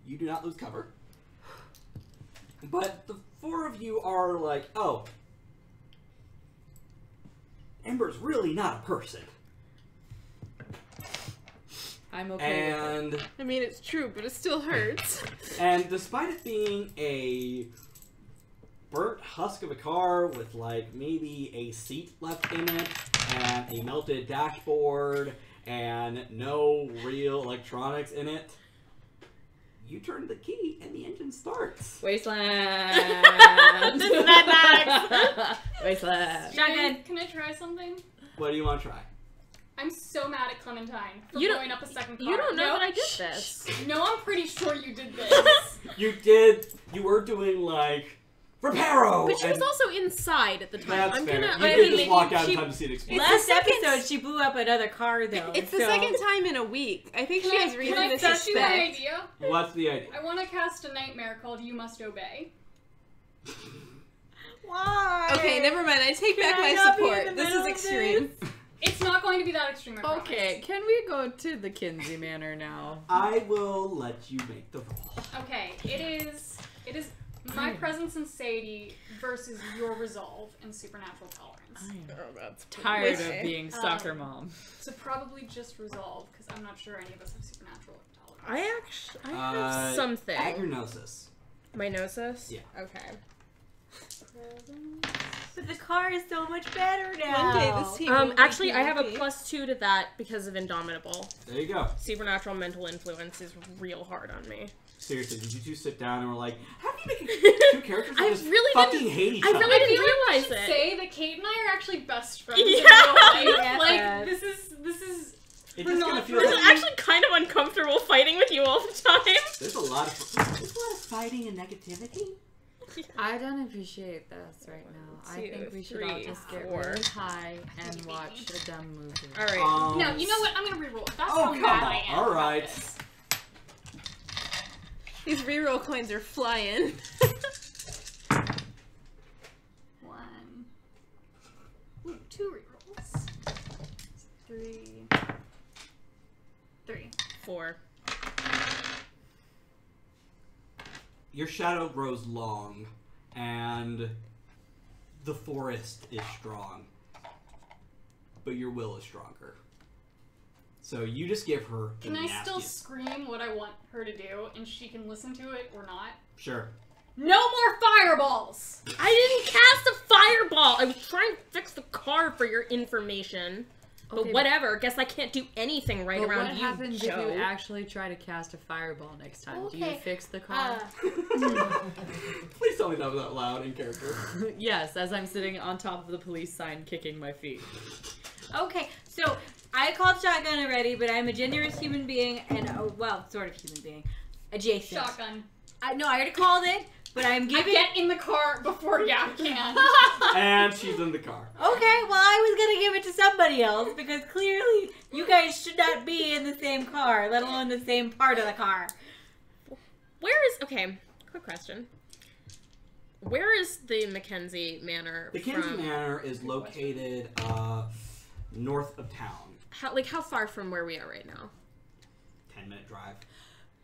You do not lose cover. But the 4 of you are like, oh, Ember's really not a person. I'm okay with it. And I mean, it's true, but it still hurts. and despite it being a burnt husk of a car with like maybe a seat left in it and a melted dashboard and no real electronics in it, you turn the key and the engine starts. Wasteland! This is Mad Max! Wasteland! Shotgun. Can I try something? What do you want to try? I'm so mad at Clementine for You don't- blowing up a second car. You don't know No, that I did this. No, I'm pretty sure you did this. You were doing like reparo. But she was and also inside at the time. that's I'm fair. gonna. You I did mean, just walk out in she- time to see it explode. Last the second- episode, she blew up another car, though. It's the so- second time in a week. I think she has reason Can I to pitch you an suspect. idea? What's the idea? I want to cast a nightmare called You Must Obey. Why? Okay, never mind. I take back Can I my not be in support. the This middle is of extreme. It's not going to be that extreme, I promise. Okay, can we go to the Kinsey Manor now? I will let you make the roll. Okay, it is my presence and Sadie versus your resolve and supernatural tolerance. Oh, that's Tired Okay. of being soccer mom. So probably just resolve, because I'm not sure any of us have supernatural tolerance. I have something. Agnosis. My gnosis? Yeah. Okay. But the car is so much better now. One day this team. will Actually, be I have a PvP. +2 to that because of Indomitable. There you go. Supernatural mental influence is real hard on me. Seriously, did you two sit down and were like, how do you make 2 characters that I just really fucking didn't- hate each I other? really I didn't feel like we realize should it. say that Kate and I are actually best friends Yeah. in real life. Yes. Like, this is It we're just not gonna feel This friends. is like actually kind of uncomfortable fighting with you all the time. there's a lot of fighting and negativity. I don't appreciate this right now. I Two, think we should all three, just get four. really high and watch a dumb movie. Alright. No, you know what? I'm gonna reroll. That's Oh, how come mad on. I am. All about right. this. These reroll coins are flying. 1. Ooh, 2 rerolls. 3. 3. 4. Your shadow grows long, and the forest is strong, but your will is stronger. So you just give her the Can I still nastiest- scream what I want her to do, and she can listen to it or not? Sure. No more fireballs! I didn't cast a fireball! I was trying to fix the car for your information. But Okay, whatever, guess I can't do anything right But around what you, happens Joe. if you actually try to cast a fireball next time? Do you Okay, fix the car? Please tell me that was out loud in character. Yes, as I'm sitting on top of the police sign kicking my feet. Okay, so I called shotgun already, but I'm a generous human being and, well, sort of human being. Adjacent. Shotgun. No, I already called it, but I'm I giving... get in the car before Yap can. And she's in the car. Okay, well, I was gonna give it to somebody else because clearly you guys should not be in the same car, let alone the same part of the car. Okay, quick question. Where is the Mackenzie Manor The Kinsey from? Manor is located north of town. How far from where we are right now? 10-minute drive.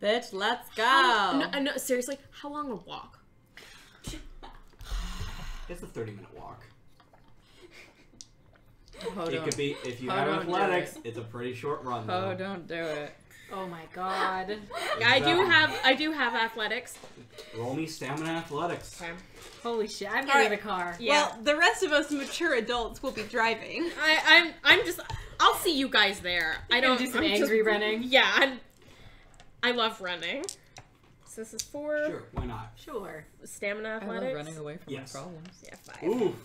Bitch, let's go! No, seriously, how long a walk? It's a 30-minute walk. Oh, It don't. could be, if you Oh, have don't do athletics, it's a pretty short run, though. Oh, don't do it. Oh my god. I do have athletics. Roll me stamina athletics. Okay. Holy shit, I'm getting Alright. the car. Yeah. Well, the rest of us mature adults will be driving. I'm just. I'll see you guys there. I Gonna don't do some I'm angry just, running. Yeah, I love running. So this is 4 Sure, why not? Sure. stamina I love athletics. running away from Yes. my problems. Yeah, 5. Ooh.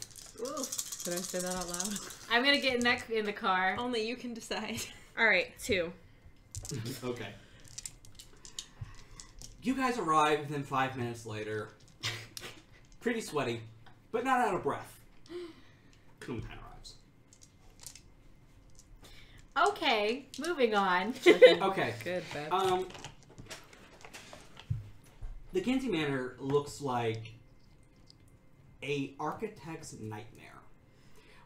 Ooh. Did I say that out loud? I'm gonna get in the car. Only you can decide. All right, 2. Okay. You guys arrive within 5 minutes later. Pretty sweaty, but not out of breath. Clementine arrives. Okay, Okay, moving on. Okay. Good, Beth. The Kinsey Manor looks like a architect's nightmare.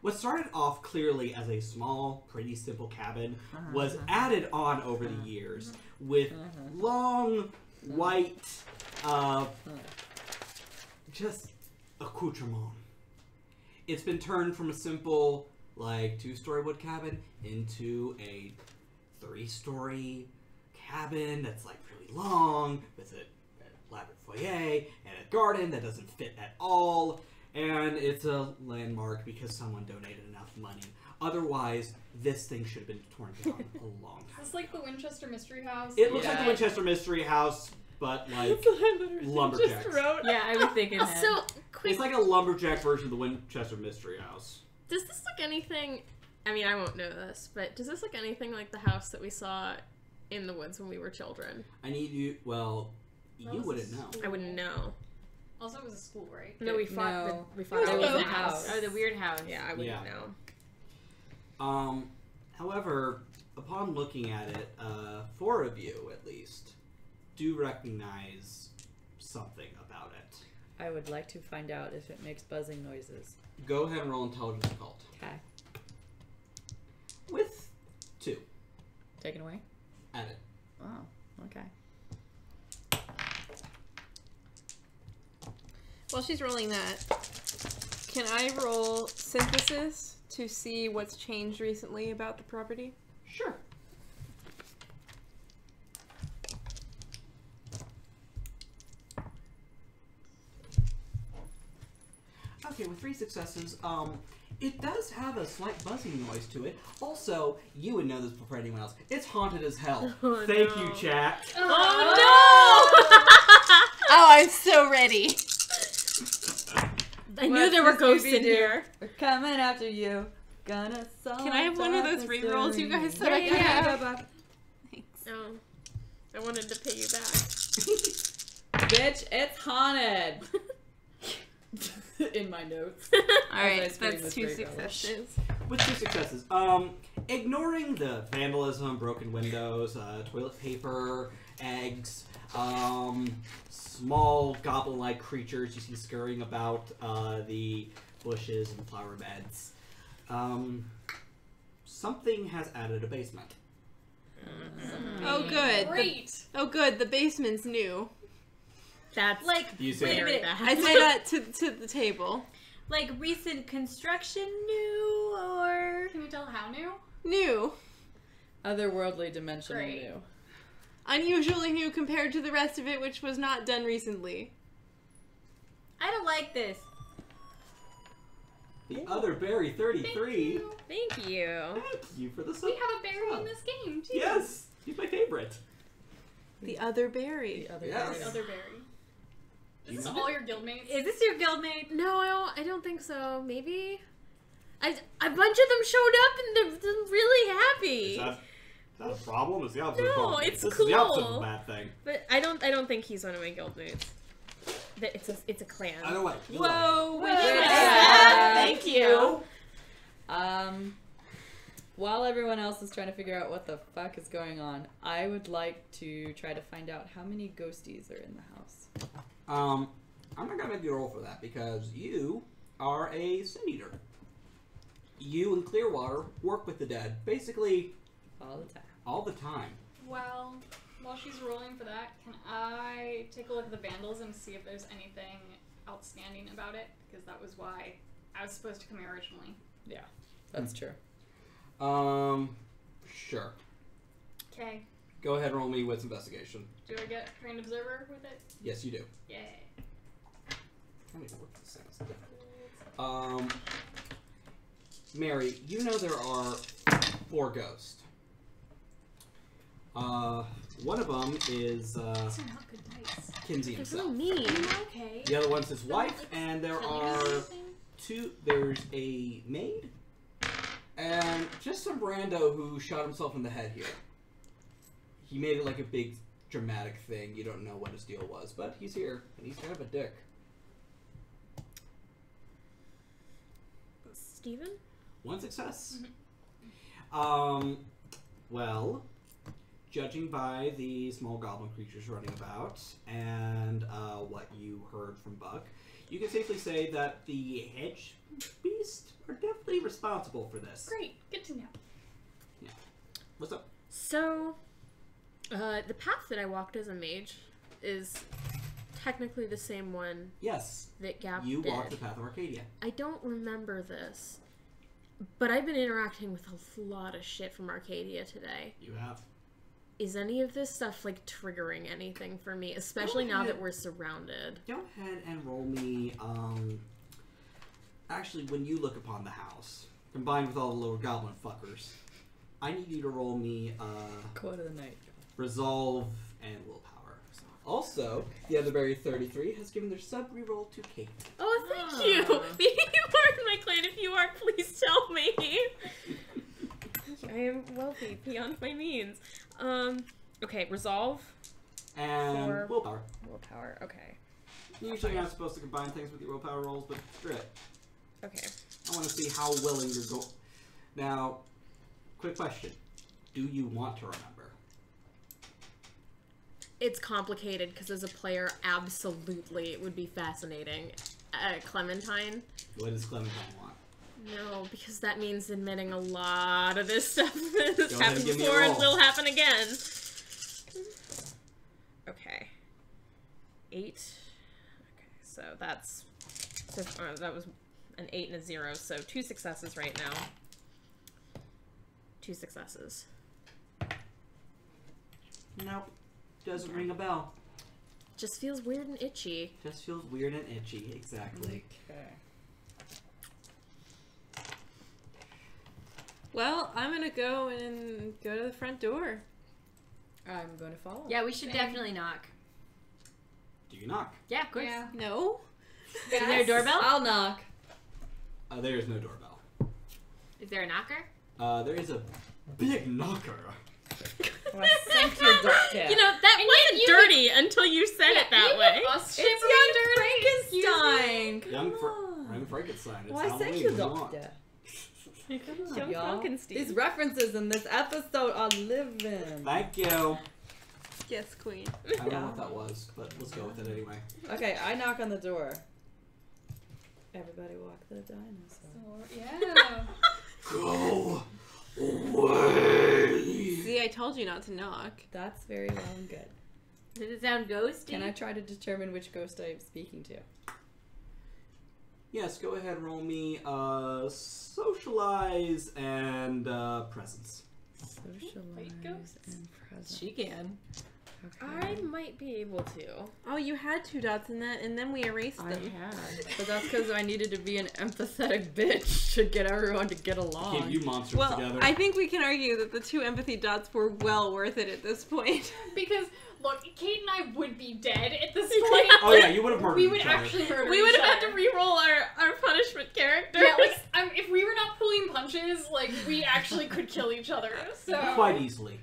What started off clearly as a small, pretty simple cabin was added on over the years with long, white, just accoutrement. It's been turned from a simple, like, 2-story wood cabin into a 3-story cabin that's, like, really long with an elaborate foyer and a garden that doesn't fit at all. And it's a landmark because someone donated enough money. Otherwise, this thing should have been torn down a long time It's like the Winchester Mystery House. It looks like the Winchester Mystery House, but like lumberjacks. Yeah, I was thinking that. So, quick, It's like a lumberjack version of the Winchester Mystery House. does this look anything... I mean, I won't know this, but does this look anything like the house that we saw in the woods when we were children? I need you... Well, That you was wouldn't a know. I wouldn't know. Also, it was a school, right? No, we fought. No. We fought. It It was was a the house. Oh, the weird house. Yeah, I wouldn't Yeah. know. However, upon looking at it, 4 of you, at least, do recognize something about it. I would like to find out if it makes buzzing noises. Go ahead and roll Intelligence Occult. Okay. With 2. Taken away? At it. Oh, okay. While she's rolling that, can I roll synthesis to see what's changed recently about the property? Sure. Okay, with 3 successes, it does have a slight buzzing noise to it. Also, you would know this before anyone else. It's haunted as hell. Oh, Thank no. you, chat. Oh, I'm so ready. I knew there were ghosts in here. We're coming after you. Gonna solve Can I have one of those the re-rolls you mystery. guys said I could have? Thanks. Oh, I wanted to pay you back. Bitch, it's haunted. In my notes. Alright, As I scream that's with 2 great relish. successes. With 2 successes, ignoring the vandalism, broken windows, toilet paper, eggs, small goblin-like creatures you see scurrying about the bushes and flower beds, something has added a basement. Oh, good. Great. Oh, good. The basement's new. That's Like, You say wait a minute. I say that to the table. Like recent construction new or Can you tell how new? New. Otherworldly dimensional Great. new. Unusually new compared to the rest of it, which was not done recently. I don't like this. The other berry 33. Thank you. Thank you for the We sub. have a berry in this game, too. Yes, he's my favorite. The other berry. The other Yes. berry. The other berry. Is You this want all it? your guildmates? Is this your guildmate? No, I don't think so. Maybe. A bunch of them showed up and they're really happy. Is that a problem? It's the opposite No, of a problem. it's This is the opposite of cool. a bad thing. But I don't think he's one of my guildmates. That it's a clan. Either way. Whoa, which Good one? job. Thank you. While everyone else is trying to figure out what the fuck is going on, I would like to try to find out how many ghosties are in the house. I'm not gonna make you roll for that because you are a sin eater. You and Clearwater work with the dead basically All the time. all the time. Well, while she's rolling for that, can I take a look at the vandals and see if there's anything outstanding about it? Because that was why I was supposed to come here originally. Yeah, that's true. Sure. Okay. Go ahead and roll me with investigation. Do I get trained observer with it? Yes, you do. Yay. How many work this sounds? Mary, you know there are 4 ghosts. One of them is These are not good dice. Kinsey They're himself. really mean. Okay. The other one's his wife, like, and there kill you or are something? 2. There's a maid, and just some rando who shot himself in the head here. He made it like a big dramatic thing. You don't know what his deal was, but he's here, and he's kind of a dick. Steven? 1 success. Well, judging by the small goblin creatures running about and what you heard from Buck, you can safely say that the hedge beast are definitely responsible for this. Great, good to know. Yeah. What's up? So, the path that I walked as a mage is technically the same one Yes. that Gap You did. walked the path of Arcadia. I don't remember this, but I've been interacting with a lot of shit from Arcadia today. You have. Is any of this stuff, like, triggering anything for me? Especially now that we're surrounded. Go ahead and roll me, actually, when you look upon the house, combined with all the little goblin fuckers, I need you to roll me, Quote of the night. Resolve and Willpower. Also, the other berry 33 has given their sub reroll to Kate. Oh, thank you! Maybe you are in my clan. If you are, please tell me. I am wealthy beyond my means. Okay, resolve. And For- Willpower. Willpower, okay. Usually you're not supposed to combine things with your willpower rolls, but screw it. Okay. I want to see how willing you're going. Now, quick question. Do you want to remember? It's complicated because as a player, absolutely, it would be fascinating. Clementine? What does Clementine want? No, because that means admitting a lot of this stuff that has Go ahead and happened give me a before and roll. will happen again. Okay. 8. Okay, so that's... that was an 8 and a 0, so 2 successes right now. 2 successes. Nope. Doesn't ring a bell. Just feels weird and itchy. Just feels weird and itchy. Exactly. Okay. Well, I'm gonna go and go to the front door. I'm going to follow. Yeah, we should definitely knock. Do you knock? Yeah, of course. Yeah. No? Is there a doorbell? I'll knock. There is no doorbell. Is there a knocker? There is a big knocker. Well, thank you, Doctor. You know, that wasn't dirty until you said it that way. Us It's young Frankenstein. Young Come on. Frankenstein. It's Why, Halloween. thank you, What do you want? Doctor. Come Young on, y'all. Frankenstein. These references in this episode are living. Thank you. Yes, queen. I don't know what that was, but let's go with it anyway. Okay, I knock on the door. Everybody walk the dinosaur. Yeah. Go away. See, I told you not to knock. That's very well and good. Does it sound ghosty? Can I try to determine which ghost I'm speaking to? Yes, go ahead and roll me socialize and presence. Socialize ghosts? and presence. She can. Okay. I might be able to. Oh, you had 2 dots in that, and then we erased I them. had, but that's because I needed to be an empathetic bitch to get everyone to get along. Keep you monsters Well, together. I think we can argue that the 2 empathy dots were well worth it at this point. Because, look, Kate and I would be dead at this point. Oh yeah, you would have murdered We would each other. actually murder We would each have had to other. re-roll our punishment characters. Yeah, like, if we were not pulling punches, like, we actually could kill each other. So Quite easily.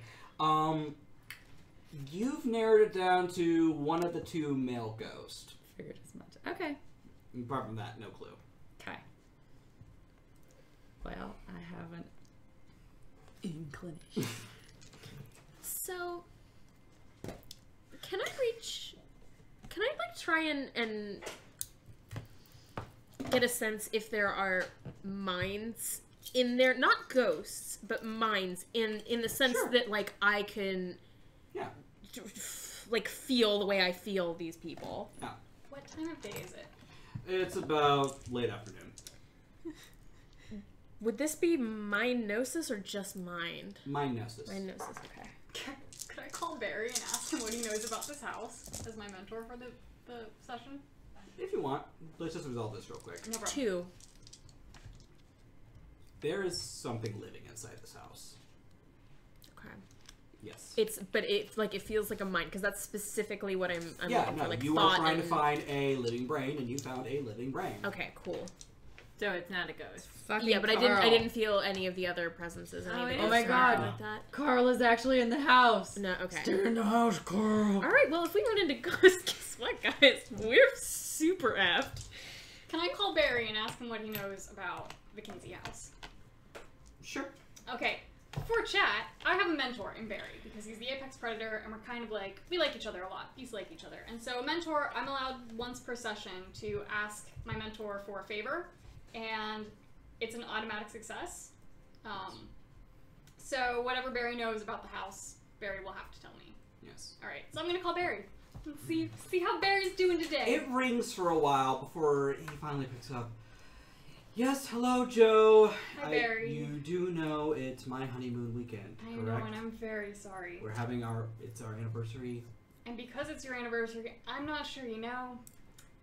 You've narrowed it down to one of the 2 male ghosts. Figured as much. Okay. Apart from that, no clue. Okay. Well, I have an inclination. So, can I like try and get a sense if there are minds in there, not ghosts, but minds in the sense Sure. that like I can Yeah. like feel the way I feel these people. what time of day is it? It's about late afternoon. Would this be mind-gnosis or just mind? Mind-gnosis. Mind-gnosis, okay. Could I call Barry and ask him what he knows about this house as my mentor for the session? If you want, let's just resolve this real quick. No problem. 2. There is something living inside this house. Okay. Yes. But it feels like a mind because that's specifically what I'm yeah, looking no, for. Like you thought were trying to and- find a living brain, and you found a living brain. Okay, cool. So it's not a ghost. Fucking Yeah, but I Carl. didn't feel any of the other presences. Any of the it Oh my ghosts or God. anything like that. Carl is actually in the house. No, okay. Stay in the house, Carl. All right. Well, if we run into ghosts, guess what, guys? We're super effed. Can I call Barry and ask him what he knows about the Kinsey house? Sure. Okay. for chat, I have a mentor in Barry because he's the apex predator, and we're kind of like we like each other a lot. He's like each other, and so a mentor, I'm allowed once per session to ask my mentor for a favor, and it's an automatic success. So whatever Barry knows about the house, Barry will have to tell me. Yes. All right, so I'm gonna call Barry. Let's see how Barry's doing today. It rings for a while before he finally picks up. Yes, hello, Joe. Hi, Barry. You do know it's my honeymoon weekend, I correct? know, and I'm very sorry. We're having it's our anniversary. And because it's your anniversary, I'm not sure you know,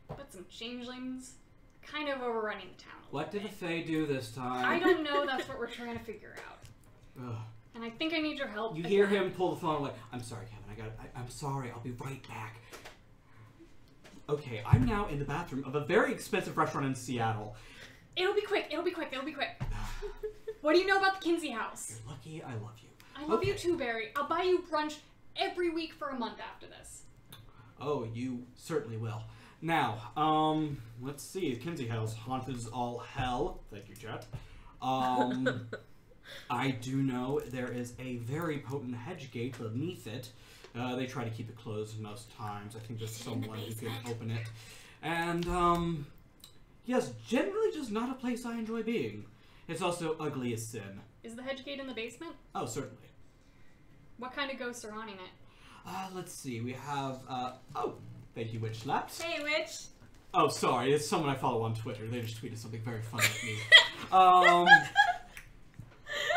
but some changelings are kind of overrunning the town. What did the Fae do this time? I don't know. That's what we're trying to figure out. Ugh. And I think I need your help. You hear him pull the phone away. I'm sorry, Kevin. I'm sorry. I'll be right back. Okay, I'm now in the bathroom of a very expensive restaurant in Seattle. It'll be quick. It'll be quick. It'll be quick. What do you know about the Kinsey house? You're lucky. I love you. I love you too, Barry. I'll buy you brunch every week for a month after this. Oh, you certainly will. Now, let's see. The Kinsey house, haunted as all hell. Thank you, chat. I do know there is a very potent hedge gate beneath it. They try to keep it closed most times. I think there's someone who can open it. And, yes, generally just not a place I enjoy being. It's also ugly as sin. Is the hedge gate in the basement? Oh, certainly. What kind of ghosts are haunting it? Let's see. We have, oh, thank you, Witch Slaps. Hey, Witch. Oh, sorry. It's someone I follow on Twitter. They just tweeted something very funny at me.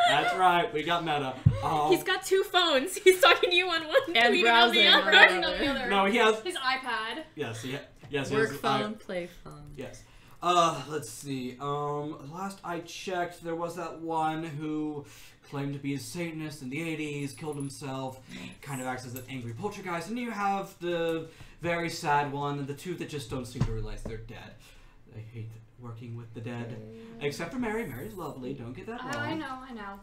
That's right. We got meta. He's got two phones. He's talking to you on one And tweeting on the browsing other. on Browsing on the other. No, he has... His iPad. Yes, yes. Work his phone, play phone. Yes. Let's see. Last I checked, there was that one who claimed to be a Satanist in the 80s, killed himself, kind of acts as an angry poltergeist, and you have the very sad one, and the two that just don't seem to realize they're dead. I hate working with the dead. Except for Mary. Mary's lovely, don't get that wrong. I know.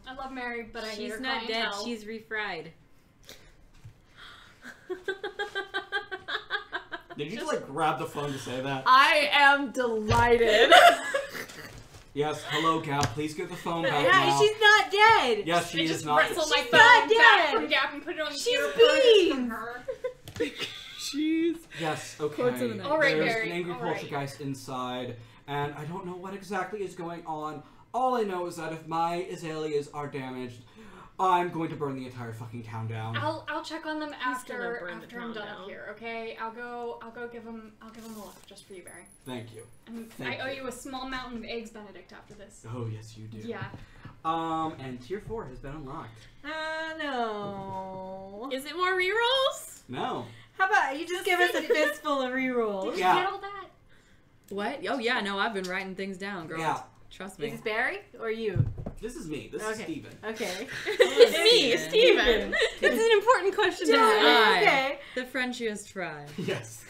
I love Mary, but I hate her She's not dead. clientele. She's refried. Did you just, like, grab the phone to say that? I am delighted. Yes, hello, Gap, please get the phone back Yeah, now. she's not dead. Yes, she I is just not. wrestled my She's phone not back dead. from Gap and put it on the She's earbuds from being. her. Jeez. Yes, okay. Quotes of the night. All right, There's Barry, an angry all right. poltergeist inside, and I don't know what exactly is going on. All I know is that if my azaleas are damaged, I'm going to burn the entire fucking town down. I'll check on them gonna after burn the I'm town done down. up here. Okay, I'll go give him a look just for you, Barry. Thank you. And Thank I owe you. you a small mountain of eggs Benedict after this. Oh, yes, you do. Yeah. And tier 4 has been unlocked. No. Is it more rerolls? No. How about you just give us a fistful of rerolls? Did you Yeah. get all that? What? Oh yeah, no, I've been writing things down, girl. Yeah. Trust Is me. this Barry or you? This is me. This Okay. is Steven. Okay. It's me, Steven. Steven. It's an important question to ask. Aye. Okay. The Frenchiest fry. Yes.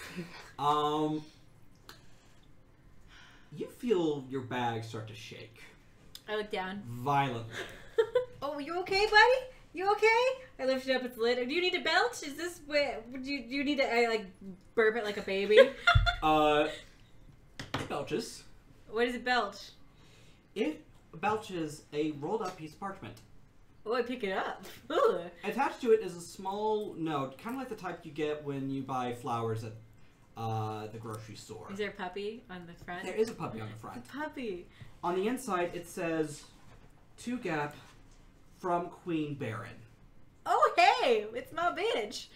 You feel your bag start to shake. I look down. Violently. Oh, you okay, buddy? You okay? I lift it up. It's lit. Do you need a belch? Is this what? Do you need to? I like burp it like a baby. It belches. What is a belch? It belches a rolled up piece of parchment. Oh, I pick it up. Ooh. Attached to it is a small note, kind of like the type you get when you buy flowers at the grocery store. Is there a puppy on the front? There is a puppy on the front. A puppy. On the inside, it says, "To Gap, from Queen Baron." Oh, hey, it's my bitch.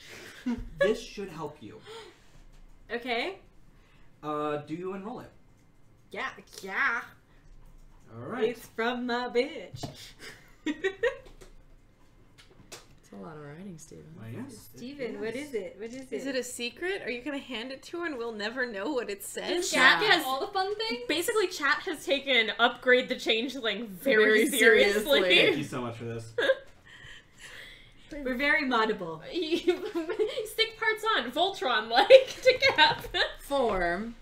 This should help you. Okay. Do you enroll it? Yeah. Yeah. All right. It's from my bitch. It's a lot of writing, Steven. Well, yes. Steven, what is it? What is it? Is it a secret? Are you gonna hand it to her and we'll never know what it says? Chat Yeah, has all the fun things. basically chat has taken upgrade the changeling very, Very seriously. Thank you so much for this. We're very moddable. Stick parts on Voltron like to Cap. Form.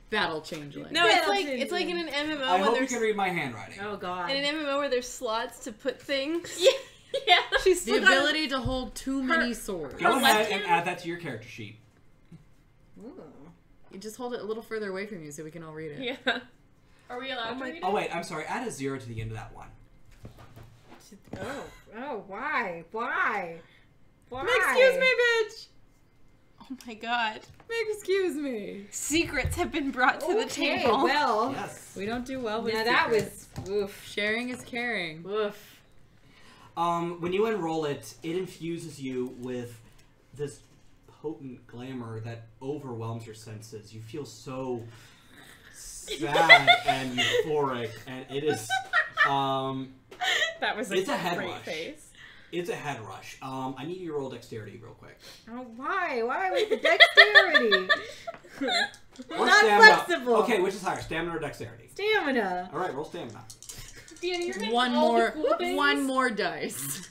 Battle changeling. No, Yeah, it's like in an MMO I when hope you there's can read my handwriting. Oh God. in an MMO where there's slots to put things. Yeah. She's The still got ability to hold too many swords. Go Her ahead left and hand- add that to your character sheet. Ooh. You just hold it a little further away from you so we can all read it. Yeah. Are we allowed to read it? Oh wait, I'm sorry. Add a 0 to the end of that one. Oh, why? Why? Excuse me, bitch! Oh my god. Excuse me. Secrets have been brought to the Okay, table. well. Yes. We don't do well with Now that secrets. was oof. Sharing is caring. Oof. When you unroll it, it infuses you with this potent glamour that overwhelms your senses. You feel so sad and euphoric, and it is. That was It's a head great rush. face. It's a head rush. I need you to roll dexterity real quick. Oh, why? Why with the dexterity? Or Not stamina. flexible. Okay, which is higher, stamina or dexterity? Stamina. All right, roll stamina. Deanna, you're getting One all more, the cool things. one more dice.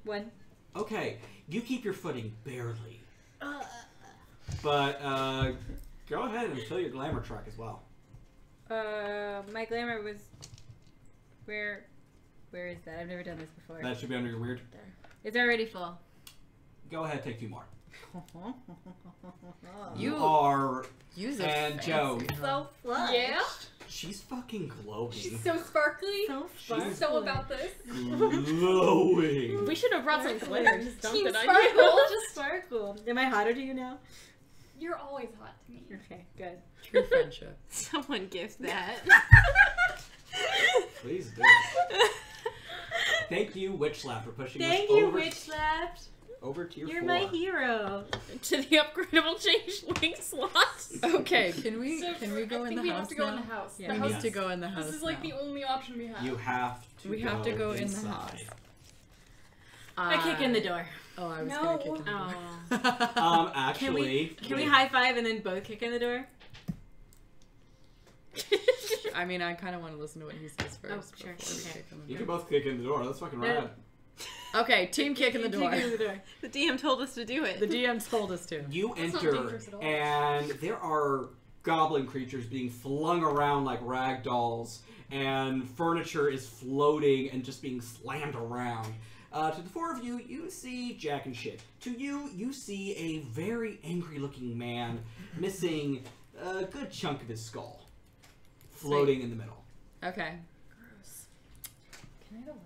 1. Okay, you keep your footing barely, but go ahead and fill your glamour truck as well. My glamour was. Where is that? I've never done this before. That should be under your weird. It's already full. Go ahead, take 2 more. You are use a and fancy Joe. hoe. flush. Yeah? She's fucking glowing. She's so sparkly. So She's fun. So about this. glowing. We should have brought some glitter. Just dumped Team it on Sparkle. you. Just sparkle. Am I hotter to you now? You're always hot to me. Okay, good. True friendship. Someone gift that. Please do. Thank you, Witch Slap, for pushing Thank us you, over, Witch Slapped. over to your You're 4. my hero. To the upgradable changeling slot. Okay, can we So go I in think the we house have to go now? in the house. Yeah. The We house need to go in the house This is like now. the only option we have. You have to. We have to go in the inside. house. I kick in the door. Oh, I was No. gonna kick in the door. Oh. Actually, Can we high five and then both kick in the door? I mean, I kind of want to listen to what he says first. sure, before we okay. kick in the You door. can both kick in the door. That's fucking No. rad. Okay, team kick in the door. Kick in the door. The DM told us to do it. The DM told us to. You That's not enter, dangerous at all. and there are goblin creatures being flung around like rag dolls, and furniture is floating and just being slammed around. To the 4 of you, you see Jack and shit. To you, you see a very angry-looking man missing a good chunk of his skull, floating in the middle. Okay. Gross. Can I have a letter?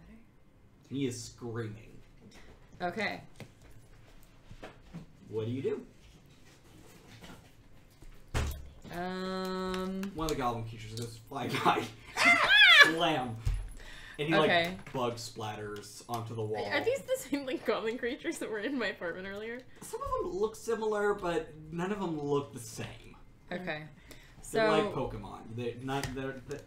He is screaming. Okay. What do you do? One of the goblin creatures goes flying by. Slam! And he Okay. like bug splatters onto the wall. Are these the same like goblin creatures that were in my apartment earlier? Some of them look similar, but none of them look the same. Okay. They're like So Pokemon.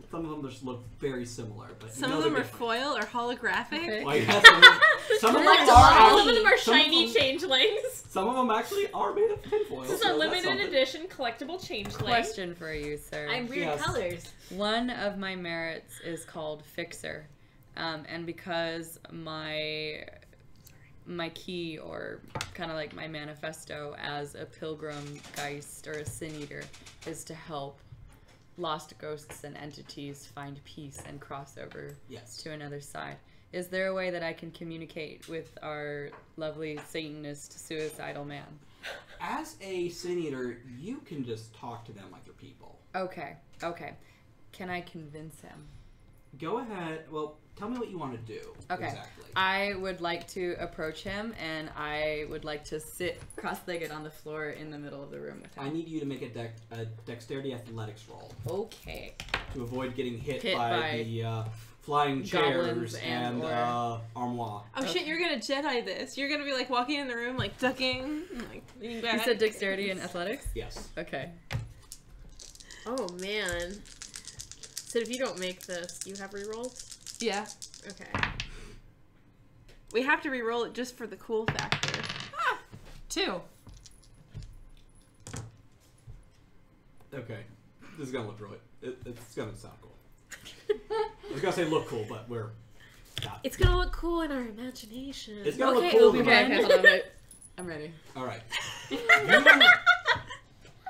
Some of them just look very similar, but Some you know of them they're are different. foil or holographic. Okay. Well, yeah, some of them Some are of actually, them are some of shiny them- changelings. some of them actually are made of tinfoil. This is so a that's limited something. edition collectible changeling. question for you, sir. I'm weird Yes. colors. One of my merits is called Fixer, and because my key, or kind of like my manifesto as a pilgrim geist or a sin eater, is to help lost ghosts and entities find peace and cross over Yes. to another side. Is there a way that I can communicate with our lovely Satanist suicidal man? As a sin eater, you can just talk to them like they're people. Okay. Can I convince him? Go ahead. Well, tell me what you want to do. Okay. Exactly. I would like to approach him, and I would like to sit cross-legged on the floor in the middle of the room with him. I need you to make a dexterity athletics roll Okay. to avoid getting hit Hit by by the flying goblins chairs and and armoire. Oh shit, you're gonna Jedi this. You're gonna be like walking in the room, like ducking, and, like leaning back. You said dexterity and athletics? Yes. Okay. Oh man. So if you don't make this, you have rerolls? Yeah. Okay. We have to re-roll it just for the cool factor. 2. Okay. This is gonna look really. It's gonna sound cool. I was gonna say look cool, but we're not. It's gonna look cool in our imagination. It's gonna Okay, look cool. Obi-Wan. in the- Okay, hold on, wait. I'm ready. All right.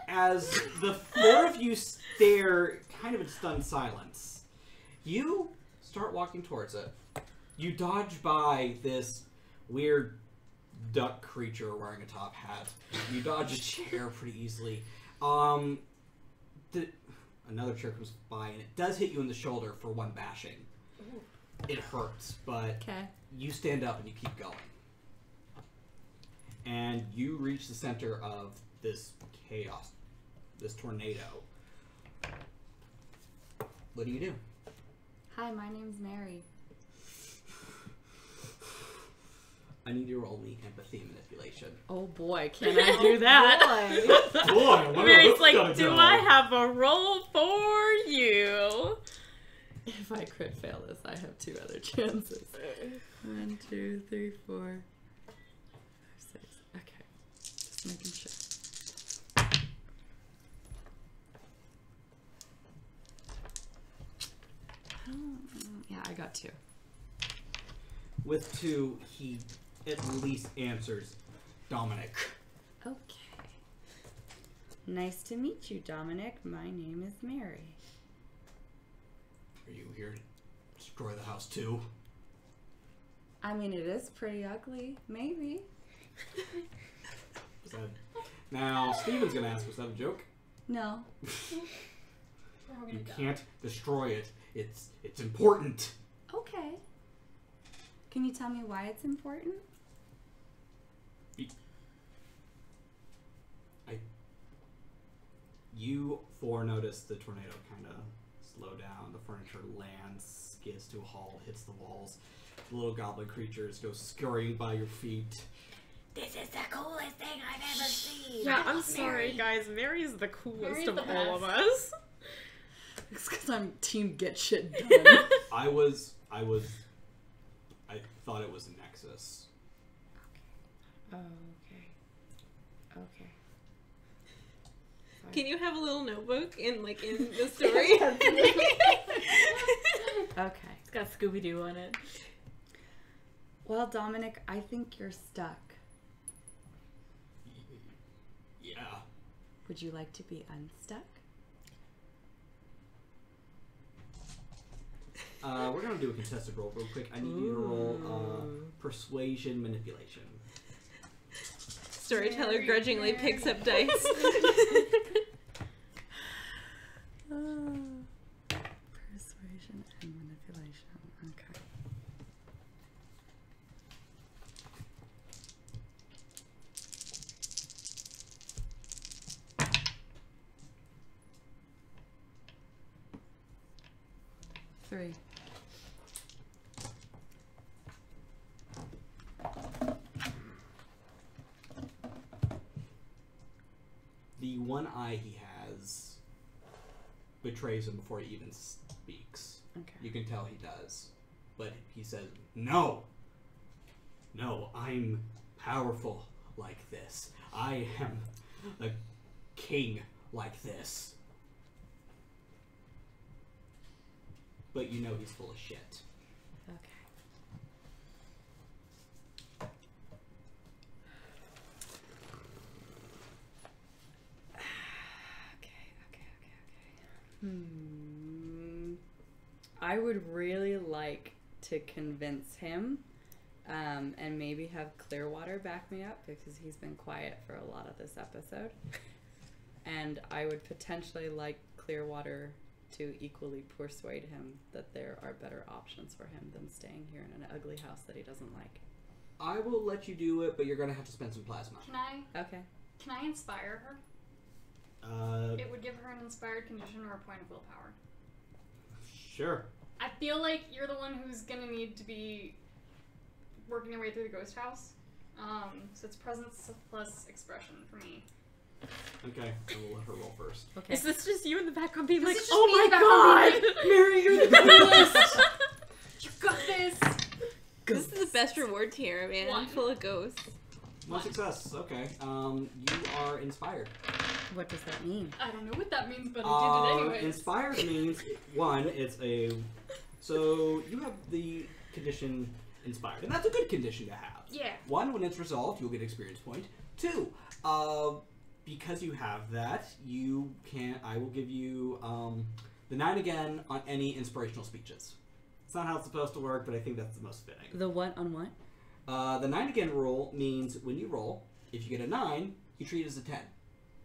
As the 4 of you stare, kind of in stunned silence, you start walking towards it. You dodge by this weird duck creature wearing a top hat. You dodge a chair pretty easily. Another chair comes by, and it does hit you in the shoulder for 1 bashing. It hurts, but Okay. you stand up and you keep going. And you reach the center of this chaos, this tornado. What do you do? Hi, my name's Mary. I need you to roll me empathy manipulation. Oh boy, can I do that? Boy, Mary's like, do I have a roll for you? If I crit fail this, I have 2 other chances. 1, 2, 3, 4, 5, 6. Okay, just making sure. Yeah, I got 2. With 2, he at least answers Dominic. Okay. Nice to meet you, Dominic. My name is Mary. Are you here to destroy the house too? I mean, it is pretty ugly. Maybe. Was that... Now, Steven's gonna ask, was that a joke? No. We're all You gonna die. can't destroy it. It's important. Okay. Can you tell me why it's important? You 4 notice the tornado kind of slow down. The furniture lands, skids to a halt, hits the walls. The little goblin creatures go scurrying by your feet. This is the coolest thing I've ever seen. Yeah, I'm sorry, guys. Mary's the coolest Mary's of the all of best. us. It's because I'm team get shit done. I thought it was a Nexus. Oh, okay. Okay. Can you have a little notebook in the story? Okay. It's got Scooby-Doo on it. Well, Dominic, I think you're stuck. Yeah. Would you like to be unstuck? We're gonna do a contested roll real quick. I need you to roll persuasion manipulation. Storyteller grudgingly picks up dice. Persuasion and manipulation. Okay. Three. The one eye he has betrays him before he even speaks. Okay. You can tell he does. But he says, no! No, I'm powerful like this. I am a king like this. But you know he's full of shit. Okay. I would really like to convince him, and maybe have Clearwater back me up because he's been quiet for a lot of this episode. And I would potentially like Clearwater to equally persuade him that there are better options for him than staying here in an ugly house that he doesn't like. I will let you do it, but you're gonna have to spend some plasma. Okay. Can I inspire her? It would give her an inspired condition or a point of willpower. Sure. I feel like you're the one who's gonna need to be working your way through the ghost house. So it's presence plus expression for me. Okay, I will let her roll first. Okay. Is this just you in the background being This like, is just oh me in my the background god, being Mary, you're the coolest? You got this! This is the best reward tier, man. One. Full of ghosts. One success. Okay. You are inspired. What does that mean? I don't know what that means, but I did it anyways. Inspired means one. It's a so you have the condition inspired, and that's a good condition to have. Yeah. One, when it's resolved, you'll get experience point. Two, because you have that, you can. I will give you the 9 again on any inspirational speeches. It's not how it's supposed to work, but I think that's the most fitting. The what on what? The 9 again rule means when you roll, if you get a 9, you treat it as a 10.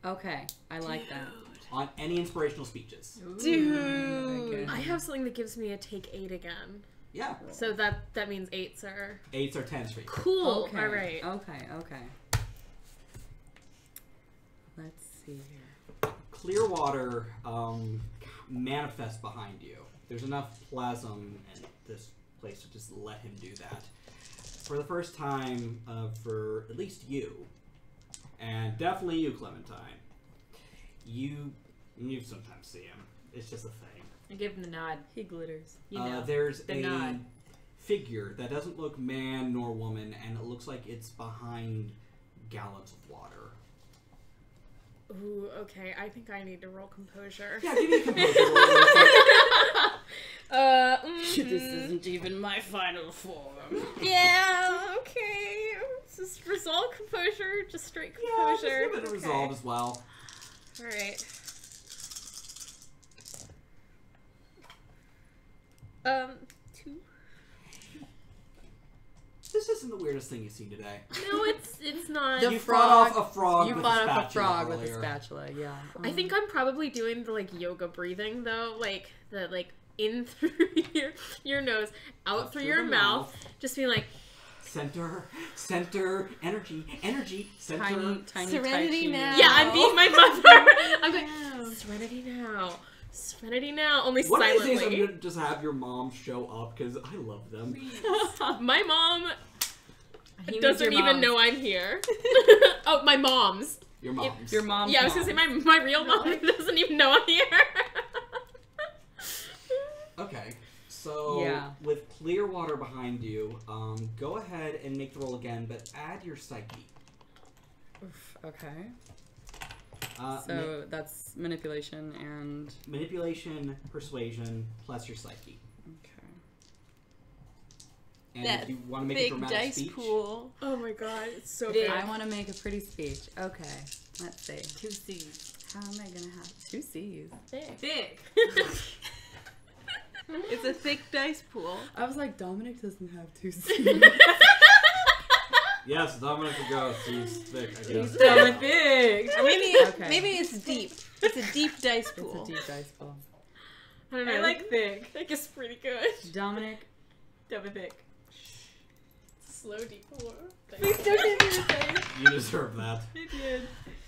Okay, I like that. On any inspirational speeches. Dude. I have something that gives me a take 8 again. Yeah. So that means 8s are 8s or 10s for you. cool. Okay. All right. Okay. Let's see here. Clearwater manifests behind you. There's enough plasm in this place to just let him do that. For the first time, for at least you, and definitely you, Clementine, you sometimes see him. It's just a thing. I give him the nod. He glitters. You know, there's the a nod. figure that doesn't look man nor woman, and it looks like it's behind gallons of water. Ooh, okay. I think I need to roll composure. Yeah, give me a composure roll. This isn't even my final form. Yeah, okay. Just resolve composure, just straight Yeah, just composure. give it a resolve as well. Alright. 2. This isn't the weirdest thing you've seen today. No, it's not. The You frog- fought off a frog You with fought a up a spatula frog with a earlier. spatula, yeah. I think I'm probably doing the yoga breathing though, the in through your nose, out through your the mouth, just being like Center, energy, center. tiny Serenity tai chi. now. yeah, I'm being my mother. I'm going serenity now, only One of these days I'm silently. gonna just have your mom show up because I love them. My mom He means doesn't your even mom's. know I'm here. Oh, my mom's. Your moms. Your mom's Yeah, I was gonna say my real mom doesn't even know I'm here. Okay, so Yeah. with Clearwater behind you, go ahead and make the roll again, but add your psyche. Oof, okay. Ma- So that's manipulation and... manipulation, persuasion, plus your psyche. Okay. And That if you want to make a Big dramatic dice speech, pool. Oh my god, it's so Big. big. I want to make a pretty speech. Okay, let's see. 2 C's. How am I gonna have 2 C's? Big. It's a thick dice pool. I was like, Dominic doesn't have 2 C's. yes, Dominic will go. He's thick, I guess. So big. Or maybe Okay. maybe it's deep. It's a deep dice It's pool. a deep dice pool. I don't know. I like thick. Thick is pretty good. Dominic, Double thick. Slow deep pour. Please don't give me the face. You deserve that. I did.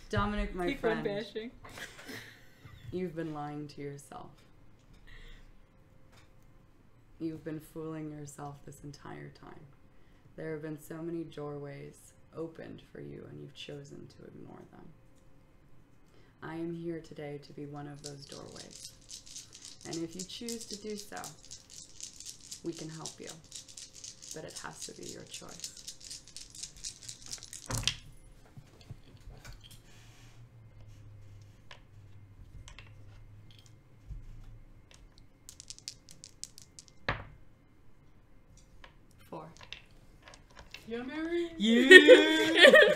Dominic, my Pick one friend, bashing. you've been lying to yourself. You've been fooling yourself this entire time. There have been so many doorways opened for you, and you've chosen to ignore them. I am here today to be one of those doorways. And if you choose to do so, we can help you. But it has to be your choice. Four. You're married?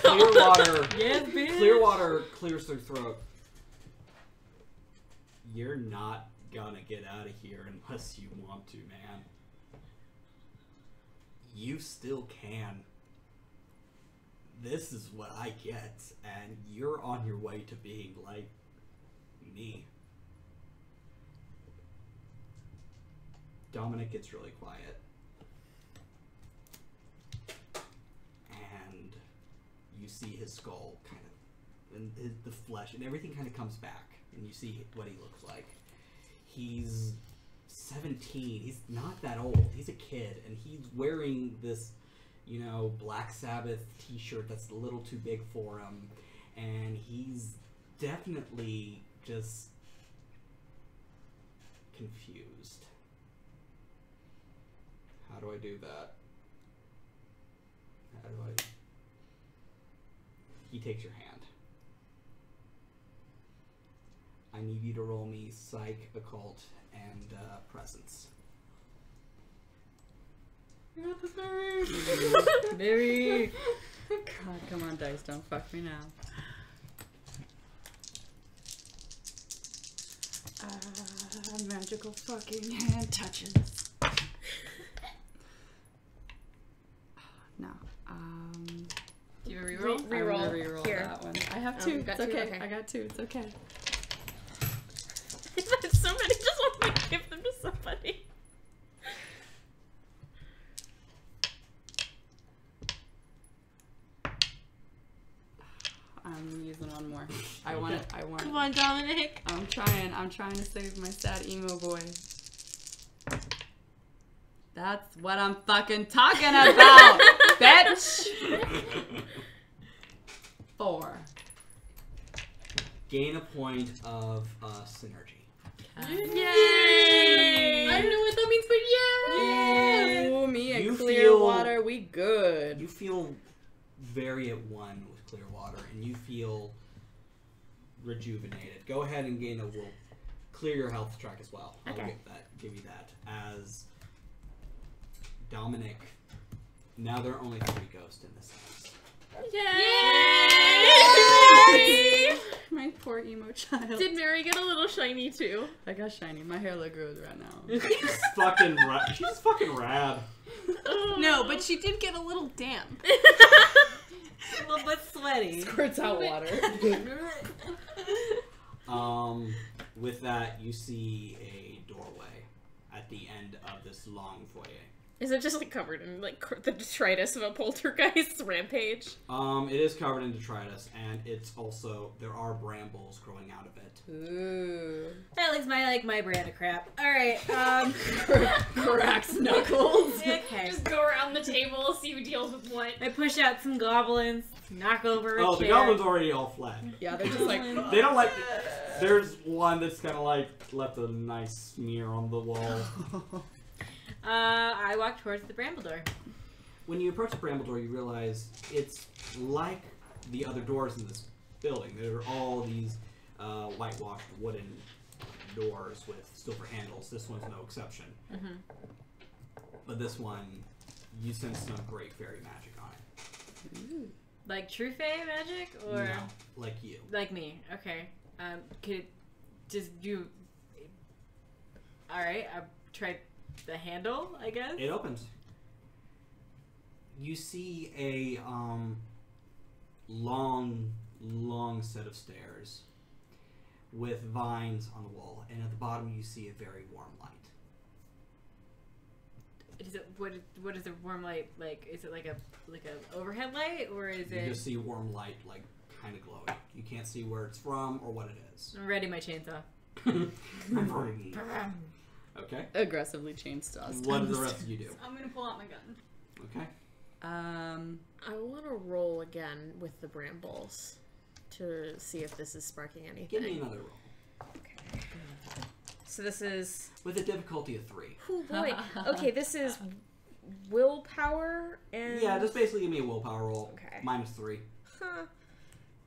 Clearwater. Yes, bitch. Clearwater clears their throat. You're not gonna get out of here unless you want to, man. You still can. This is what I get, and you're on your way to being like me. Dominic gets really quiet. And you see his skull kind of, and the flesh, and everything kind of comes back, and you see what he looks like. He's 17. He's not that old. He's a kid, and he's wearing this, you know, Black Sabbath t-shirt that's a little too big for him, and he's definitely just confused. How do I do that? How do I... He takes your hand. I need you to roll me Psych, Occult, and Presence. Very. God, come on, dice, don't fuck me now. Magical fucking hand touches. No. Do you reroll? I'm gonna reroll Here. that one. I have Oh, 2. you got It's 2? okay. Okay. I got 2. It's okay. I have so many. Just want to give them to somebody. I'm using one more. I want it. I want Come it. on, Dominic. I'm trying to save my sad emo boy. That's what I'm fucking talking about, bitch! 4. Gain a point of synergy. Yay! I don't know what that means, but yeah! Ooh, me and You clear feel- water, we good. You feel very at one with Clearwater, and you feel rejuvenated. Go ahead and gain a will. Clear your health track as well. I'll Okay. give you that. As Dominic, now there are only 3 ghosts in this house. Yay! My poor emo child. Did Mary get a little shiny too? I got shiny. My hair look good right now. She's fucking rad. She's fucking rad. No, but she did get a little damp. A little bit sweaty. Squirts out water. With that, you see a doorway at the end of this long foyer. Is it just like covered in like the detritus of a poltergeist rampage? It is covered in detritus, and it's also there are brambles growing out of it. Ooh. That looks my brand of crap. Alright, Cracks knuckles. okay. Just go around the table, see who deals with what. I push out some goblins, knock over a chair. Oh, the goblins already all fled. Yeah, they're just like. They don't like. There's one that's kind of like left a nice smear on the wall. I walk towards the bramble door. When you approach the bramble door, you realize it's like the other doors in this building. There are all these whitewashed wooden doors with silver handles. This one's no exception. Mm-hmm. But this one, you sense some great fairy magic on it. Ooh. Like true fae magic? Or No, like you. like me? Okay. Could just do... Alright, I'll try the handle, I guess? It opens. You see a long set of stairs with vines on the wall, and at the bottom you see a very warm light. Is it, what is the warm light like? Is it like a overhead light, or is You it... just see warm light, like, kind of glowing. You can't see where it's from or what it is. I'm ready my chainsaw. Okay. Aggressively chainsaws. What do the rest of you do? I'm gonna pull out my gun. Okay. I want to roll again with the brambles to see if this is sparking anything. Give me another roll. Okay. So this is... With a difficulty of 3. Oh boy. Okay, this is willpower and... Yeah, just basically give me a willpower roll. Okay. Minus 3. Huh.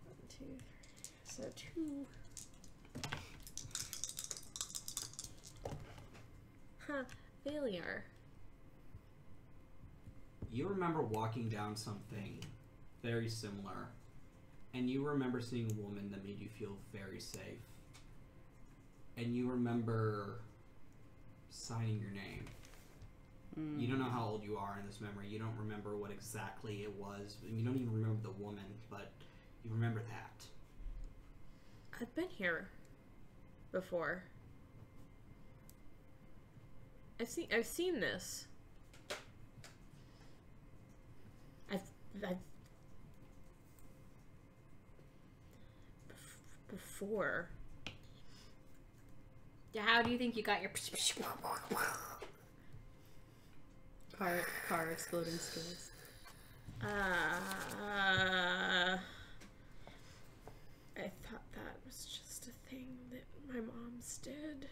1, 2, 3. So 2. Huh. Failure. You remember walking down something very similar, and you remember seeing a woman that made you feel very safe, and you remember signing your name. You don't know how old you are in this memory. You don't remember what exactly it was. You don't even remember the woman, but you remember that. I've been here before. I've seen this. Before. How do you think you got your... Car exploding skills. I thought that was just a thing that my mom's did,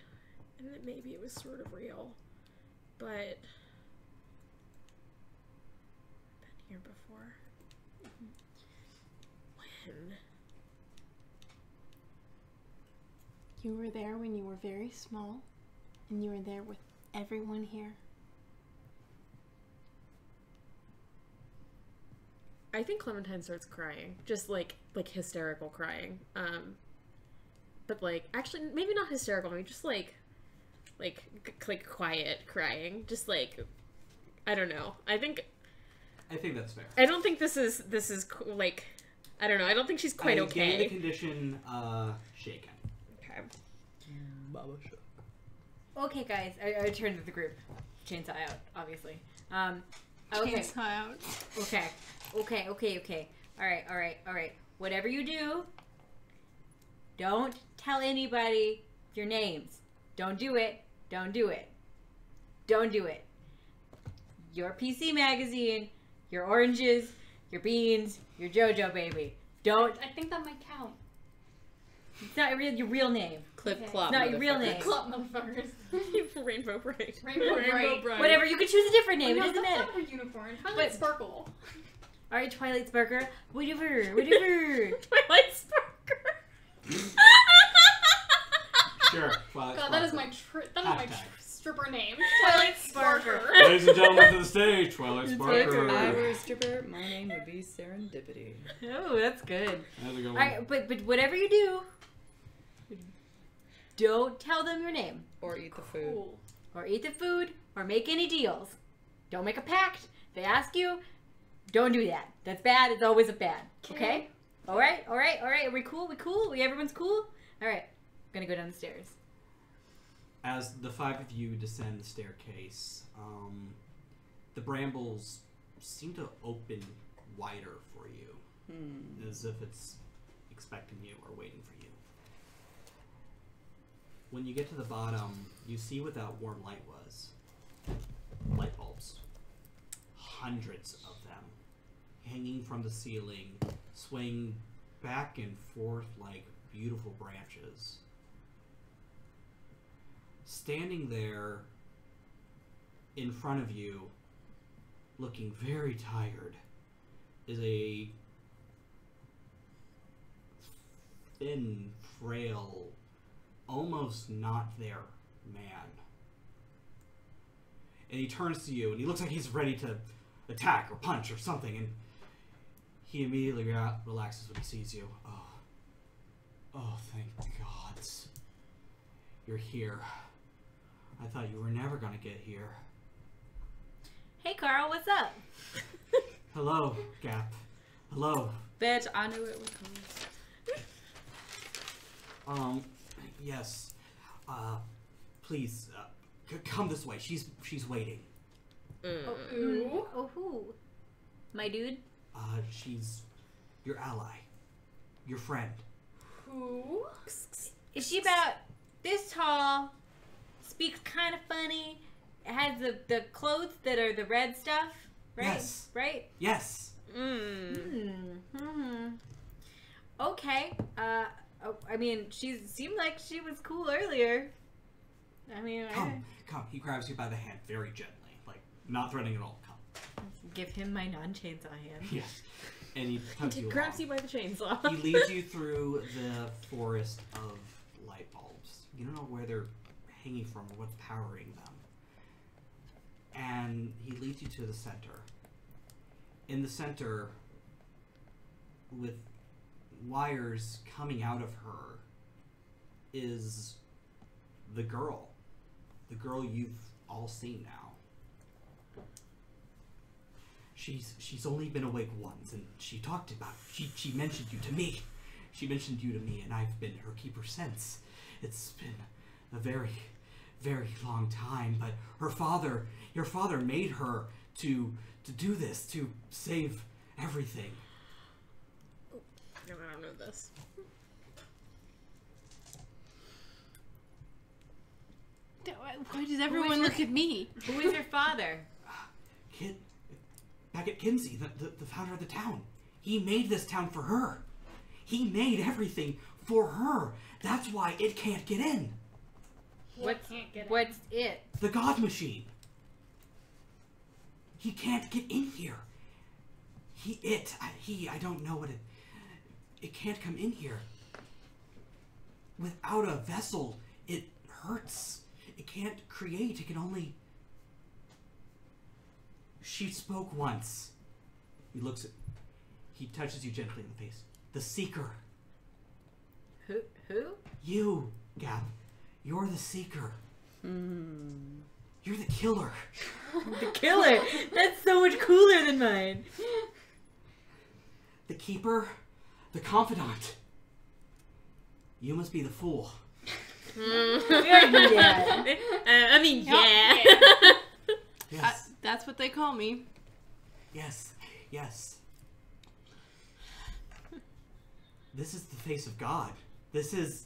and that maybe it was sort of real, but I've been here before. When? You were there when you were very small, and you were there with everyone here. I think Clementine starts crying, just like hysterical crying. But like actually maybe not hysterical, maybe just like quiet crying, just like I don't know. I think I think that's fair. I don't think this is like I don't know. I don't think she's quite I gave the okay. condition shaken. Okay. Okay, guys. I turned to the group. Chainsaw out, obviously. Okay. Chainsaw out. Okay. All right. Whatever you do, don't tell anybody your names. Don't do it. Your PC magazine, your oranges, your beans, your JoJo baby. Don't. I think that might count. It's not your real name. Clip It's clop. not your real motherfucker. name. Club motherfuckers. Rainbow Bright. Rainbow Bright. Whatever. You can choose a different name. It doesn't that's matter. not her unicorn. But- Twilight Sparkle. All right, Twilight Sparker. Whatever. Twilight Sparker. Sure. Twilight God, that is Sparkle. my Hashtag. stripper name. Twilight Sparker. Ladies and gentlemen, to the stage, Twilight If I Sparkle. were a stripper, my name would be Serendipity. Oh, that's good. How's it going? All right, but whatever you do, don't tell them your name, Or eat the food. Cool. or eat the food, or make any deals. Don't make a pact. They ask you, don't do that. That's bad. It's always a bad. Okay? All right. Are we cool? Everyone's cool? All right. I'm gonna go down the stairs. As the five of you descend the staircase, the brambles seem to open wider for you, as if it's expecting you or waiting for you. When you get to the bottom, you see what that warm light was. Light bulbs. Hundreds of them. Hanging from the ceiling, swaying back and forth like beautiful branches. Standing there in front of you, looking very tired, is a thin, frail, almost not there man. And he turns to you, and he looks like he's ready to attack or punch or something, and he immediately relaxes when he sees you. Oh, thank God. You're here. I thought you were never gonna get here. Hey, Carl, what's up? Hello, Gap. Hello. Bitch, I knew it would come. Yes. Please, come this way. She's waiting. Ooh. Oh, who? My dude? She's your ally. Your friend. Who? Is she about this tall? Speaks kind of funny. Has the clothes that are the red stuff, right? Yes. Right? Yes. Okay. I mean, she seemed like she was cool earlier. I mean, Come. He grabs you by the hand very gently, like not threatening at all. Come. give him my non-chainsaw hand. Yes. And he tugs He you grabs along. you by the chainsaw. He leads you through the forest of light bulbs. You don't know where they're hanging from or what's powering them. And he leads you to the center. In the center, with wires coming out of her, is the girl. The girl you've all seen now. She's only been awake once, and she talked about it. She mentioned you to me. She mentioned you to me, and I've been her keeper since. It's been a very, very long time, but your father made her to do this, to save everything. No, I don't know this. Why does everyone look at me? Who is your father? Back at Kinsey, the founder of the town. He made this town for her. He made everything for her. That's why it can't get in. What's Can't get it? The God Machine. He can't get in here. I don't know what it can't come in here. Without a vessel, it hurts. It can't create, it can only... She spoke once. He touches you gently in the face. The Seeker. Who? You, Gap. You're the Seeker. You're the killer. The killer. That's so much cooler than mine. The Keeper. The confidant. You must be the fool. I mean, yeah. Yes. That's what they call me. Yes. Yes. This is the face of God. This is...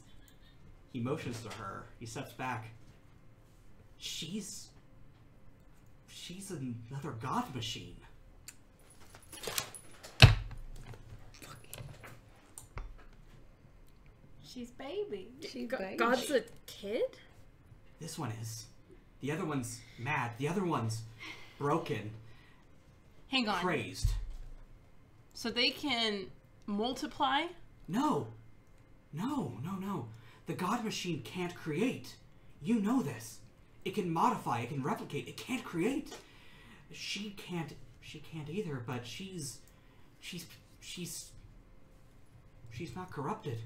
He motions to her. He steps back. She's another god machine. She's baby. God's a kid? This one is. The other one's mad. The other one's broken. Hang on. Crazed. So they can multiply? No. No. The god machine can't create. You know this. It can modify, it can replicate, it can't create. She can't either, but she's not corrupted.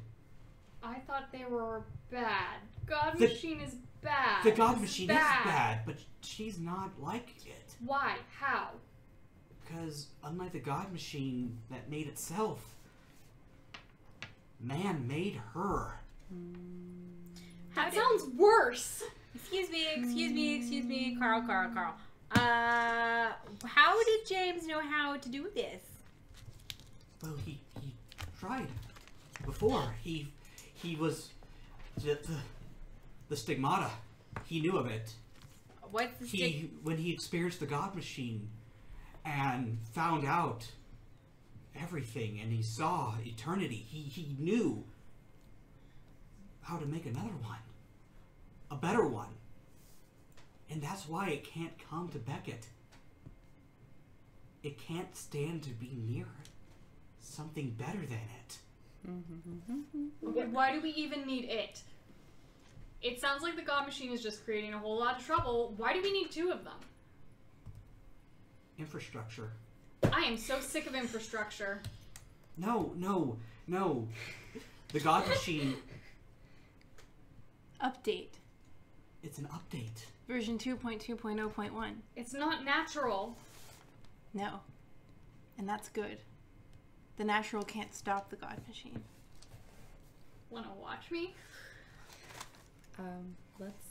I thought they were bad. God Machine is bad. The god machine is bad, but she's not like it. Why? How? Because unlike the god machine that made itself, man made her. That sounds worse. Excuse me, Carl. How did James know how to do this? Well, he tried before. He was the stigmata. He knew of it. What's the When he experienced the God Machine and found out everything, and he saw eternity, he knew how to make another one, a better one, and that's why it can't come to Beckett. It can't stand to be near something better than it. Okay, why do we even need it? It sounds like the God Machine is just creating a whole lot of trouble. Why do we need two of them? Infrastructure. I am so sick of infrastructure. No. The God Machine, Update. it's an update. Version 2.2.0.1. It's not natural. No. And that's good. The natural can't stop the God Machine. Wanna watch me? Let's.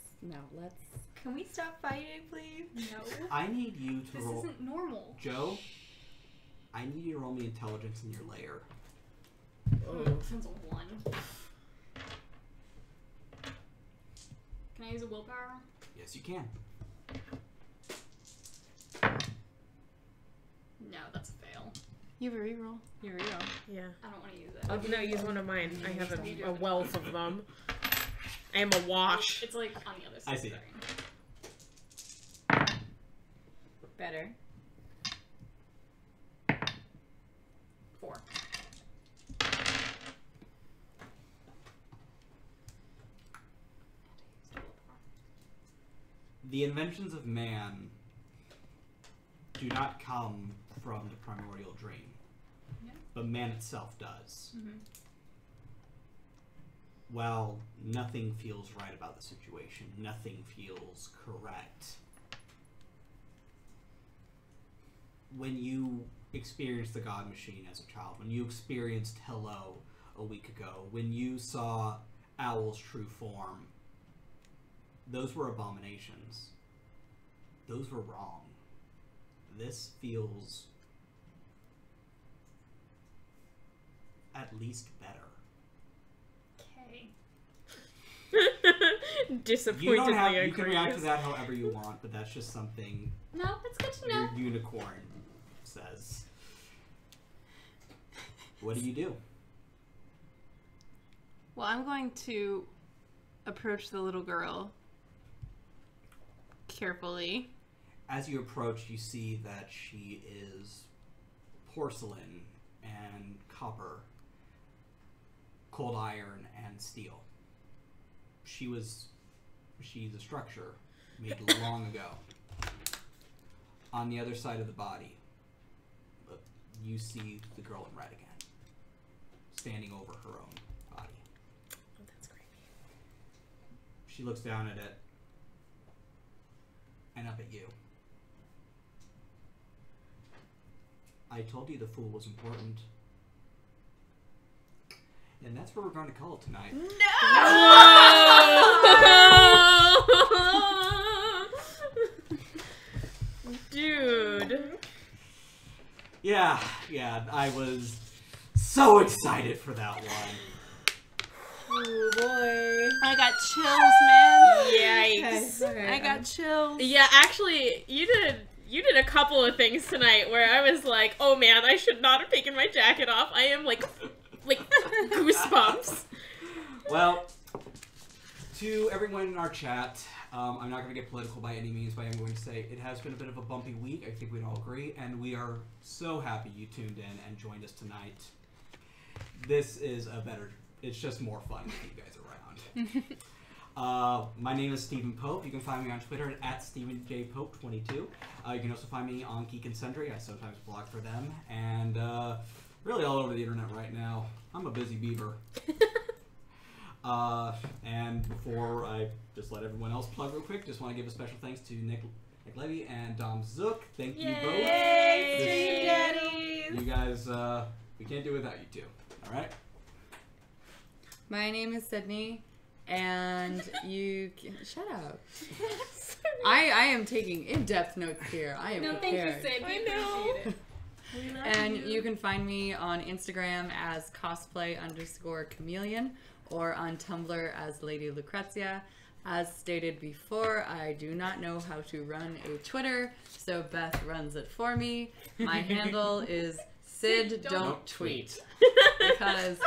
Can we stop fighting, please? No. I need you to This roll. isn't normal. Joe, I need you to roll me intelligence in your lair. Since a 1. Can I use a willpower? Yes, you can. No, that's a fail. You have a reroll. Here we go. Yeah. I don't want to use it. Oh, no, use one of mine. I have a wealth of them. I am a wash. It's like on the other side. I see. Of the screen. Better. 4. The inventions of man do not come from the primordial dream, Yeah. but man itself does. Mm-hmm. Well, nothing feels right about the situation. Nothing feels correct. When you experienced the God Machine as a child, when you experienced Hello a week ago, when you saw Owl's true form, those were abominations. Those were wrong. This feels at least better. Okay. Disappointedly You don't have. agrees. You can react to that however you want, but that's just something No, that's good to know. your unicorn says. What do you do? Well, I'm going to approach the little girl carefully. As you approach, you see that she is porcelain and copper, cold iron and steel. She's a structure made long ago. On the other side of the body, you see the girl in red again, standing over her own body. Oh, that's creepy. She looks down at it and up at you. I told you the fool was important. And that's where we're going to call it tonight. Dude. Yeah, I was so excited for that one. Oh boy. I got chills, man. Yikes. Okay, I got chills. Yeah, actually, you did a couple of things tonight where I was like, oh man, I should not have taken my jacket off. I am like goosebumps. Well, to everyone in our chat, I'm not going to get political by any means, but I'm going to say it has been a bit of a bumpy week. I think we'd all agree, and we are so happy you tuned in and joined us tonight. This is it's just more fun with you guys around. My name is Stephen Pope. You can find me on Twitter at StephenJPope22. You can also find me on Geek and Sundry. I sometimes blog for them, and really all over the internet right now. I'm a busy beaver. And before I just let everyone else plug real quick, just want to give a special thanks to Nick Levy and Dom Zook. Thank you both. Yay, Daddies! You guys, we can't do it without you two. All right? My name is Sydney, and you can... Shut up. I am taking in-depth notes here. I am No, thank you, prepared. Sid. We I know. appreciate it. We love And you can find me on Instagram as cosplay_chameleon or on Tumblr as Lady Lucrezia. As stated before, I do not know how to run a Twitter, so Beth runs it for me. My handle is Sid don't tweet because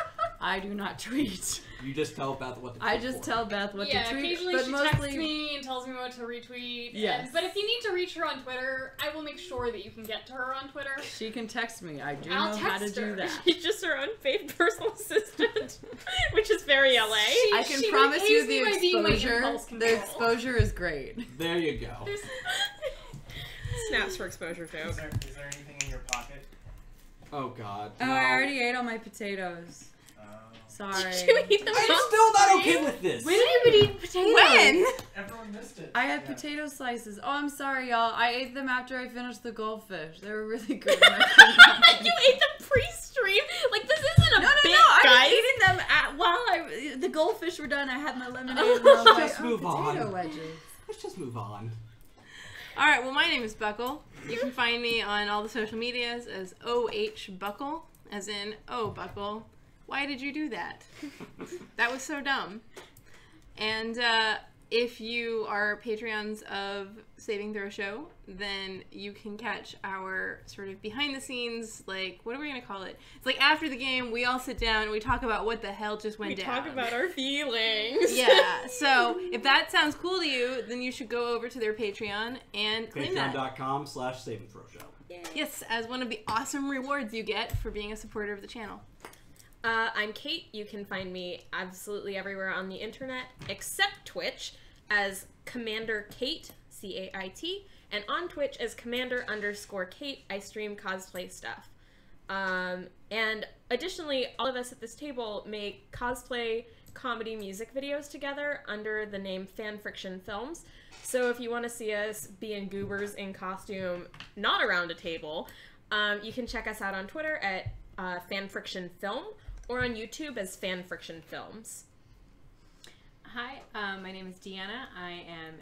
I do not tweet. You just tell Beth what to tweet. I just tell Beth what Yeah, to tweet, occasionally but she mostly texts me and tells me what to retweet. Yes. But if you need to reach her on Twitter, I will make sure that you can get to her on Twitter. she can text me. I do I'll know how to text do her. that. She's just her unpaid personal assistant, which is very LA. I can she promise you repays me by being my the impulse exposure. The control. exposure is great. There you go. Snaps for exposure Is joke. there anything in your pocket? Oh, God. Oh, no. I already ate all my potatoes. Sorry. Did you eat them I'm all? still not okay with this. When have you been eating potatoes? When? Everyone missed it. I had Yeah. potato slices. Oh, I'm sorry, y'all. I ate them after I finished the goldfish. They were really good. And I couldn't have You ate them pre-stream? Like, this isn't a No, bit, I guys. was eating them while the goldfish were done. I had my lemonade and I was like, Just move potato on. wedges. Let's just move on. Alright, well, my name is Buckle. You can find me on all the social medias as OH Buckle, as in, oh, Buckle. Why did you do that? That was so dumb. And if you are Patreons of Saving Throw Show, then you can catch our sort of behind the scenes, like, what are we going to call it? It's like after the game, we all sit down and we talk about what the hell just went We down. talk about our feelings. Yeah, so if that sounds cool to you, then you should go over to their Patreon and claim that. Patreon.com/SavingThrowShow. Yes, as one of the awesome rewards you get for being a supporter of the channel. I'm Kate. You can find me absolutely everywhere on the internet except Twitch as Commander Kate, C-A-I-T, and on Twitch as Commander_Kate. I stream cosplay stuff. And additionally, all of us at this table make cosplay comedy music videos together under the name Fanfiction Films. So if you want to see us being goobers in costume, not around a table, you can check us out on Twitter at Fanfiction Film or on YouTube as Fanfiction Films. Hi, my name is Deanna. I am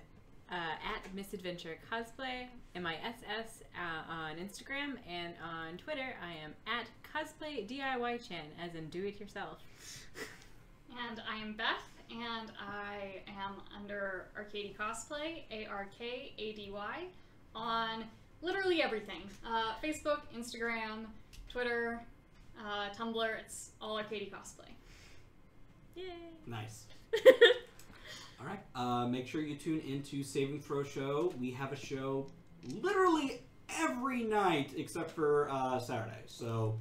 at Misadventure Cosplay, MISS, on Instagram, and on Twitter I am at Cosplay DIY Chan, as in do it yourself. And I am Beth, and I am under Arcady Cosplay, ARKADY, on literally everything. Facebook, Instagram, Twitter, Tumblr, it's all Arcady Cosplay. Yay! Nice. All right. Make sure you tune into Saving Throw Show. We have a show literally every night except for Saturday. So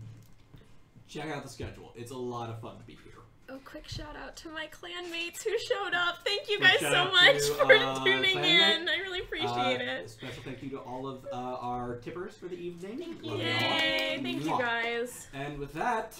check out the schedule. It's a lot of fun to be here. Oh, quick shout out to my clanmates who showed up. Thank you Quick guys shout so out much to, for tuning Clanmate. in. I really appreciate A it. special thank you to all of our tippers for the evening. Love you all. Yay! Thank you Mwah. guys. And with that,